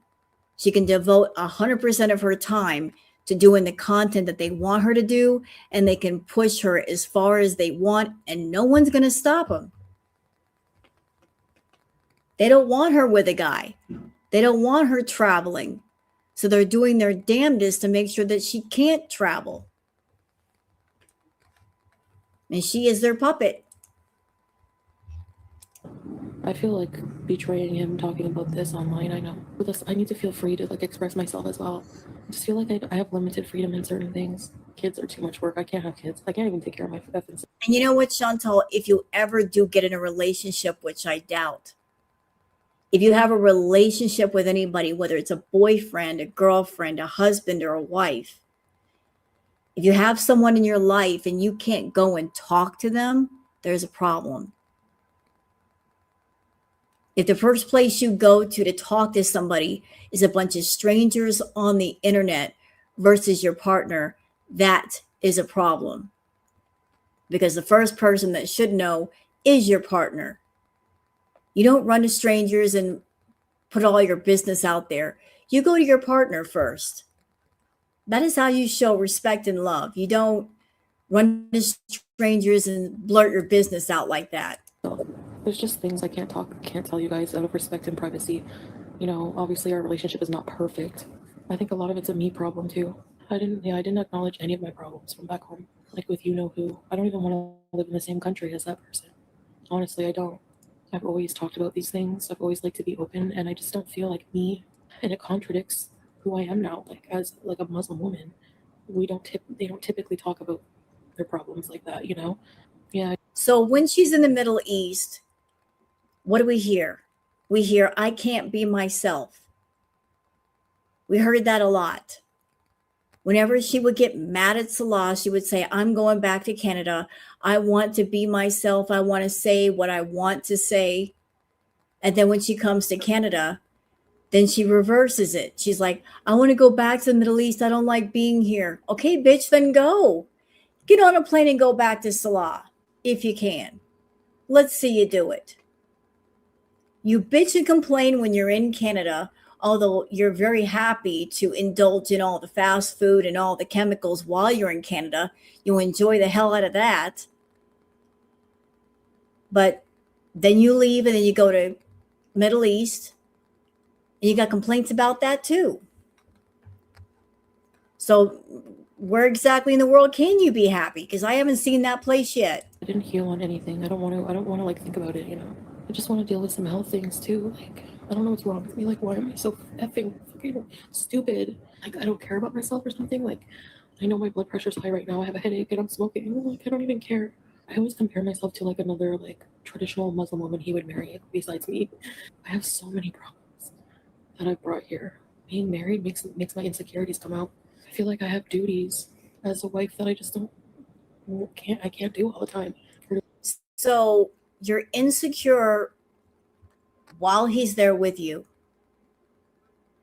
She can devote 100% of her time to doing the content that they want her to do, and they can push her as far as they want, and no one's going to stop them. They don't want her with a guy. They don't want her traveling. So they're doing their damnedest to make sure that she can't travel. And she is their puppet. I feel like betraying him talking about this online. I know. But this, I need to feel free to like express myself as well. I just feel like I have limited freedom in certain things. Kids are too much work. I can't have kids. I can't even take care of my effing. And you know what, Chantal? If you ever do get in a relationship, which I doubt, if you have a relationship with anybody, whether it's a boyfriend, a girlfriend, a husband, or a wife, if you have someone in your life and you can't go and talk to them, there's a problem. If the first place you go to talk to somebody is a bunch of strangers on the internet versus your partner, that is a problem. Because the first person that should know is your partner. You don't run to strangers and put all your business out there. You go to your partner first. That is how you show respect and love. You don't run to strangers and blurt your business out like that. So there's just things I can't tell you guys out of respect and privacy. You know, obviously our relationship is not perfect. I think a lot of it's a me problem too. I didn't acknowledge any of my problems from back home. Like with you know who. I don't even want to live in the same country as that person. Honestly, I don't. I've always talked about these things. I've always liked to be open, and I just don't feel like me. And it contradicts who I am now. Like as like a Muslim woman, they don't typically talk about their problems like that, you know? Yeah. So when she's in the Middle East, what do we hear? We hear, I can't be myself. We heard that a lot. Whenever she would get mad at Salah, she would say, I'm going back to Canada. I want to be myself. I want to say what I want to say. And then when she comes to Canada, then she reverses it. She's like, I want to go back to the Middle East. I don't like being here. Okay, bitch, then go. Get on a plane and go back to Salah if you can. Let's see you do it. You bitch and complain when you're in Canada, although you're very happy to indulge in all the fast food and all the chemicals while you're in Canada. You enjoy the hell out of that. But then you leave and then you go to Middle East and you got complaints about that too. So where exactly in the world can you be happy? Because I haven't seen that place yet. I didn't heal on anything. I don't want to like think about it, you know. I just want to deal with some health things too. Like, I don't know what's wrong with me. Like, why am I so effing fucking stupid? Like, I don't care about myself or something. Like, I know my blood pressure's high right now. I have a headache and I'm smoking. Like, I don't even care. I always compare myself to like another like traditional Muslim woman he would marry besides me. I have so many problems that I brought here. Being married makes my insecurities come out. I feel like I have duties as a wife that I just can't do all the time. So you're insecure while he's there with you.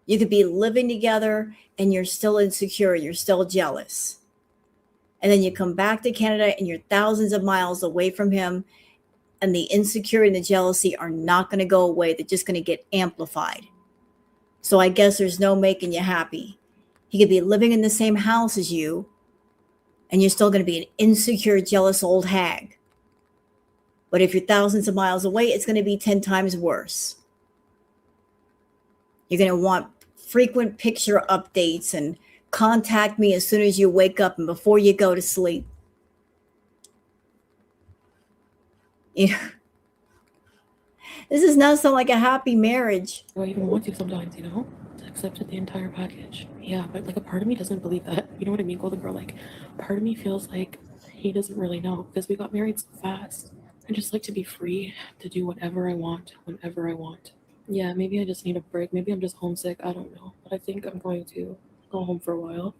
You could be living together and you're still insecure, you're still jealous. And then you come back to Canada and you're thousands of miles away from him, and the insecurity and the jealousy are not going to go away. They're just going to get amplified. So I guess there's no making you happy. He could be living in the same house as you, and you're still going to be an insecure, jealous old hag. But if you're thousands of miles away, it's going to be 10 times worse. You're going to want frequent picture updates and contact me as soon as you wake up and before you go to sleep. You know, this does not sound like a happy marriage. I even want to sometimes, you know, to accept the entire package. Yeah, but like a part of me doesn't believe that. You know what I mean, Golden Girl? Like, part of me feels like he doesn't really know because we got married so fast. I just like to be free to do whatever I want, whenever I want. Yeah, maybe I just need a break. Maybe I'm just homesick. I don't know. But I think I'm going to go home for a while.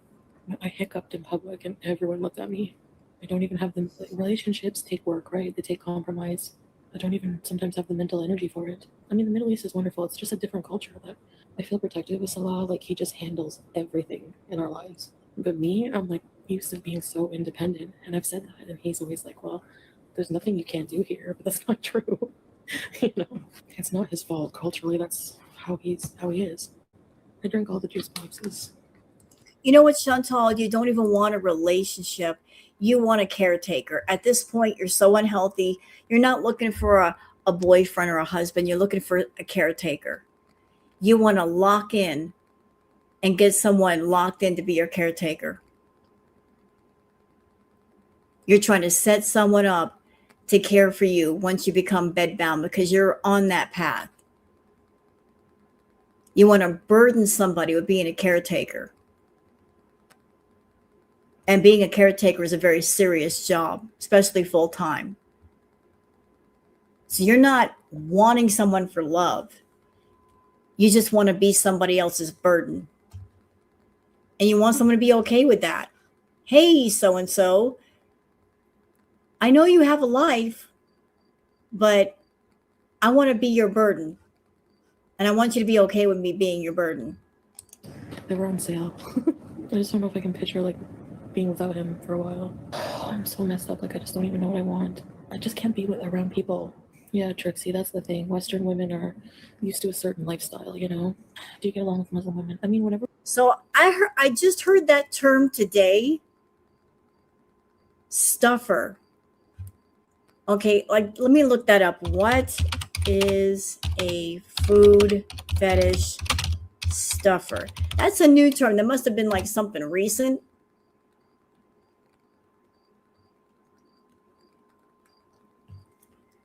I hiccuped in public and everyone looked at me. I don't even have the relationships take work, right? They take compromise. I don't even sometimes have the mental energy for it. I mean, the Middle East is wonderful. It's just a different culture. But I feel protective with Salah. Like, he just handles everything in our lives. But me, I'm like used to being so independent. And I've said that. And he's always like, well, there's nothing you can't do here. But that's not true. You know, it's not his fault. Culturally, that's how he is. I drink all the juice boxes. You know what, Chantal? You don't even want a relationship. You want a caretaker. At this point, you're so unhealthy. You're not looking for a boyfriend or a husband. You're looking for a caretaker. You want to lock in and get someone locked in to be your caretaker. You're trying to set someone up to care for you once you become bedbound because you're on that path. You want to burden somebody with being a caretaker. And being a caretaker is a very serious job, especially full time. So you're not wanting someone for love. You just want to be somebody else's burden. And you want someone to be okay with that. Hey, so-and-so, I know you have a life, but I want to be your burden. And I want you to be okay with me being your burden. They were on sale. I just don't know if I can picture like being without him for a while. I'm so messed up. Like, I just don't even know what I want. I just can't be around people. Yeah, Trixie, that's the thing. Western women are used to a certain lifestyle, you know? Do you get along with Muslim women? I mean, whenever. So I just heard that term today. Stuffer. Okay, like, let me look that up. What is a food fetish stuffer? That's a new term. That must have been like something recent.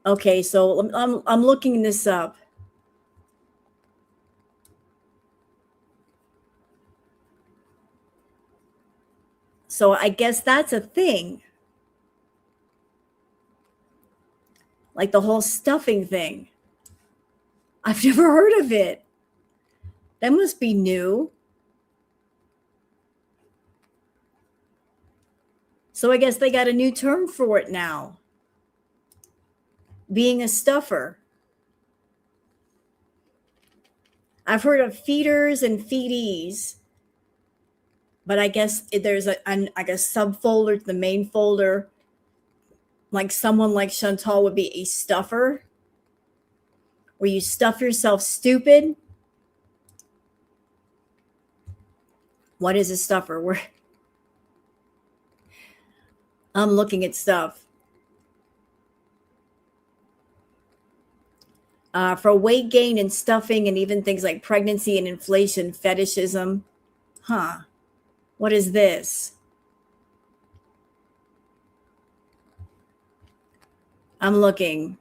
Okay, so I'm looking this up. So I guess that's a thing. Like the whole stuffing thing. I've never heard of it. That must be new. So I guess they got a new term for it now. Being a stuffer. I've heard of feeders and feedees, but I guess there's a subfolder to the main folder. Like someone like Chantal would be a stuffer, where you stuff yourself stupid. What is a stuffer? I'm looking at stuff. For weight gain and stuffing, and even things like pregnancy and inflation, fetishism. Huh. What is this? I'm looking.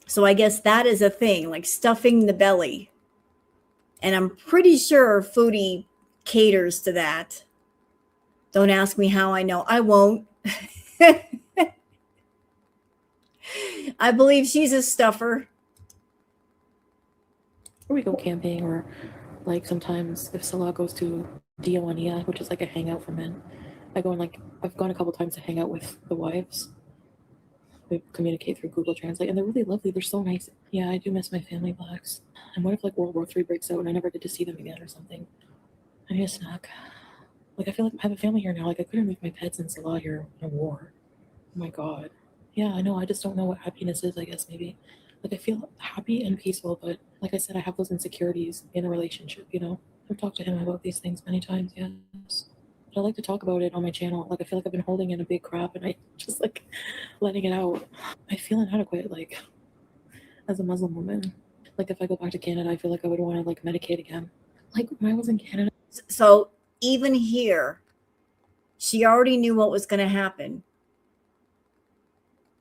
So I guess that is a thing, like stuffing the belly. And I'm pretty sure Foodie caters to that. Don't ask me how I know. I won't. I believe she's a stuffer. Or we go camping, or like sometimes if Salah goes to Dioania, which is like a hangout for men, I go and like I've gone a couple times to hang out with the wives. We communicate through Google Translate, and they're really lovely. They're so nice. Yeah, I do miss my family, Blacks. And what if like World War III breaks out and I never get to see them again or something? I need a snack. Like I feel like I have a family here now. Like I couldn't leave my pets and Salah here in a war. Oh my God. Yeah, I know. I just don't know what happiness is, I guess, maybe. Like I feel happy and peaceful, but like I said, I have those insecurities in a relationship, you know? I've talked to him about these things many times, yes. But I like to talk about it on my channel. Like I feel like I've been holding in a big crap and I just like letting it out. I feel inadequate, like as a Muslim woman. Like if I go back to Canada, I feel like I would want to like medicate again. Like when I was in Canada. So even here, she already knew what was going to happen.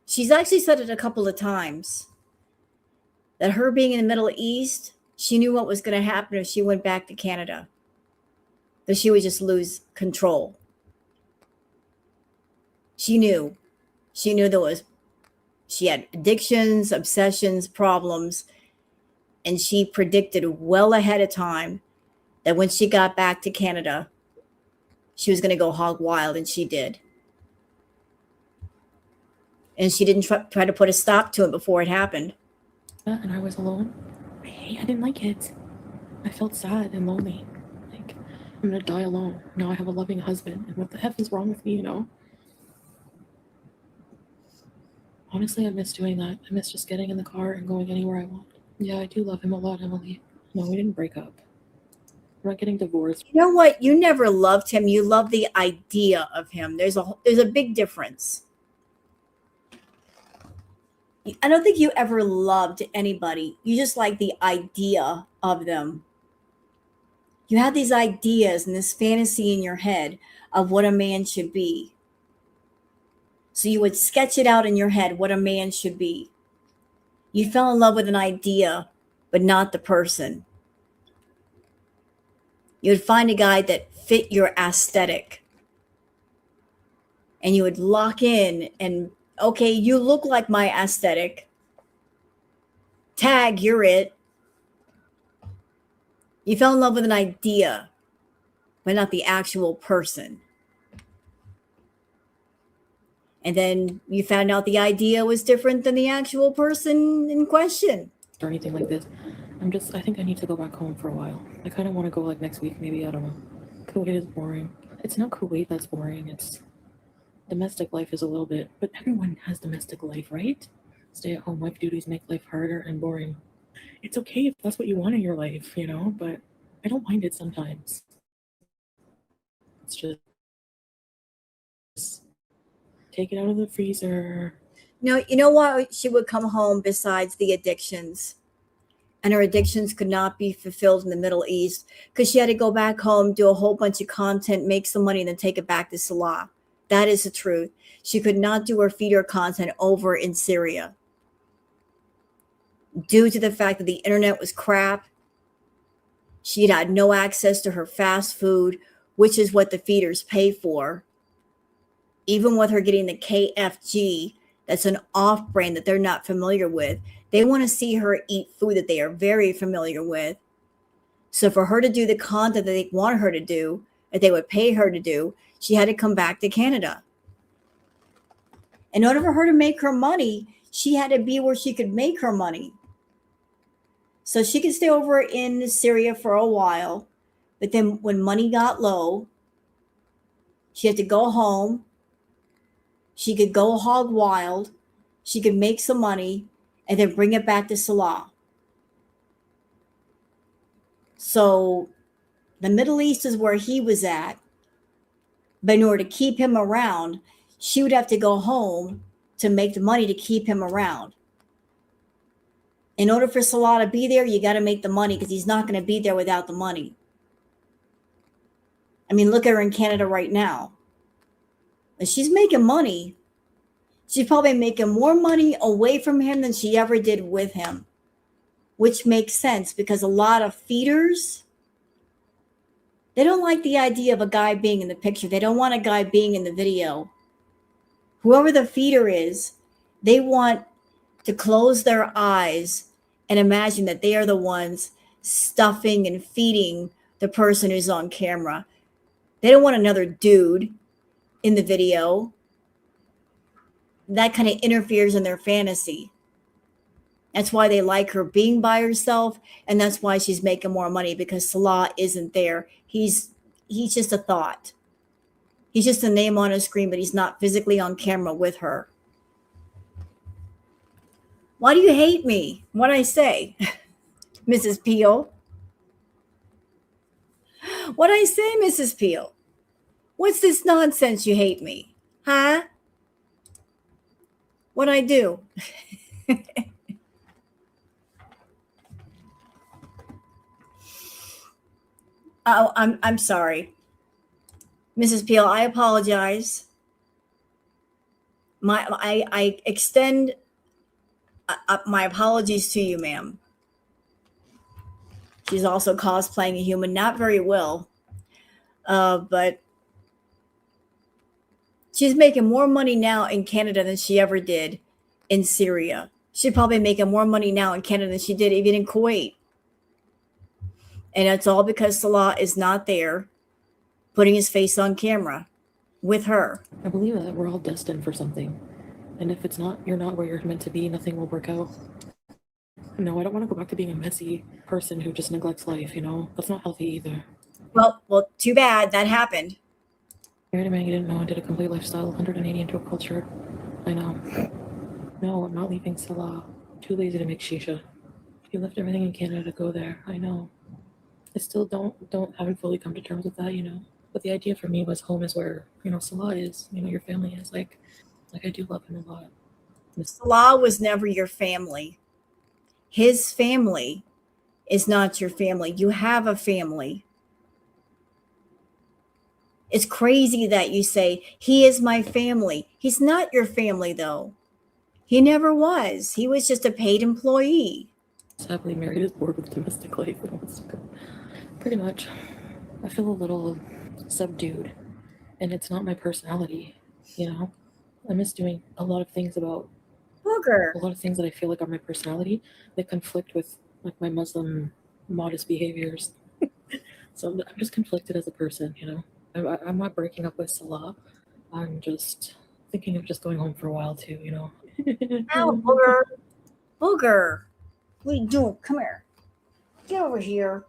She's actually said it a couple of times that her being in the Middle East, she knew what was going to happen if she went back to Canada, that she would just lose control. She knew she had addictions, obsessions, problems, and she predicted well ahead of time that when she got back to Canada, she was going to go hog wild, and she did. And she didn't try to put a stop to it before it happened. And I was alone. I didn't like it. I felt sad and lonely. Like, I'm gonna die alone. Now I have a loving husband. And what the F is wrong with me, you know? Honestly, I miss doing that. I miss just getting in the car and going anywhere I want. Yeah, I do love him a lot, Emily. No, we didn't break up. We're not getting divorced. You know what? You never loved him. You love the idea of him. There's a big difference. I don't think you ever loved anybody. You just like the idea of them. You had these ideas and this fantasy in your head of what a man should be. So you would sketch it out in your head what a man should be. You fell in love with an idea, but not the person. You would find a guy that fit your aesthetic. And you would lock in and, okay, you look like my aesthetic. Tag, you're it. You fell in love with an idea, but not the actual person. And then you found out the idea was different than the actual person in question. Or anything like this. I think I need to go back home for a while. I kind of want to go like next week, maybe. I don't know. Kuwait is boring. It's not Kuwait that's boring. It's domestic life is a little bit, but everyone has domestic life, right? Stay-at-home wife duties make life harder and boring. It's okay if that's what you want in your life, you know, but I don't mind it sometimes. It's just take it out of the freezer. No, you know why she would come home besides the addictions? And her addictions could not be fulfilled in the Middle East because she had to go back home, do a whole bunch of content, make some money, and then take it back to Salah. That is the truth. She could not do her feeder content over in Syria due to the fact that the internet was crap. She had no access to her fast food, which is what the feeders pay for. Even with her getting the KFG, that's an off brand that they're not familiar with. They want to see her eat food that they are very familiar with. So for her to do the content that they wanted her to do, that they would pay her to do, she had to come back to Canada. In order for her to make her money, she had to be where she could make her money. So she could stay over in Syria for a while, but then when money got low, she had to go home. She could go hog wild. She could make some money and then bring it back to Salah. So the Middle East is where he was at. But in order to keep him around, she would have to go home to make the money to keep him around. In order for Salah to be there, you got to make the money because he's not going to be there without the money. I mean, look at her in Canada right now. And she's making money. She's probably making more money away from him than she ever did with him, which makes sense because a lot of feeders, they don't like the idea of a guy being in the picture. They don't want a guy being in the video. Whoever the feeder is, they want to close their eyes and imagine that they are the ones stuffing and feeding the person who's on camera. They don't want another dude in the video. That kind of interferes in their fantasy. That's why they like her being by herself, and that's why she's making more money because Salah isn't there. He's just a thought. He's just a name on a screen, but he's not physically on camera with her. Why do you hate me? What'd I say? Mrs. Peel? What'd I say, Mrs. Peel? What's this nonsense you hate me? Huh? What'd I do? Oh, I'm sorry. Mrs. Peel, I apologize. I extend my apologies to you, ma'am. She's also cosplaying a human, not very well, but she's making more money now in Canada than she ever did in Syria. She's probably making more money now in Canada than she did even in Kuwait. And it's all because Salah is not there putting his face on camera with her. I believe that we're all destined for something. And if it's not, you're not where you're meant to be, nothing will work out. No, I don't want to go back to being a messy person who just neglects life, you know? That's not healthy either. Well, too bad that happened. Married a man you didn't know and did a complete lifestyle, 180 into a culture. I know. No, I'm not leaving Salah. Too lazy to make shisha. You left everything in Canada to go there. I know. I still haven't fully come to terms with that, you know? But the idea for me was home is where, you know, Salah is, you know, your family is. Like I do love him a lot. Salah was never your family. His family is not your family. You have a family. It's crazy that you say, he is my family. He's not your family, though. He never was. He was just a paid employee. Happily married is bored with domestic life. Pretty much. I feel a little subdued. And it's not my personality, you know? I miss doing a lot of things about Booger. a lot of things that I feel like are my personality that conflict with like my Muslim modest behaviors. So I'm just conflicted as a person, you know. I'm not breaking up with Salah. I'm just thinking of just going home for a while too, you know. Ow, Booger. Booger. What are you doing? Come here. Get over here.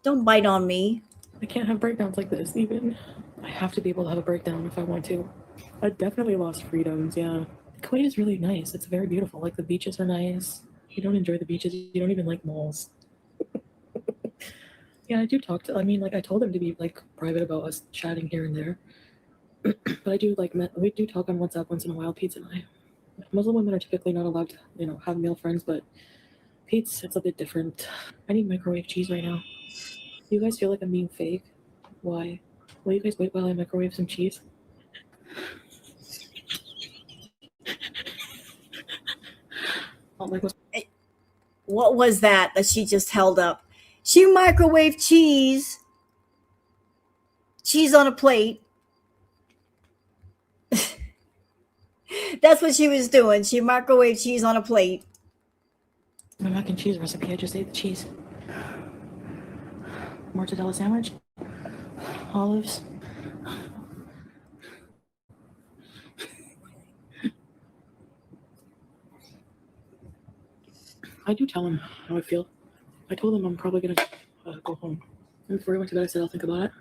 Don't bite on me. I can't have breakdowns like this even. I have to be able to have a breakdown if I want to. I definitely lost freedoms, yeah. Kuwait is really nice. It's very beautiful. Like the beaches are nice. You don't enjoy the beaches. You don't even like malls. Yeah, I do talk to, I told him to be like private about us chatting here and there. But I do we do talk on WhatsApp once in a while, Pete's and I. Muslim women are typically not allowed to, you know, have male friends, but Pete's, it's a bit different. I need microwave cheese right now. You guys feel like I'm being fake? Why? Will you guys wait while I microwave some cheese? What was that she just held up? She microwaved cheese on a plate. That's what she was doing. She microwaved cheese on a plate. My mac and cheese recipe, I just ate the cheese. mortadella sandwich, olives. I do tell him how I feel. I told him I'm probably gonna go home. And before he went to bed, I said I'll think about it.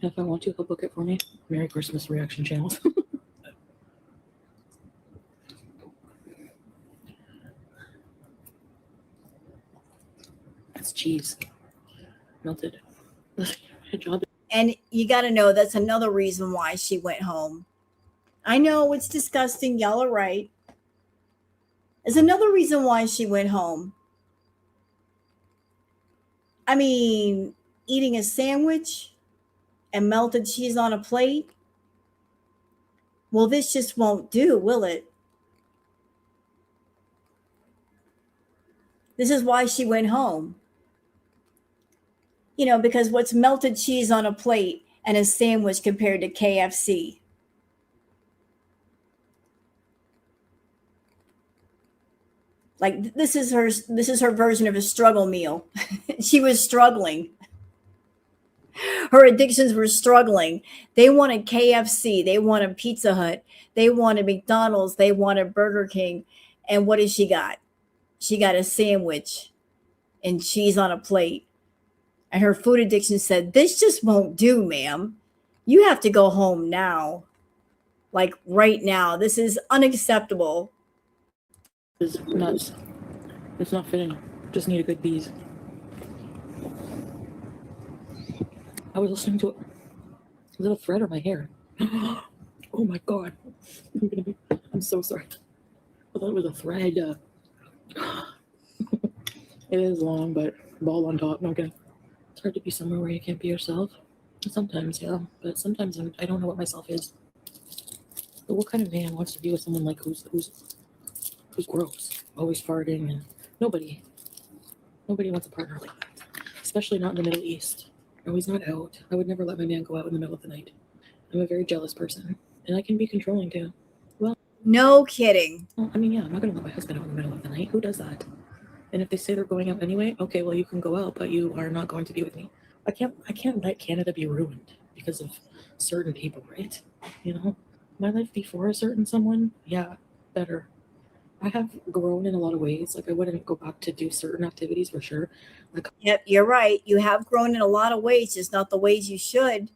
And if I want to, he'll book it for me. Merry Christmas reaction channels. That's cheese. Melted. Good job. And you got to know that's another reason why she went home. I know it's disgusting. Y'all are right. There's another reason why she went home. I mean, eating a sandwich and melted cheese on a plate. Well, this just won't do, will it? This is why she went home. You know, because what's melted cheese on a plate and a sandwich compared to KFC? Like this is her version of a struggle meal. She was struggling. Her addictions were struggling. They wanted KFC, they wanted Pizza Hut, they wanted McDonald's, they wanted Burger King. And what did she got? She got a sandwich and cheese on a plate. And her food addiction said, "This just won't do, ma'am. You have to go home now. Like right now. This is unacceptable." It's nuts. It's not fitting. Just need a good bees. I was listening to it. Is it a thread or my hair? Oh my god. I'm so sorry. I thought it was a thread. It is long, but ball on top. Okay. It's hard to be somewhere where you can't be yourself. Sometimes, yeah. But sometimes I don't know what myself is. But what kind of man wants to be with someone like who's gross, always farting, and nobody wants a partner like that, especially not in the Middle East. No, he's not out. I would never let my man go out in the middle of the night. I'm a very jealous person, and I can be controlling too. Well, no kidding. Well, I mean, yeah, I'm not gonna let my husband out in the middle of the night. Who does that? And if they say they're going out anyway, okay, well, you can go out, but you are not going to be with me. I can't let Canada be ruined because of certain people, right? You know, my life before a certain someone, yeah, better. I have grown in a lot of ways. Like I wouldn't go back to do certain activities for sure. Like, yep, you're right. You have grown in a lot of ways, just not the ways you should.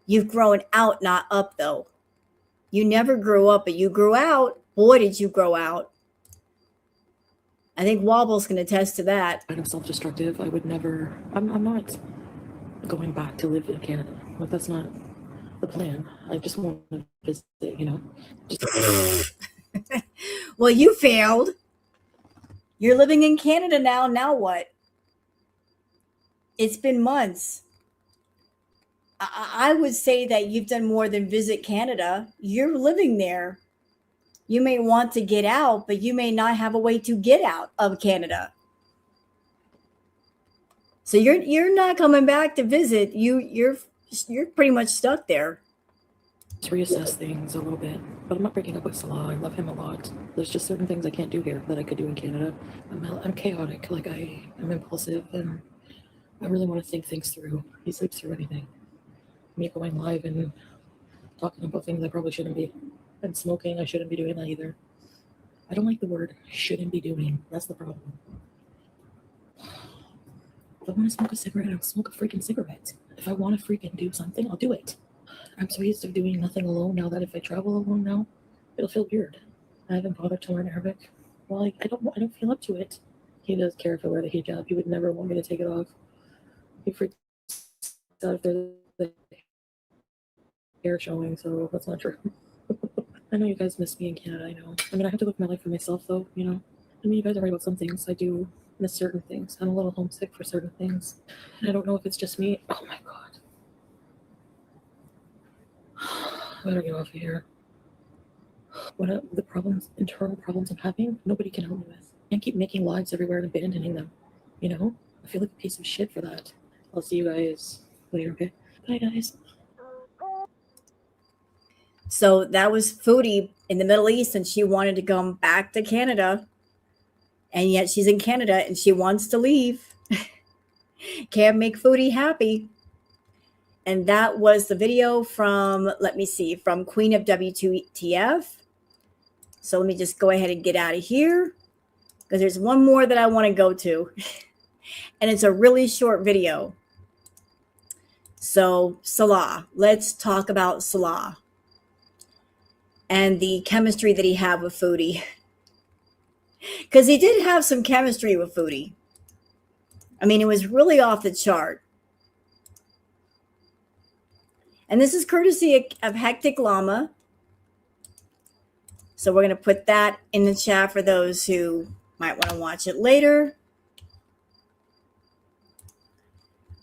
You've grown out, not up, though. You never grew up, but you grew out. Boy, did you grow out. I think Wobble's going to attest to that. Kind of self-destructive. I would never. I'm not going back to live in Canada. Like that's not the plan. I just want to visit. You know. Just Well, you failed. You're living in Canada now. Now what? It's been months. I would say that you've done more than visit Canada. You're living there. You may want to get out, but you may not have a way to get out of Canada. So you're not coming back to visit. You're pretty much stuck there. Reassess things a little bit, but I'm not breaking up with Salah. I love him a lot. There's just certain things I can't do here that I could do in Canada. I'm chaotic. Like I'm impulsive, and I really want to think things through. He sleeps through anything. Me going live and talking about things I probably shouldn't be, and smoking, I shouldn't be doing that either. I don't like the word shouldn't be doing. That's the problem. If I want to smoke a cigarette, I'll smoke a freaking cigarette. If I want to freaking do something, I'll do it. I'm so used to doing nothing alone now that if I travel alone now, it'll feel weird. I haven't bothered to learn Arabic. Well, I don't feel up to it. He does care if I wear the hijab. He would never want me to take it off. He freaks out if there's the hair showing, so that's not true. I know you guys miss me in Canada, I know. I mean, I have to look at my life for myself, though, you know. I mean, you guys are right about some things. I do miss certain things. I'm a little homesick for certain things. And I don't know if it's just me. Oh, my God. I better get off of here. What are the problems, internal problems I'm having, nobody can help me with. I can't keep making lives everywhere and abandoning them, you know? I feel like a piece of shit for that. I'll see you guys later, okay? Bye, guys. So that was Foodie in the Middle East, and she wanted to come back to Canada. And yet she's in Canada and she wants to leave. Can't make Foodie happy. And that was the video from, let me see, from Queen of WTF. So let me just go ahead and get out of here because there's one more that I want to go to. And it's a really short video. So Salah, let's talk about Salah and the chemistry that he had with Foodie. Because he did have some chemistry with Foodie. I mean, it was really off the chart. And this is courtesy of Hectic Llama. So we're going to put that in the chat for those who might want to watch it later.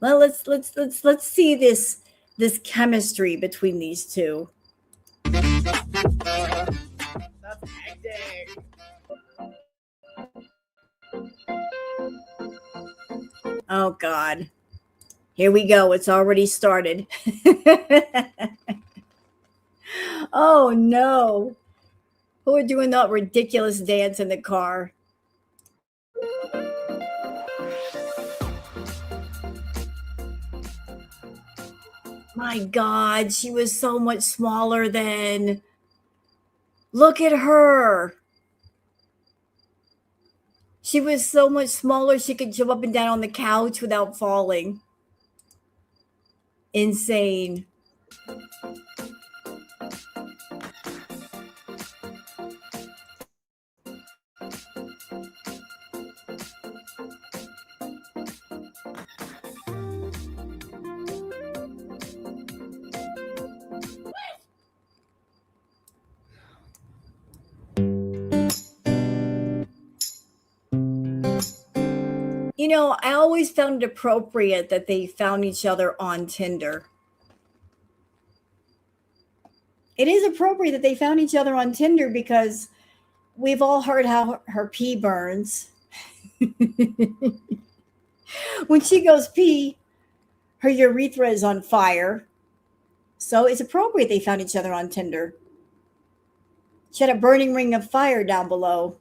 Well, let's see this chemistry between these two. That's hectic. Oh God. Here we go. It's already started. Oh no. Who are doing that ridiculous dance in the car? My God, she was so much smaller than. Look at her. She was so much smaller, she could jump up and down on the couch without falling. Insane. You know, I always found it appropriate that they found each other on Tinder. It is appropriate that they found each other on Tinder because we've all heard how her pee burns. When she goes pee, her urethra is on fire. So it's appropriate they found each other on Tinder. She had a burning ring of fire down below.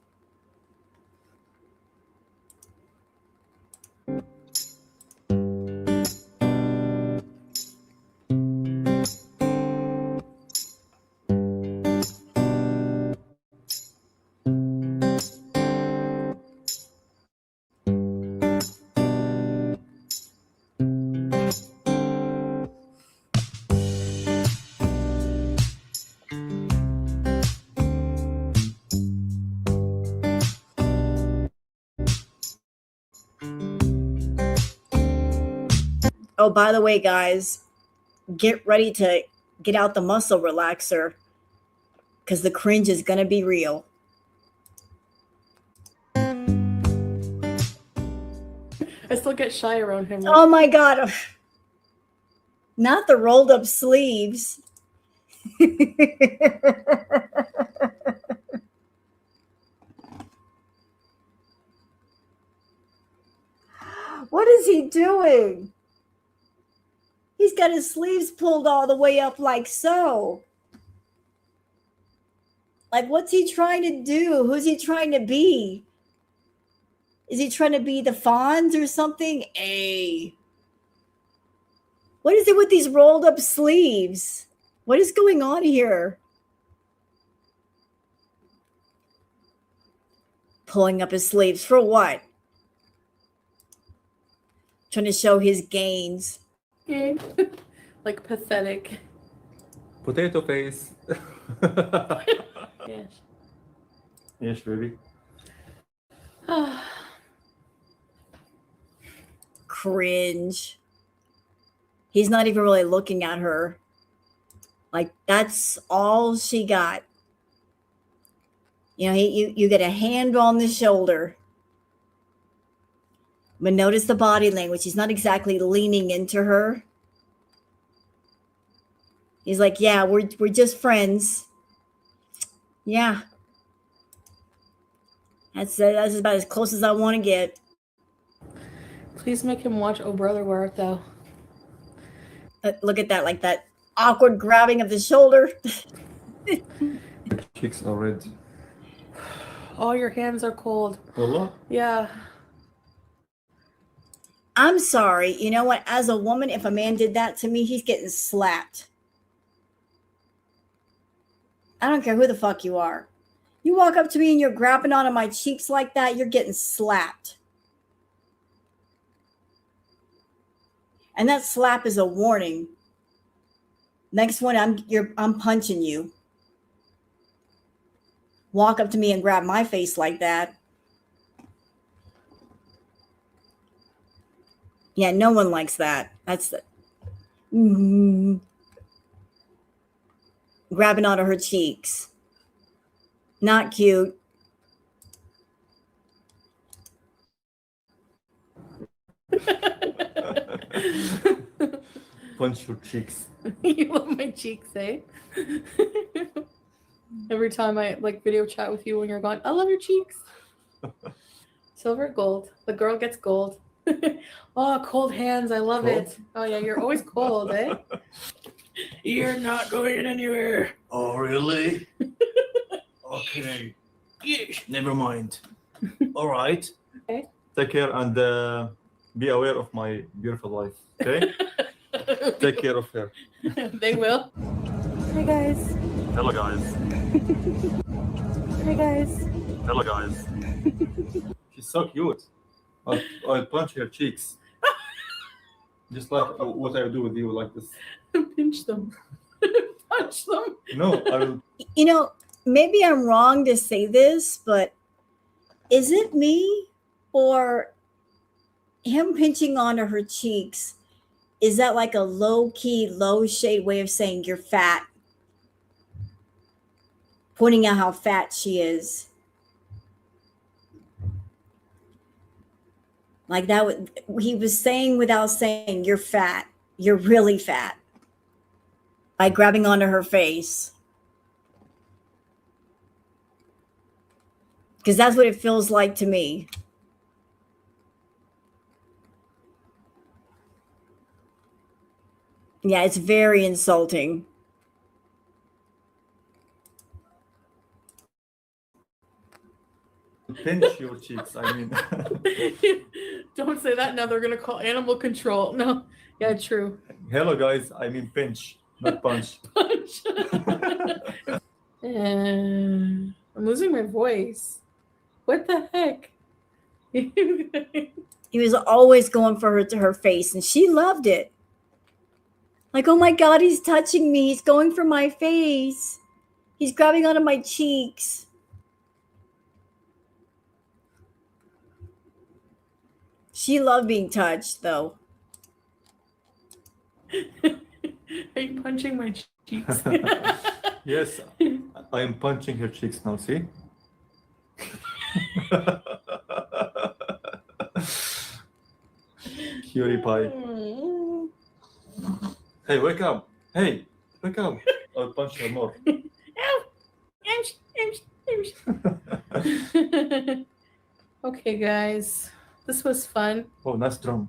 Oh, by the way, guys, get ready to get out the muscle relaxer because the cringe is going to be real. I still get shy around him. Oh my God. Not the rolled up sleeves. What is he doing? He's got his sleeves pulled all the way up like so. Like, what's he trying to do? Who's he trying to be? Is he trying to be the Fonz or something? Hey. What is it with these rolled up sleeves? What is going on here? Pulling up his sleeves for what? Trying to show his gains. Like pathetic. Potato face. Yes. Yes, baby. Cringe. He's not even really looking at her. Like, that's all she got. You know, you get a hand on the shoulder. But notice the body language. He's not exactly leaning into her. He's like, yeah, we're just friends. Yeah. That's about as close as I want to get. Please make him watch Oh Brother Where Art Thou. Look at that, like that awkward grabbing of the shoulder. Cheeks are red. All your hands are cold. Wallah? Yeah. I'm sorry. You know what? As a woman, if a man did that to me, he's getting slapped. I don't care who the fuck you are. You walk up to me and you're grabbing onto my cheeks like that, you're getting slapped. And that slap is a warning. Next one, I'm punching you. Walk up to me and grab my face like that. Yeah, no one likes that. That's the grabbing onto her cheeks. Not cute. Punch your cheeks. You love my cheeks, eh? Every time I like video chat with you when you're gone, I love your cheeks. Silver, gold. The girl gets gold. Oh, cold hands. I love Cold? it. Oh, yeah, you're always cold, eh? You're not going anywhere. Oh, really? Okay. Never mind. All right. Okay. Take care and be aware of my beautiful wife. Okay? Take care of her. They will. Hey, guys. Hello, guys. Hey, guys. Hello, guys. She's so cute. I'll punch her cheeks. Just like what I do with you, like this. Pinch them. Punch them. No, I will. You know, maybe I'm wrong to say this, but is it me or him pinching onto her cheeks? Is that like a low key, low shade way of saying you're fat? Pointing out how fat she is. Like that, he was saying without saying, you're fat. You're really fat. By grabbing onto her face. Because that's what it feels like to me. Yeah, it's very insulting. Pinch your cheeks. I mean, Don't say that now. They're going to call animal control. No. Yeah, true. hello, guys. I mean, pinch, not punch. Punch. I'm losing my voice. What the heck? He was always going for her to her face, and she loved it. Like, oh my God, he's touching me. He's going for my face. He's grabbing onto my cheeks. She loved being touched, though. Are you punching my cheeks? Yes, I am punching her cheeks now. See? Cutie pie. Hey, wake up! Hey, wake up! I'll punch her more. Okay, guys. This was fun. Oh, nice drum.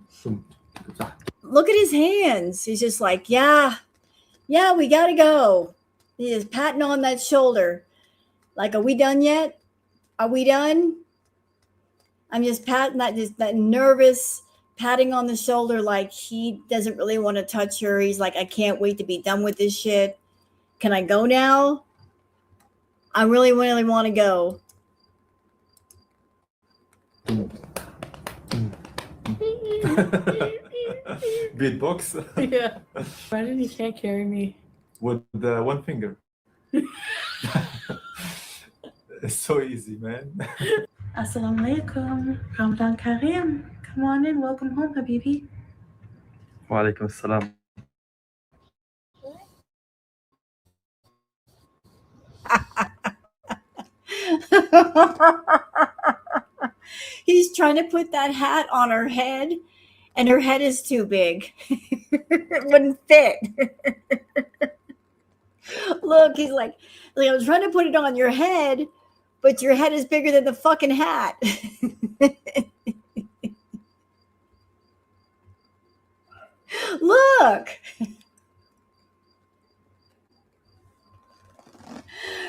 Look at his hands. He's just like, yeah, we got to go. He's just patting on that shoulder. Like, are we done yet? Are we done? I'm just patting that nervous patting on the shoulder like he doesn't really want to touch her. He's like, I can't wait to be done with this shit. Can I go now? I really, really want to go. Beatbox Yeah. Brandon, you can't carry me. with one finger. It's so easy, man. Assalamu alaikum. Ramadan Kareem. Come on in. Welcome home, Habibi. Wa alaikum assalam. He's trying to put that hat on her head, and her head is too big. It wouldn't fit. Look, he's like, I was trying to put it on your head, but your head is bigger than the fucking hat. Look.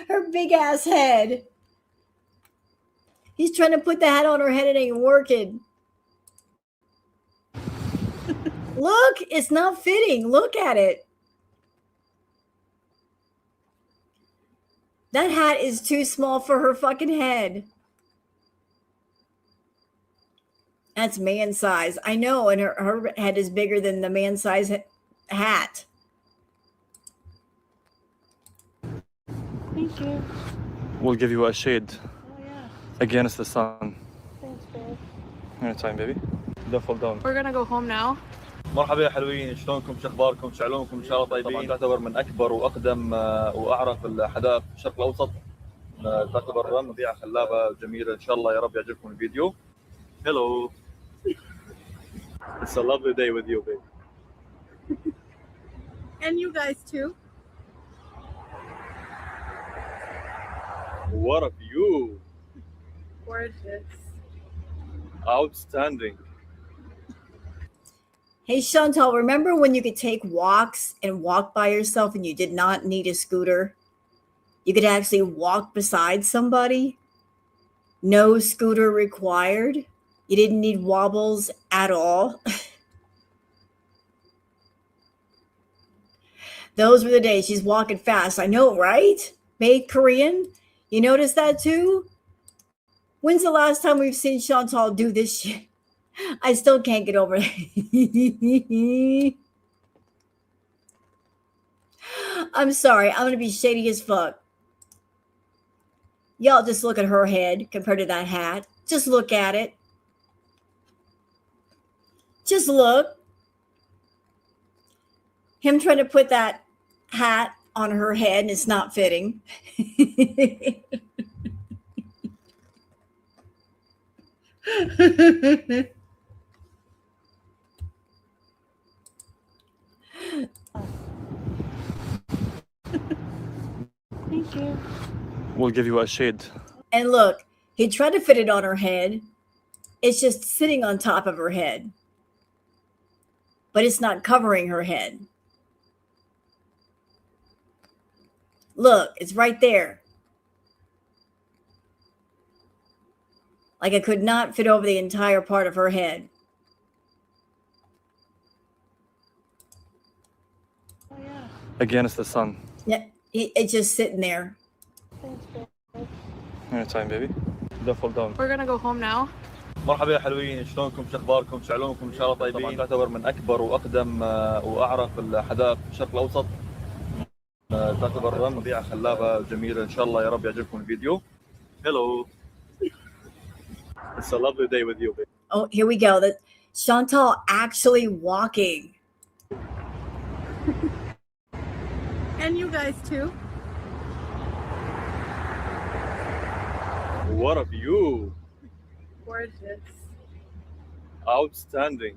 Her big ass head. He's trying to put the hat on her head. It ain't working. Look, it's not fitting. Look at it. That hat is too small for her fucking head. That's man size. I know, and her head is bigger than the man size hat. Thank you. We'll give you a shade Oh yeah. against the sun. Thanks, babe. Anytime, baby. Don't fall down. We're gonna go home now. مرحبا يا حلوين، شلونكم؟ شو اخباركم؟ شو علومكم؟ ان شاء الله طيبين. طبعا تعتبر من اكبر واقدم واعرق الحدائق في الشرق الاوسط. تعتبر مذيعه خلابه جميله، ان شاء الله يا رب يعجبكم الفيديو. Hello. It's a lovely day with you, babe. And you guys too. What a view! Gorgeous. Outstanding. Hey, Chantal, remember when you could take walks and walk by yourself and you did not need a scooter? You could actually walk beside somebody. No scooter required. You didn't need wobbles at all. Those were the days. She's walking fast. I know, right? Made Korean. You notice that too? When's the last time we've seen Chantal do this shit? I still can't get over it. I'm sorry. I'm going to be shady as fuck. Y'all just look at her head compared to that hat. Just look at it. Just look. Him trying to put that hat on her head and it's not fitting. Thank you. We'll give you a shade. And look, he tried to fit it on her head. It's just sitting on top of her head. But it's not covering her head. Look, it's right there. Like it could not fit over the entire part of her head. Oh yeah. Against the sun. Yeah, it's just sitting there. Thanks, babe. Anytime, baby. Don't fall down. We're gonna go home now. مرحبا يا حلوين، شلونكم؟ شو اخباركم؟ شو علومكم؟ ان شاء الله طيبين. طبعا تعتبر من اكبر واقدم واعرق الحدائق في الشرق الاوسط. تعتبر مذيعه خلابه جميله، ان شاء الله يا رب يعجبكم الفيديو. Hello. It's a lovely day with you, babe. Oh, here we go. That Chantal actually walking. And you guys too. What a view! Gorgeous. Outstanding.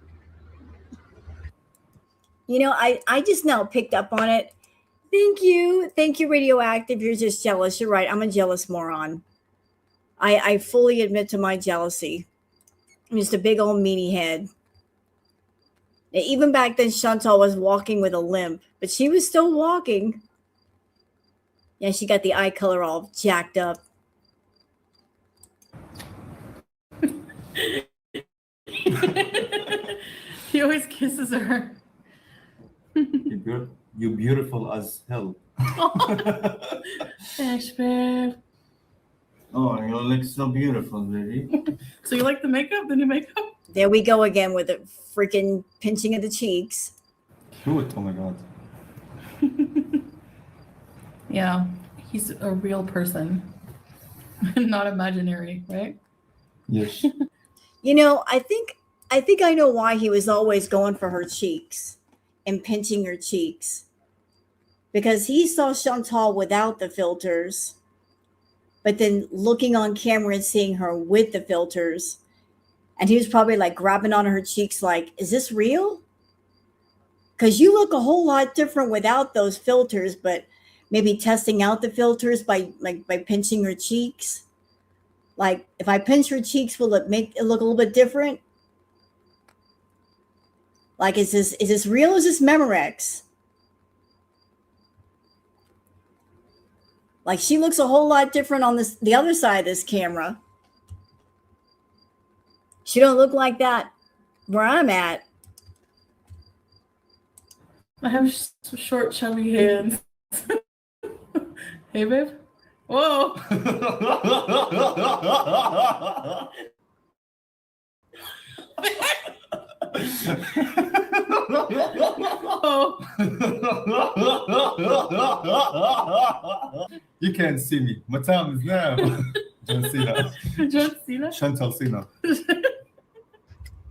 You know, I just now picked up on it. Thank you. Thank you, Radioactive. You're just jealous. You're right. I'm a jealous moron. I fully admit to my jealousy. I'm just a big old meanie head. Even back then, Chantal was walking with a limp, but she was still walking. Yeah, she got the eye color all jacked up. He always kisses her. You're beautiful as hell. Thanks, babe. Oh, you look so beautiful, baby. So you like the makeup? The new makeup? There we go again with the freaking pinching of the cheeks. Cute. Oh my god. Yeah, he's a real person, not imaginary, right? Yes. You know, I think I know why he was always going for her cheeks and pinching her cheeks. Because he saw Chantal without the filters, but then looking on camera and seeing her with the filters. And he was probably like grabbing on her cheeks like, is this real? Because you look a whole lot different without those filters, but maybe testing out the filters by pinching her cheeks. Like if I pinch her cheeks, will it make it look a little bit different? Like, is this real or is this Memorex? Like she looks a whole lot different on the other side of this camera. She don't look like that where I'm at. I have short, chubby hands. Hey, babe. Whoa. You can't see me. My time is now. John Cena. John Cena? Chantal Cena.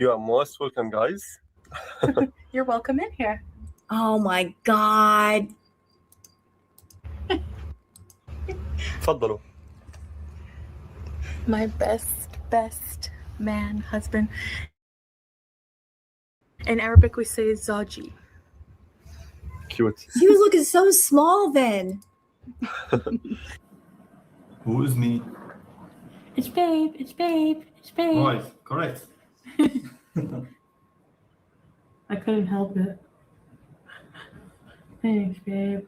You are most welcome, guys. You're welcome in here. Oh my God. تفضلوا. My best man, husband. In Arabic, we say Zaji. Cute. She was looking so small then. Who is me? It's babe. It's babe. It's babe. Right, correct. I couldn't help it. Thanks, babe.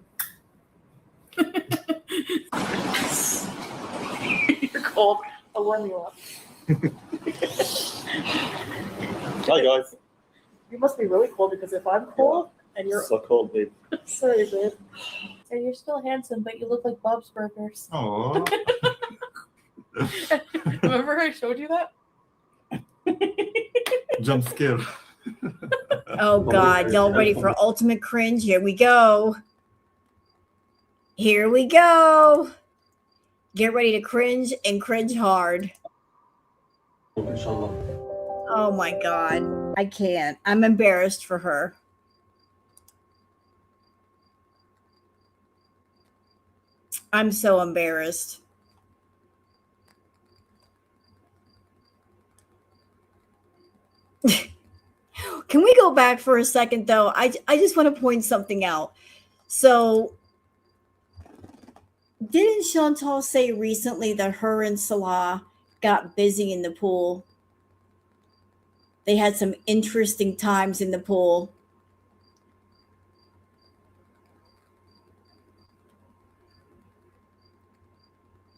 You're cold. I'll warm you up. Hi, guys. You must be really cold because if I'm cold and you're So cold, babe. sorry, babe. So you're still handsome, but you look like Bob's Burgers. Oh. Remember I showed you that? Jump scare. Oh God, y'all ready for ultimate cringe? Here we go. Here we go. Get ready to cringe and cringe hard. Oh my God. I can't. I'm embarrassed for her. I'm so embarrassed. Can we go back for a second though? I just want to point something out. So didn't Chantal say recently that her and Salah got busy in the pool? They had some interesting times in the pool.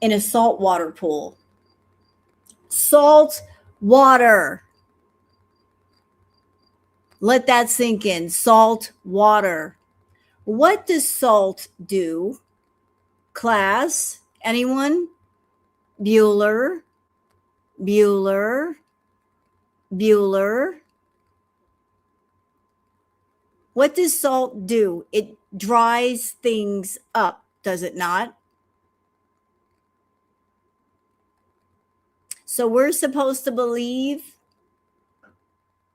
In a saltwater pool. Salt water. Let that sink in. Salt water. What does salt do? Class? Anyone? Bueller? Bueller? Bueller? What does salt do? It dries things up, does it not? So we're supposed to believe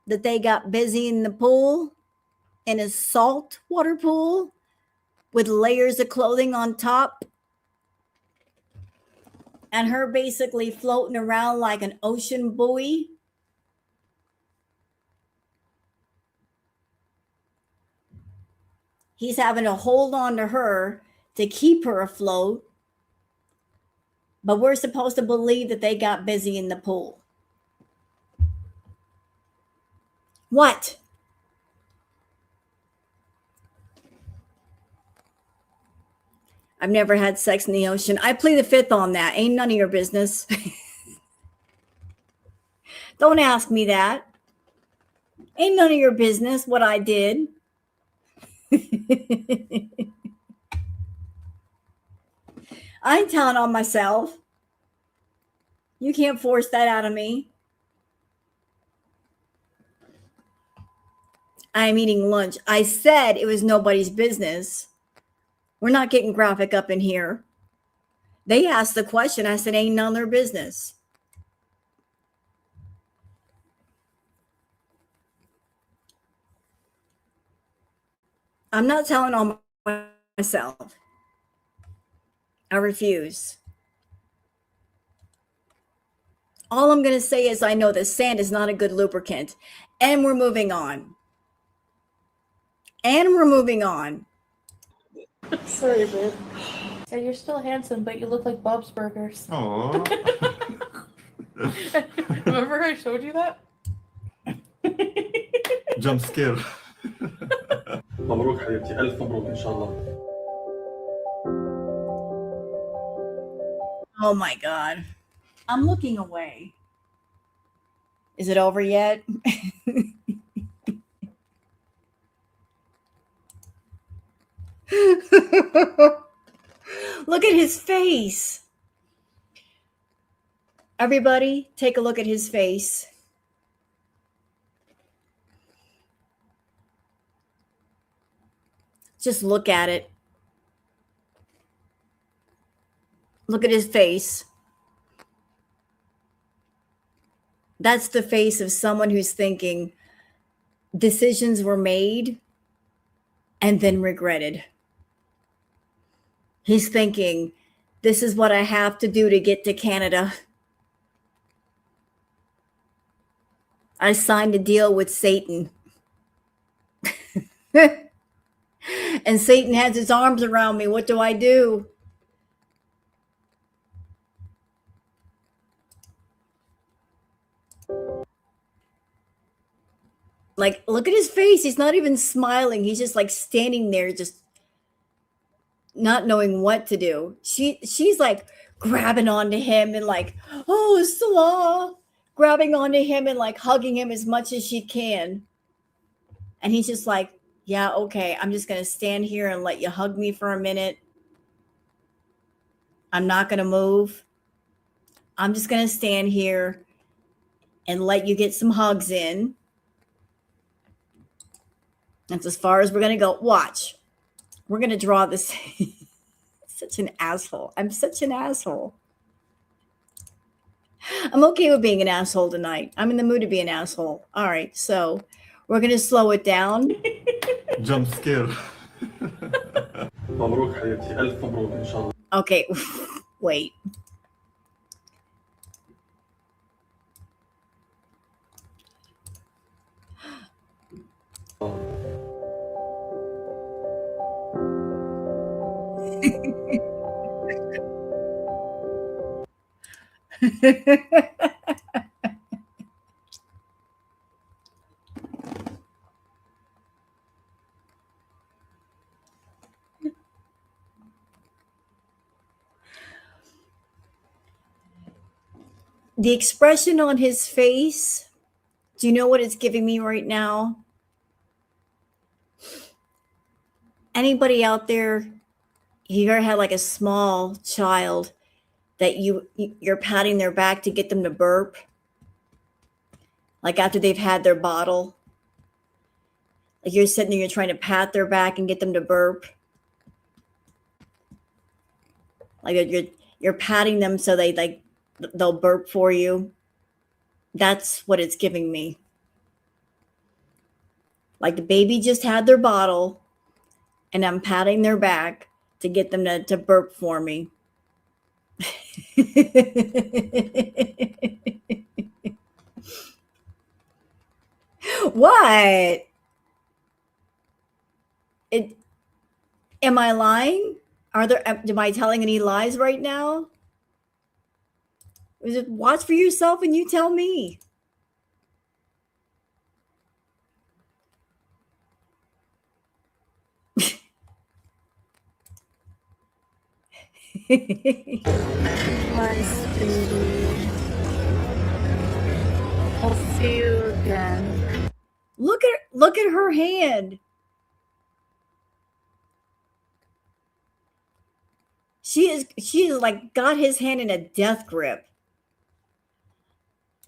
that they got busy in the pool, in a salt water pool with layers of clothing on top, and her basically floating around like an ocean buoy. He's having to hold on to her to keep her afloat. But we're supposed to believe that they got busy in the pool. What? I've never had sex in the ocean. I plead the fifth on that. Ain't none of your business. Don't ask me that. Ain't none of your business what I did. I ain't telling on myself. You can't force that out of me. I'm eating lunch. I said it was nobody's business. We're not getting graphic up in here. They asked the question. I said, ain't none of their business. I'm not telling on myself. I refuse. All I'm going to say is I know that sand is not a good lubricant. And we're moving on. And we're moving on. Sorry, babe. So you're still handsome, but you look like Bob's Burgers. Oh. Remember I showed you that? Jump scare. مبروك حبيبتي. ألف مبروك إن شاء الله. Oh my God. I'm looking away. Is it over yet? Look at his face. Everybody, take a look at his face. Just look at it. Look at his face. That's the face of someone who's thinking decisions were made and then regretted. He's thinking, this is what I have to do to get to Canada. I signed a deal with Satan. And Satan has his arms around me. What do I do? Like, look at his face. He's not even smiling. He's just like standing there, just not knowing what to do. She's like grabbing onto him and like, oh, Salah, grabbing onto him and like hugging him as much as she can. And he's just like, yeah, okay, I'm just going to stand here and let you hug me for a minute. I'm not going to move. I'm just going to stand here and let you get some hugs in. That's as far as we're going to go. Watch. We're going to draw this. Such an asshole. I'm such an asshole. I'm okay with being an asshole tonight. I'm in the mood to be an asshole. All right, so we're going to slow it down. Jump scare. مبروك حبيبتي ألف مبروك إن شاء الله. Okay, wait. The expression on his face, do you know what it's giving me right now? Anybody out there, you ever had like a small child that you're patting their back to get them to burp? Like after they've had their bottle? Like you're sitting there, you're trying to pat their back and get them to burp? Like you're patting them so they'll burp for you. That's what it's giving me. Like the baby just had their bottle and I'm patting their back to get them to burp for me. What? Am I lying? Am I telling any lies right now? Just watch for yourself and you tell me. My sweetie. I'll see you again. Look at her hand. She is like got his hand in a death grip.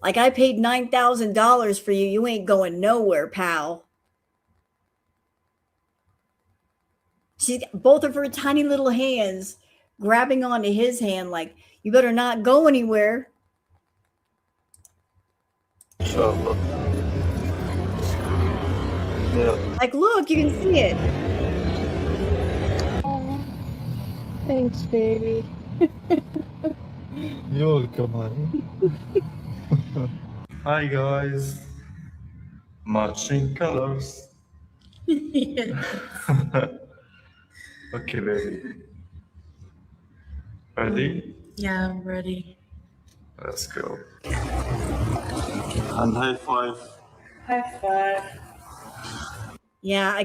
Like I paid $9,000 for you. You ain't going nowhere, pal. She's got both of her tiny little hands grabbing onto his hand like, you better not go anywhere. إن شاء الله. Yeah. Like, look, you can see it. Oh, thanks, baby. You're welcome, honey. Hi, guys. Matching colors. Okay, baby. Ready? Yeah, I'm ready. Let's go. And high five. High five. Yeah.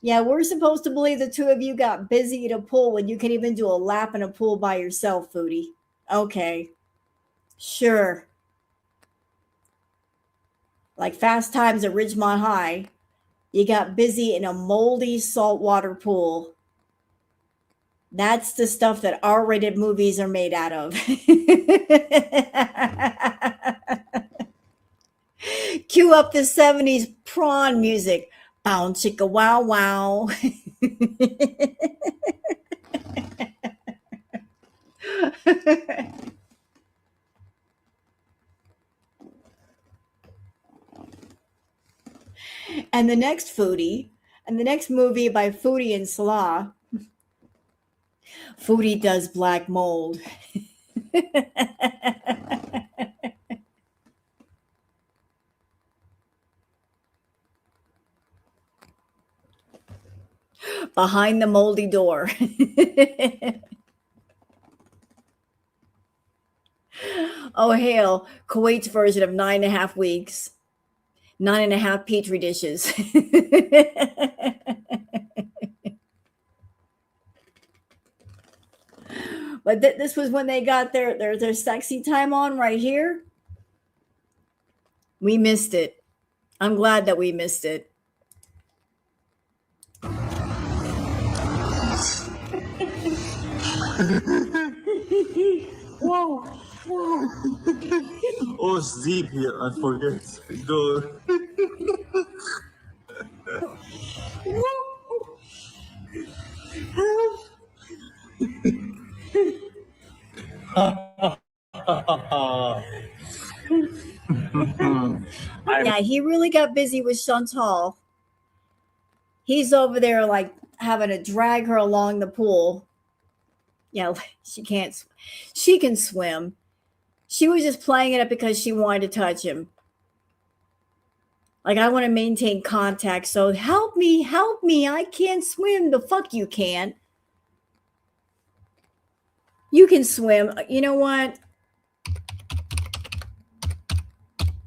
Yeah, we're supposed to believe the two of you got busy at a pool when you can even do a lap in a pool by yourself, Foodie. Okay. Sure. like Fast Times at Ridgemont High, you got busy in a moldy saltwater pool. That's the stuff that R-rated movies are made out of. Cue up the 70s prawn music. Bow chicka wow wow. And the next Foodie, and the next movie by Foodie and Salah, Foodie does black mold. Behind the moldy door. Oh, hail, Kuwait's version of 9.5 weeks. 9.5 petri dishes. But this was when they got their sexy time on right here. We missed it. I'm glad that we missed it. Wow. Oh, sleep here and forget. Go. Yeah, he really got busy with Chantal. He's over there like having to drag her along the pool. Yeah, she can't. She can swim. She was just playing it up because she wanted to touch him. Like, I want to maintain contact, so help me, I can't swim. The fuck you can't. You can swim. You know what?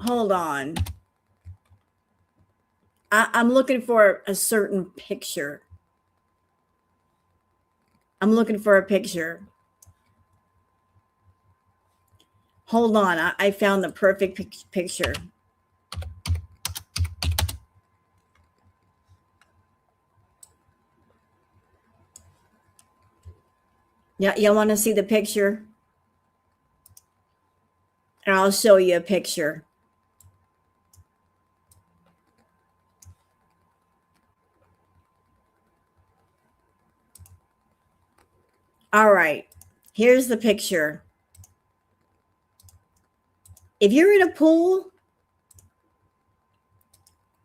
Hold on. I'm looking for a certain picture. I'm looking for a picture. Hold on. I found the perfect picture. Yeah, you want to see the picture? And I'll show you a picture. All right, here's the picture. If you're in a pool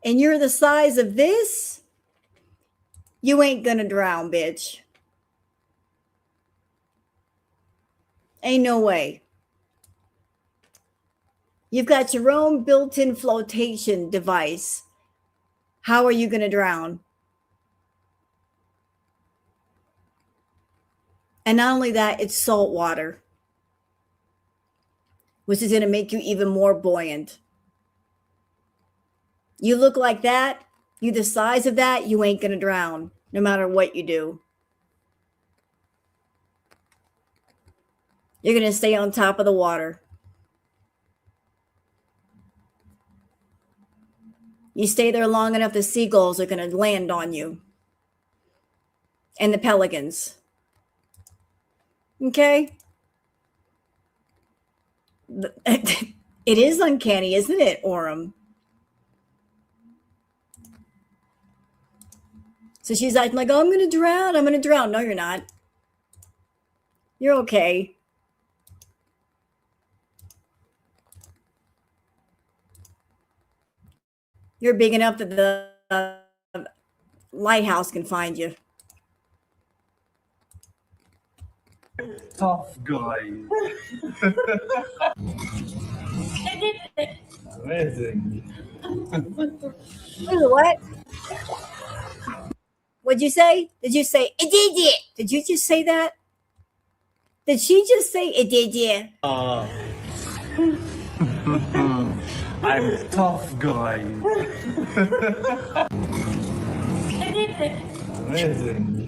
and you're the size of this, you ain't gonna drown, bitch. Ain't no way. You've got your own built-in flotation device. How are you gonna drown? And not only that, it's salt water, which is going to make you even more buoyant. You look like that, you the size of that, you ain't going to drown, no matter what you do. You're going to stay on top of the water. You stay there long enough, the seagulls are going to land on you. And the pelicans. Okay? It is uncanny, isn't it, Orem? So she's acting like, oh, I'm going to drown. I'm going to drown. No, you're not. You're okay. You're big enough that the lighthouse can find you. Tough guy. Amazing. What? What'd you say? Did you say it did it? Did you just say that? Did she just say it did it? I'm a tough guy. Amazing.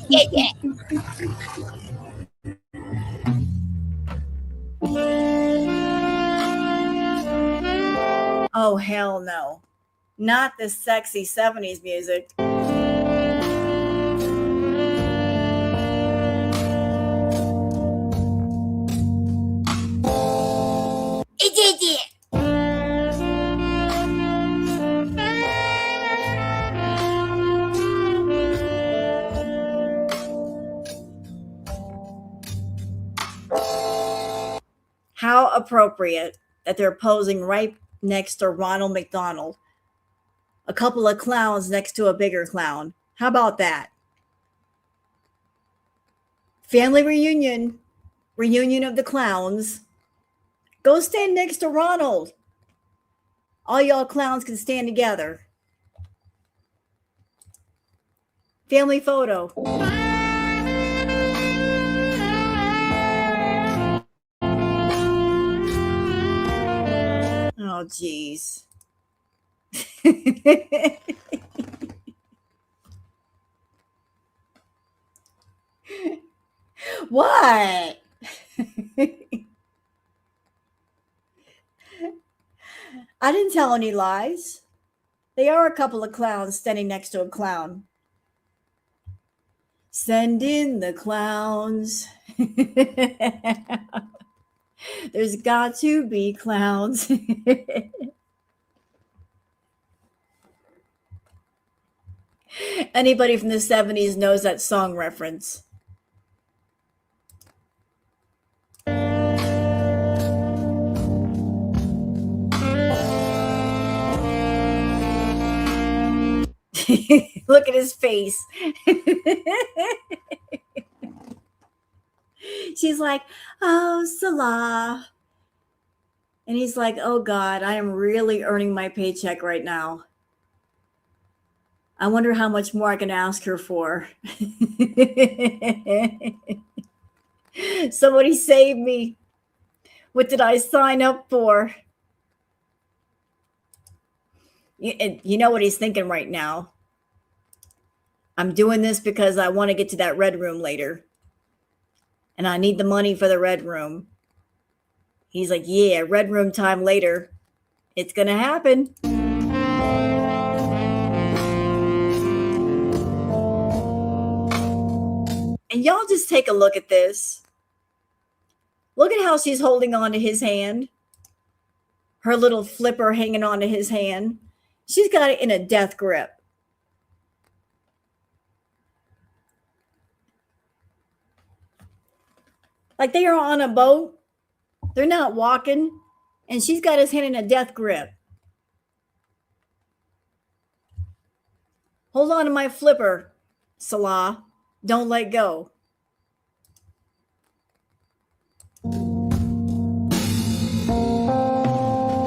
Yeah. Oh, hell no. Not the sexy 70s music. How appropriate that they're posing right next to Ronald McDonald. A couple of clowns next to a bigger clown. How about that? Family reunion. Reunion of the clowns. Go stand next to Ronald. All y'all clowns can stand together. Family photo. Oh, geez. What? I didn't tell any lies. They are a couple of clowns standing next to a clown. Send in the clowns. There's got to be clowns. Anybody from the 70s knows that song reference. Look at his face. She's like, oh, Salah. And he's like, oh, God, I am really earning my paycheck right now. I wonder how much more I can ask her for. Somebody save me. What did I sign up for? You know what he's thinking right now. I'm doing this because I want to get to that red room later. And I need the money for the red room. He's like, yeah, red room time later. It's going to happen. And y'all just take a look at this. Look at how she's holding on to his hand. Her little flipper hanging on to his hand. She's got it in a death grip. Like they are on a boat. They're not walking. And she's got his hand in a death grip. Hold on to my flipper, Salah. Don't let go.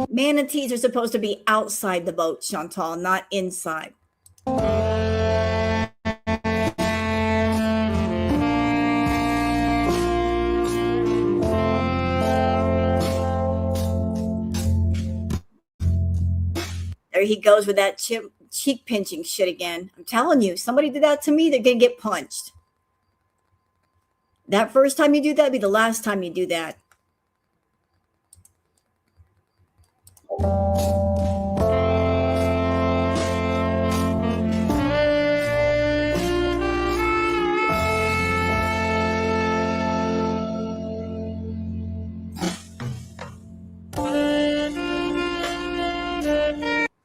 Manatees are supposed to be outside the boat, Chantal, not inside. There he goes with that cheek pinching shit again. I'm telling you, somebody did that to me, they're going to get punched. That first time you do that, be the last time you do that.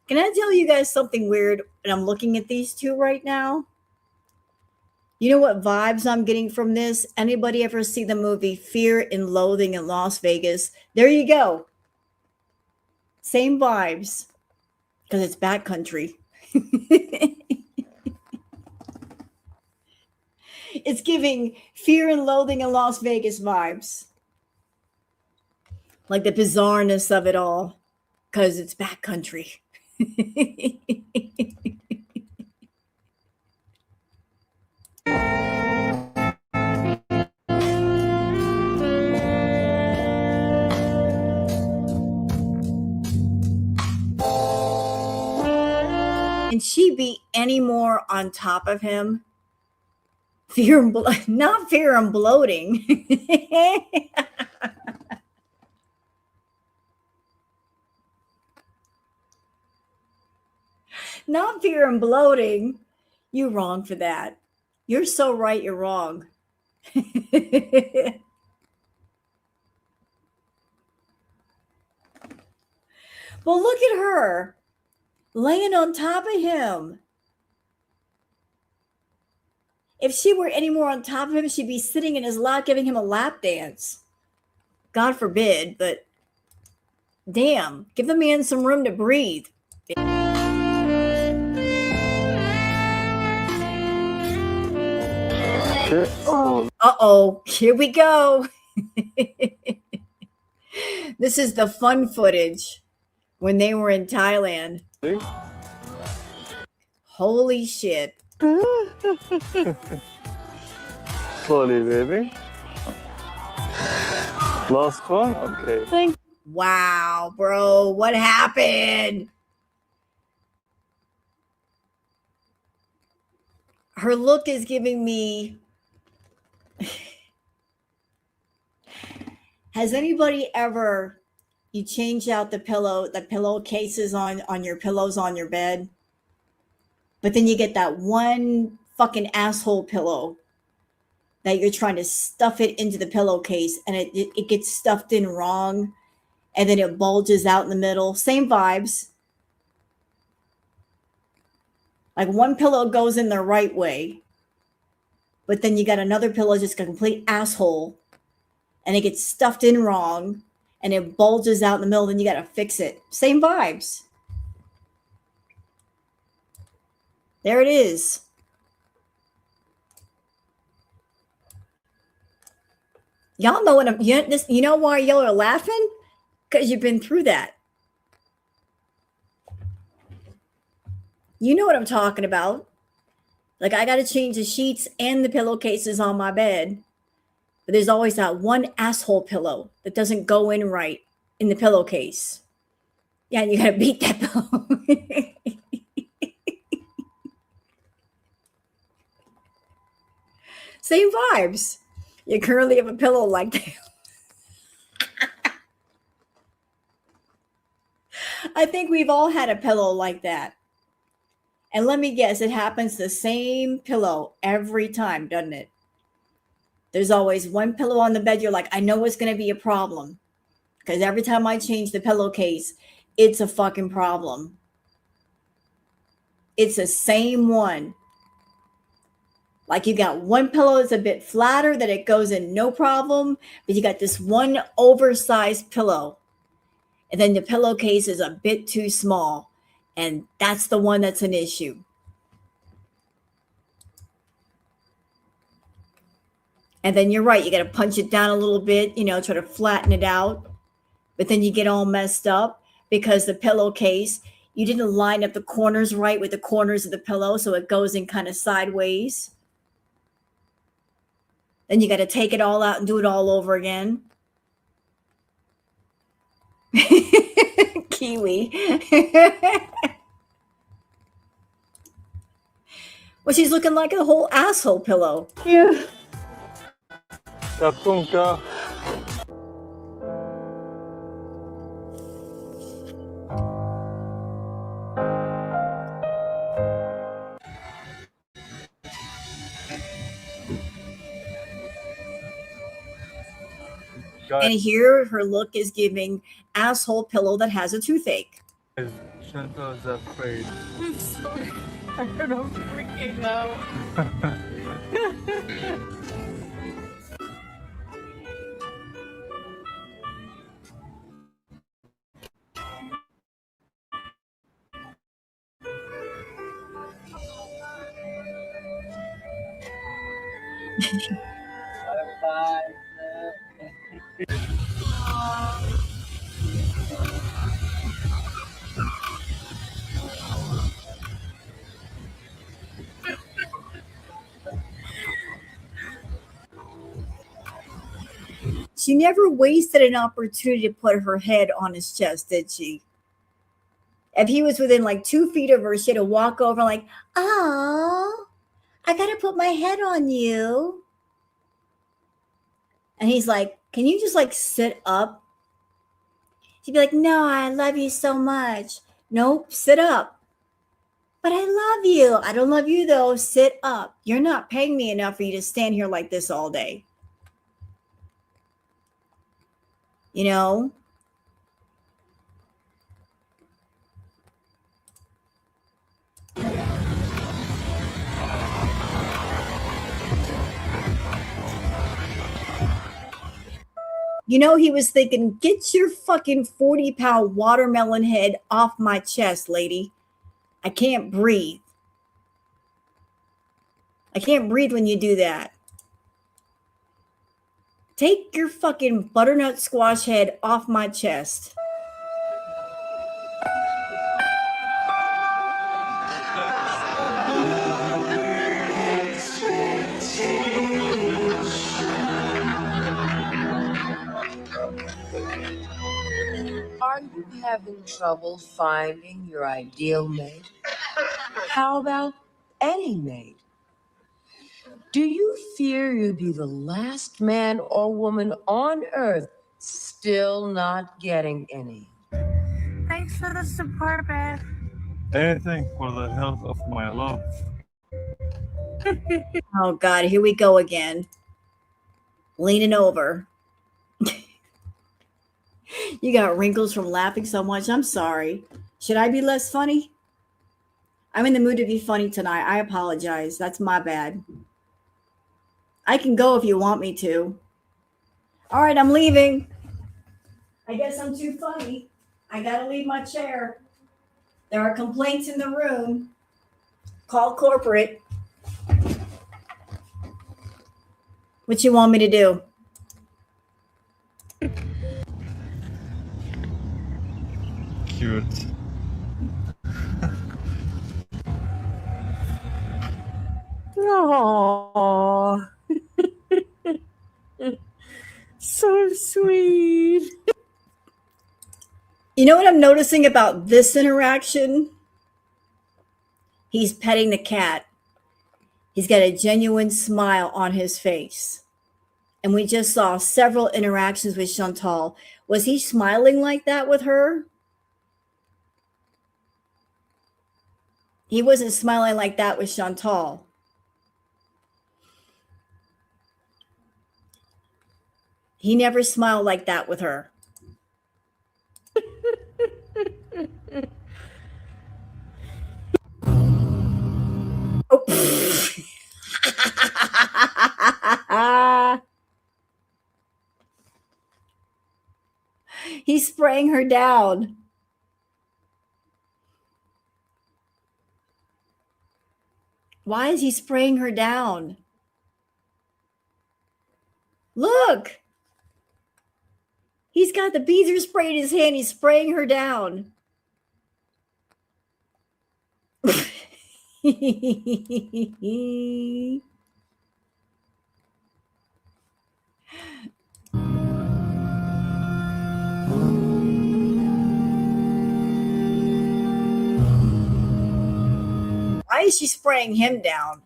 Can I tell you guys something weird? And I'm looking at these two right now. You know what vibes I'm getting from this? Anybody ever see the movie Fear and Loathing in Las Vegas? There you go. Same vibes. Because it's backcountry. It's giving Fear and Loathing in Las Vegas vibes. Like the bizarreness of it all. Because it's backcountry. Can she be any more on top of him? Not fear and bloating. Not fear and bloating. You're wrong for that. You're so right, you're wrong. Well, look at her laying on top of him. If she were any more on top of him, she'd be sitting in his lap giving him a lap dance. God forbid, but damn, give the man some room to breathe. Uh-oh, here we go. This is the fun footage when they were in Thailand. Holy shit. Slowly, baby. Last one? Okay. Wow, bro, what happened? Her look is giving me... Has anybody ever, you change out the pillow cases on your pillows on your bed, but then you get that one fucking asshole pillow that you're trying to stuff it into the pillowcase and it gets stuffed in wrong and then it bulges out in the middle. Same vibes. Like one pillow goes in the right way, but then you got another pillow just a complete asshole and it gets stuffed in wrong and it bulges out in the middle, then you got to fix it. Same vibes. There it is. Y'all know what you know why y'all are laughing? Because you've been through that. You know what I'm talking about. Like, I got to change the sheets and the pillowcases on my bed. But there's always that one asshole pillow that doesn't go in right in the pillowcase. Yeah, you got to beat that pillow. Same vibes. You currently have a pillow like that. I think we've all had a pillow like that. And let me guess, it happens the same pillow every time, doesn't it? There's always one pillow on the bed. You're like, I know it's going to be a problem. Because every time I change the pillowcase, it's a fucking problem. It's the same one. Like you got one pillow that's a bit flatter that it goes in no problem, but you got this one oversized pillow. And then the pillowcase is a bit too small. And that's the one that's an issue. And then you're right, you got to punch it down a little bit, try to flatten it out. But then you get all messed up because the pillowcase, you didn't line up the corners right with the corners of the pillow, so it goes in kind of sideways. Then you got to take it all out and do it all over again. Kiwi. Well, she's looking like a whole asshole pillow. Yeah. Kapunka. And here her look is giving asshole pillow that has a toothache. Chantal's afraid. I'm sorry. I'm freaking out. She never wasted an opportunity to put her head on his chest, did she? If he was within like 2 feet of her, she had to walk over like, oh, I got to put my head on you. And he's like, can you just like sit up? She'd be like, no, I love you so much. Nope, sit up. But I love you. I don't love you though. Sit up. You're not paying me enough for you to stand here like this all day. You know? You know, he was thinking, get your fucking 40-pound watermelon head off my chest, lady. I can't breathe. I can't breathe when you do that. Take your fucking butternut squash head off my chest. Are you having trouble finding your ideal mate? How about any mate? Do you fear you'd be the last man or woman on earth still not getting any? Thanks for the support, babe. Anything for the health of my love. Oh, God, here we go again. Leaning over. You got wrinkles from laughing so much. I'm sorry. Should I be less funny? I'm in the mood to be funny tonight. I apologize. That's my bad. I can go if you want me to. All right, I'm leaving. I guess I'm too funny. I gotta leave my chair. There are complaints in the room. Call corporate. What you want me to do? Cute. Aww. So sweet. You know what I'm noticing about this interaction? He's petting the cat. He's got a genuine smile on his face. And we just saw several interactions with Chantal. Was he smiling like that with her? He wasn't smiling like that with Chantal. He never smiled like that with her. Oh. He's spraying her down. Why is he spraying her down? Look. He's got the beazer spray in his hand. He's spraying her down. Why is she spraying him down?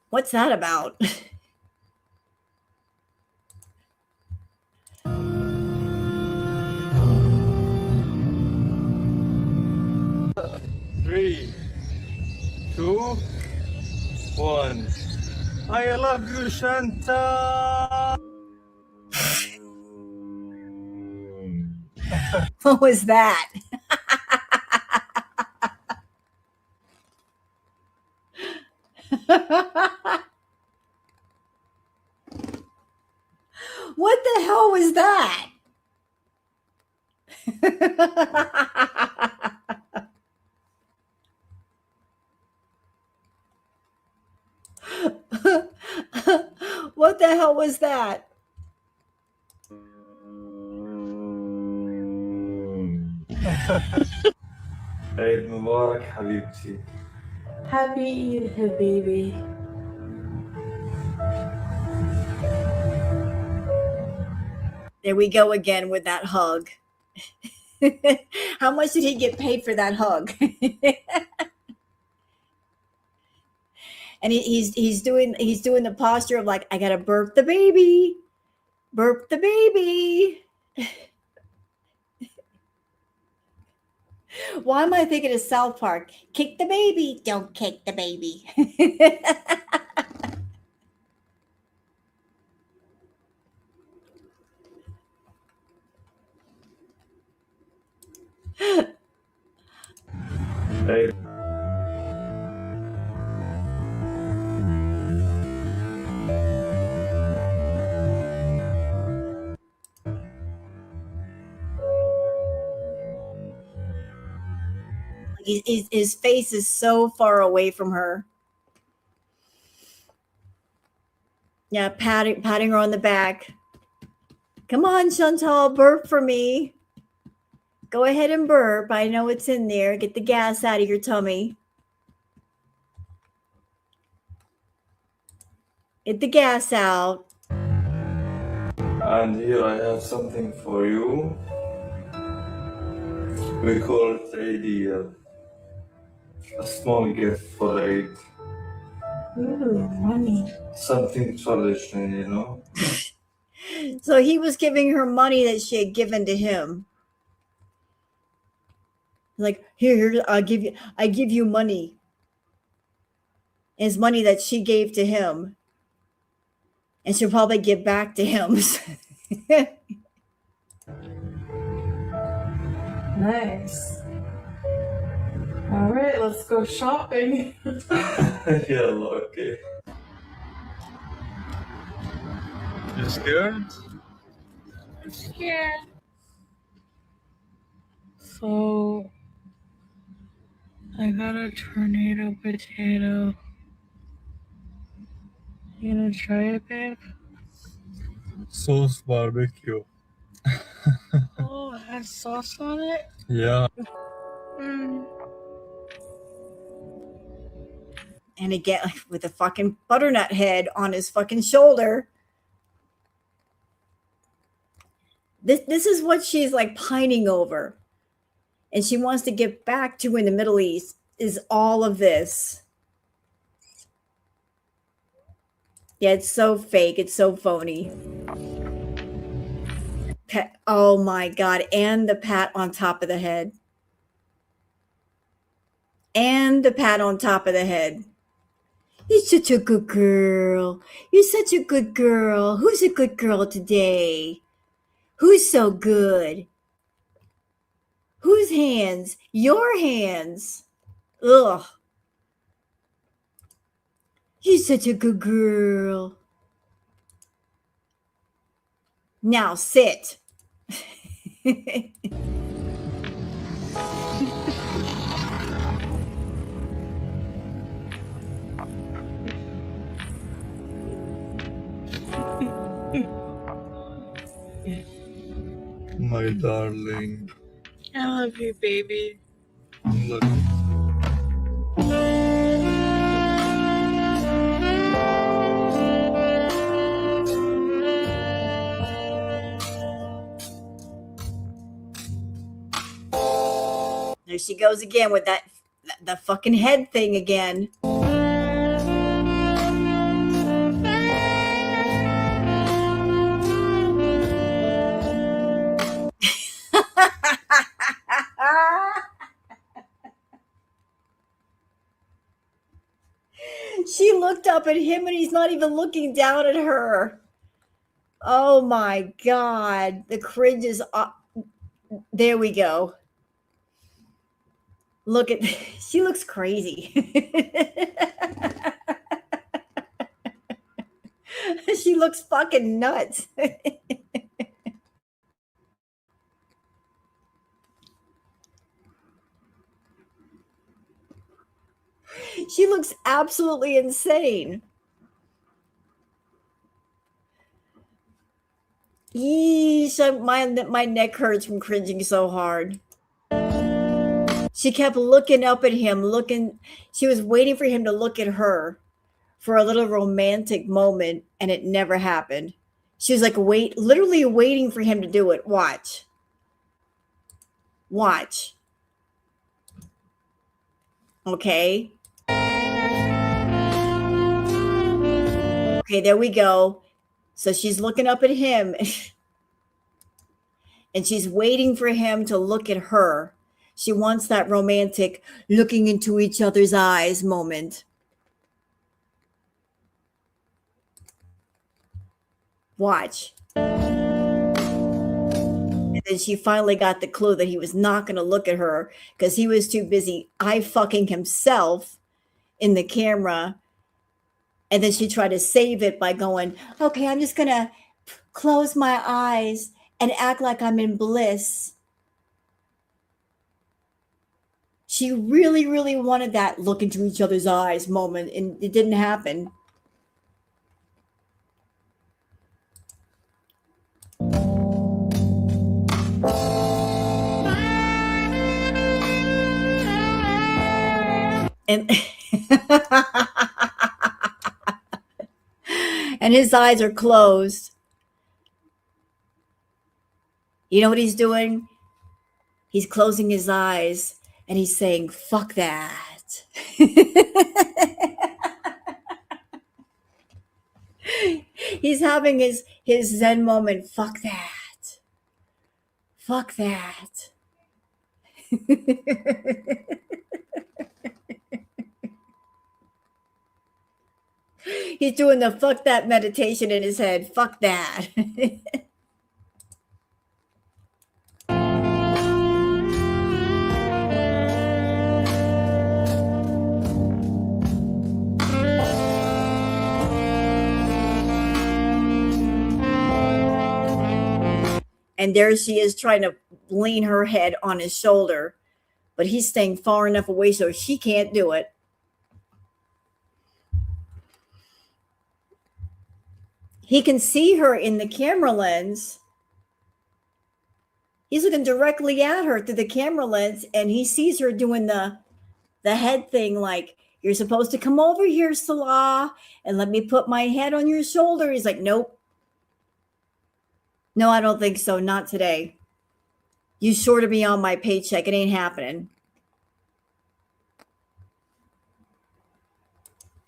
What's that about? Three, two, one. I love you, Shanta. What was that? What the hell was that? What the hell was that? عيد مبارك حبيبتي. Happy Eid, Habibi. There we go again with that hug. How much did he get paid for that hug? And he's doing the posture of like, I gotta burp the baby. Burp the baby. Why am I thinking of South Park? Kick the baby. Don't kick the baby. Hey. His face is so far away from her. Yeah, patting her on the back. Come on, Chantal, burp for me. Go ahead and burp. I know it's in there. Get the gas out of your tummy. Get the gas out. And here I have something for you. We call it Eid, a small gift for Eid. Ooh, money. Something traditional, you know. So he was giving her money that she had given to him. Like, here, I give you money. It's money that she gave to him. And she'll probably give back to him. Nice. All right, let's go shopping. Yeah, okay. You scared? I'm scared. So, I got a tornado potato. You gonna try it, babe? Sauce barbecue. Oh, it has sauce on it? Yeah. And again, with a fucking butternut head on his fucking shoulder. This is what she's like pining over. And she wants to get back to in the Middle East is all of this. Yeah, it's so fake. It's so phony. Oh my God. And the pat on top of the head. And the pat on top of the head. You're such a good girl. You're such a good girl. Who's a good girl today? Who's so good? Whose hands? Your hands. Ugh. You're such a good girl. Now sit. My darling. I love you, baby. Look. There she goes again with the fucking head thing again. She looked up at him and he's not even looking down at her. Oh my God. The cringe is up. There we go. Look at, she looks crazy. She looks fucking nuts. She looks absolutely insane. Yeesh, my neck hurts from cringing so hard. She kept looking up at him, she was waiting for him to look at her for a little romantic moment, and it never happened. She was like, literally waiting for him to do it. Watch. Watch. Okay. Okay, there we go. So she's looking up at him and she's waiting for him to look at her. She wants that romantic looking into each other's eyes moment. Watch. And then she finally got the clue that he was not going to look at her because he was too busy eye fucking himself in the camera. And then she tried to save it by going, okay, I'm just going to close my eyes and act like I'm in bliss. She really, really wanted that look into each other's eyes moment, and it didn't happen. And and his eyes are closed. You know what he's doing? He's closing his eyes and he's saying, fuck that. He's having his Zen moment. Fuck that. Fuck that. He's doing the fuck that meditation in his head. Fuck that. And there she is trying to lean her head on his shoulder, but he's staying far enough away so she can't do it. He can see her in the camera lens. He's looking directly at her through the camera lens, and he sees her doing the head thing, like, you're supposed to come over here, Salah, and let me put my head on your shoulder. He's like, nope. No, I don't think so. Not today. You shorted me on my paycheck. It ain't happening.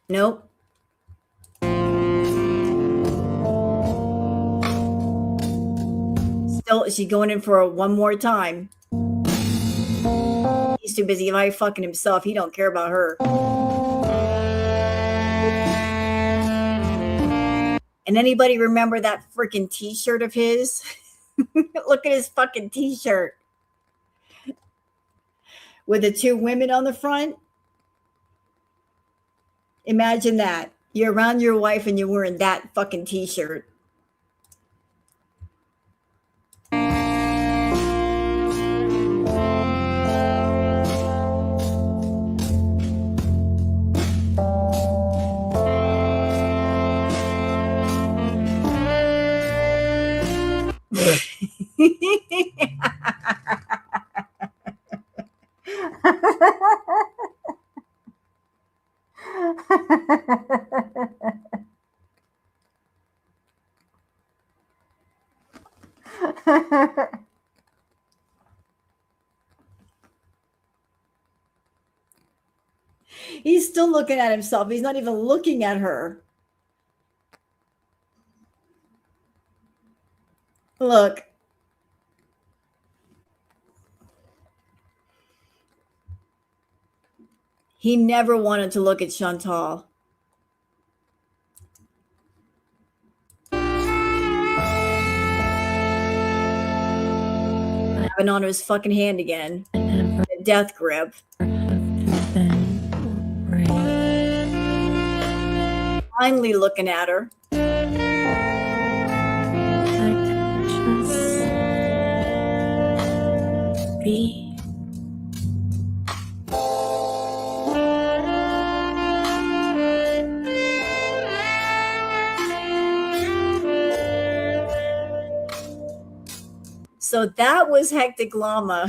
Nope. Still, she's going in for one more time. He's too busy eye fucking himself. He don't care about her. And anybody remember that freaking t-shirt of his? Look at his fucking t-shirt. With the two women on the front. Imagine that. You're around your wife and you're wearing that fucking t-shirt. He's still looking at himself. He's not even looking at her. Look. He never wanted to look at Chantal. Having on his fucking hand again. The death grip. Finally looking at her. Be. So that was Hectic Llama.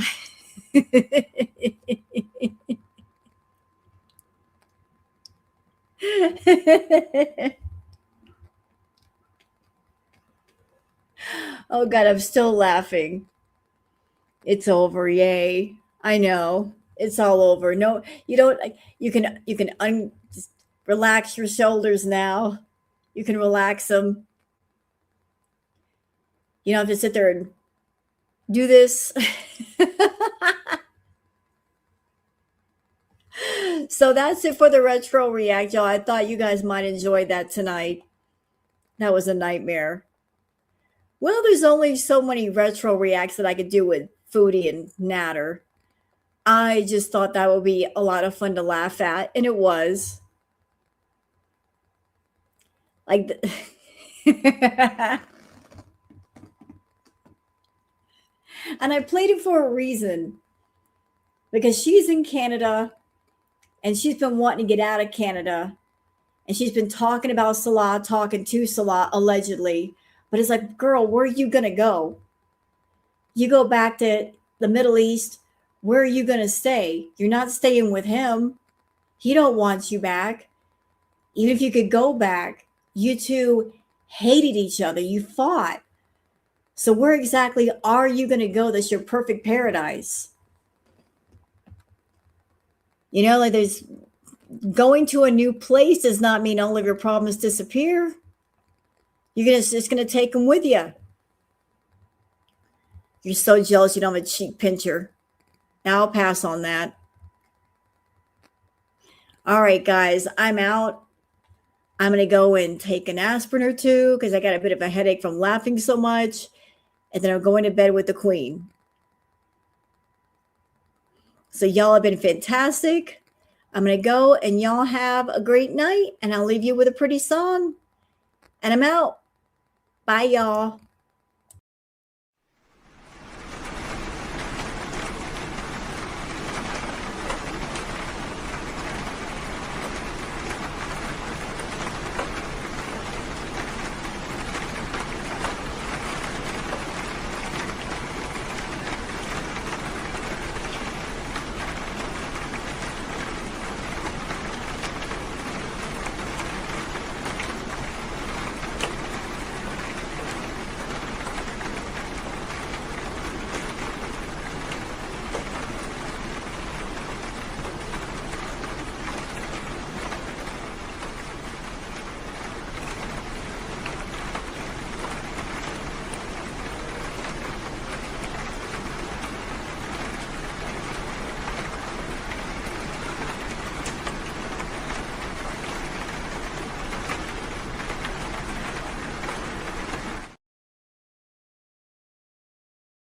Oh God, I'm still laughing. It's over, yay! I know it's all over. No, you don't. You can just relax your shoulders now. You can relax them. You don't have to sit there and do this. So that's it for the retro react, y'all. I thought you guys might enjoy that tonight. That was a nightmare. Well, there's only so many retro reacts that I could do with Foodie and Natter. I just thought that would be a lot of fun to laugh at, and it was. Like, and I played it for a reason because she's in Canada and she's been wanting to get out of Canada and she's been talking about Salah, talking to Salah allegedly. But it's like, girl, where are you going to go? You go back to the Middle East. Where are you going to stay? You're not staying with him. He don't want you back. Even if you could go back, you two hated each other. You fought. So where exactly are you going to go that's your perfect paradise? You know, like there's going to a new place does not mean all of your problems disappear. You're just going to take them with you. You're so jealous you don't have a cheek pincher. Now I'll pass on that. All right, guys, I'm out. I'm going to go and take an aspirin or two because I got a bit of a headache from laughing so much. And then I'm going to bed with the queen. So y'all have been fantastic. I'm going to go and y'all have a great night. And I'll leave you with a pretty song. And I'm out. Bye, y'all.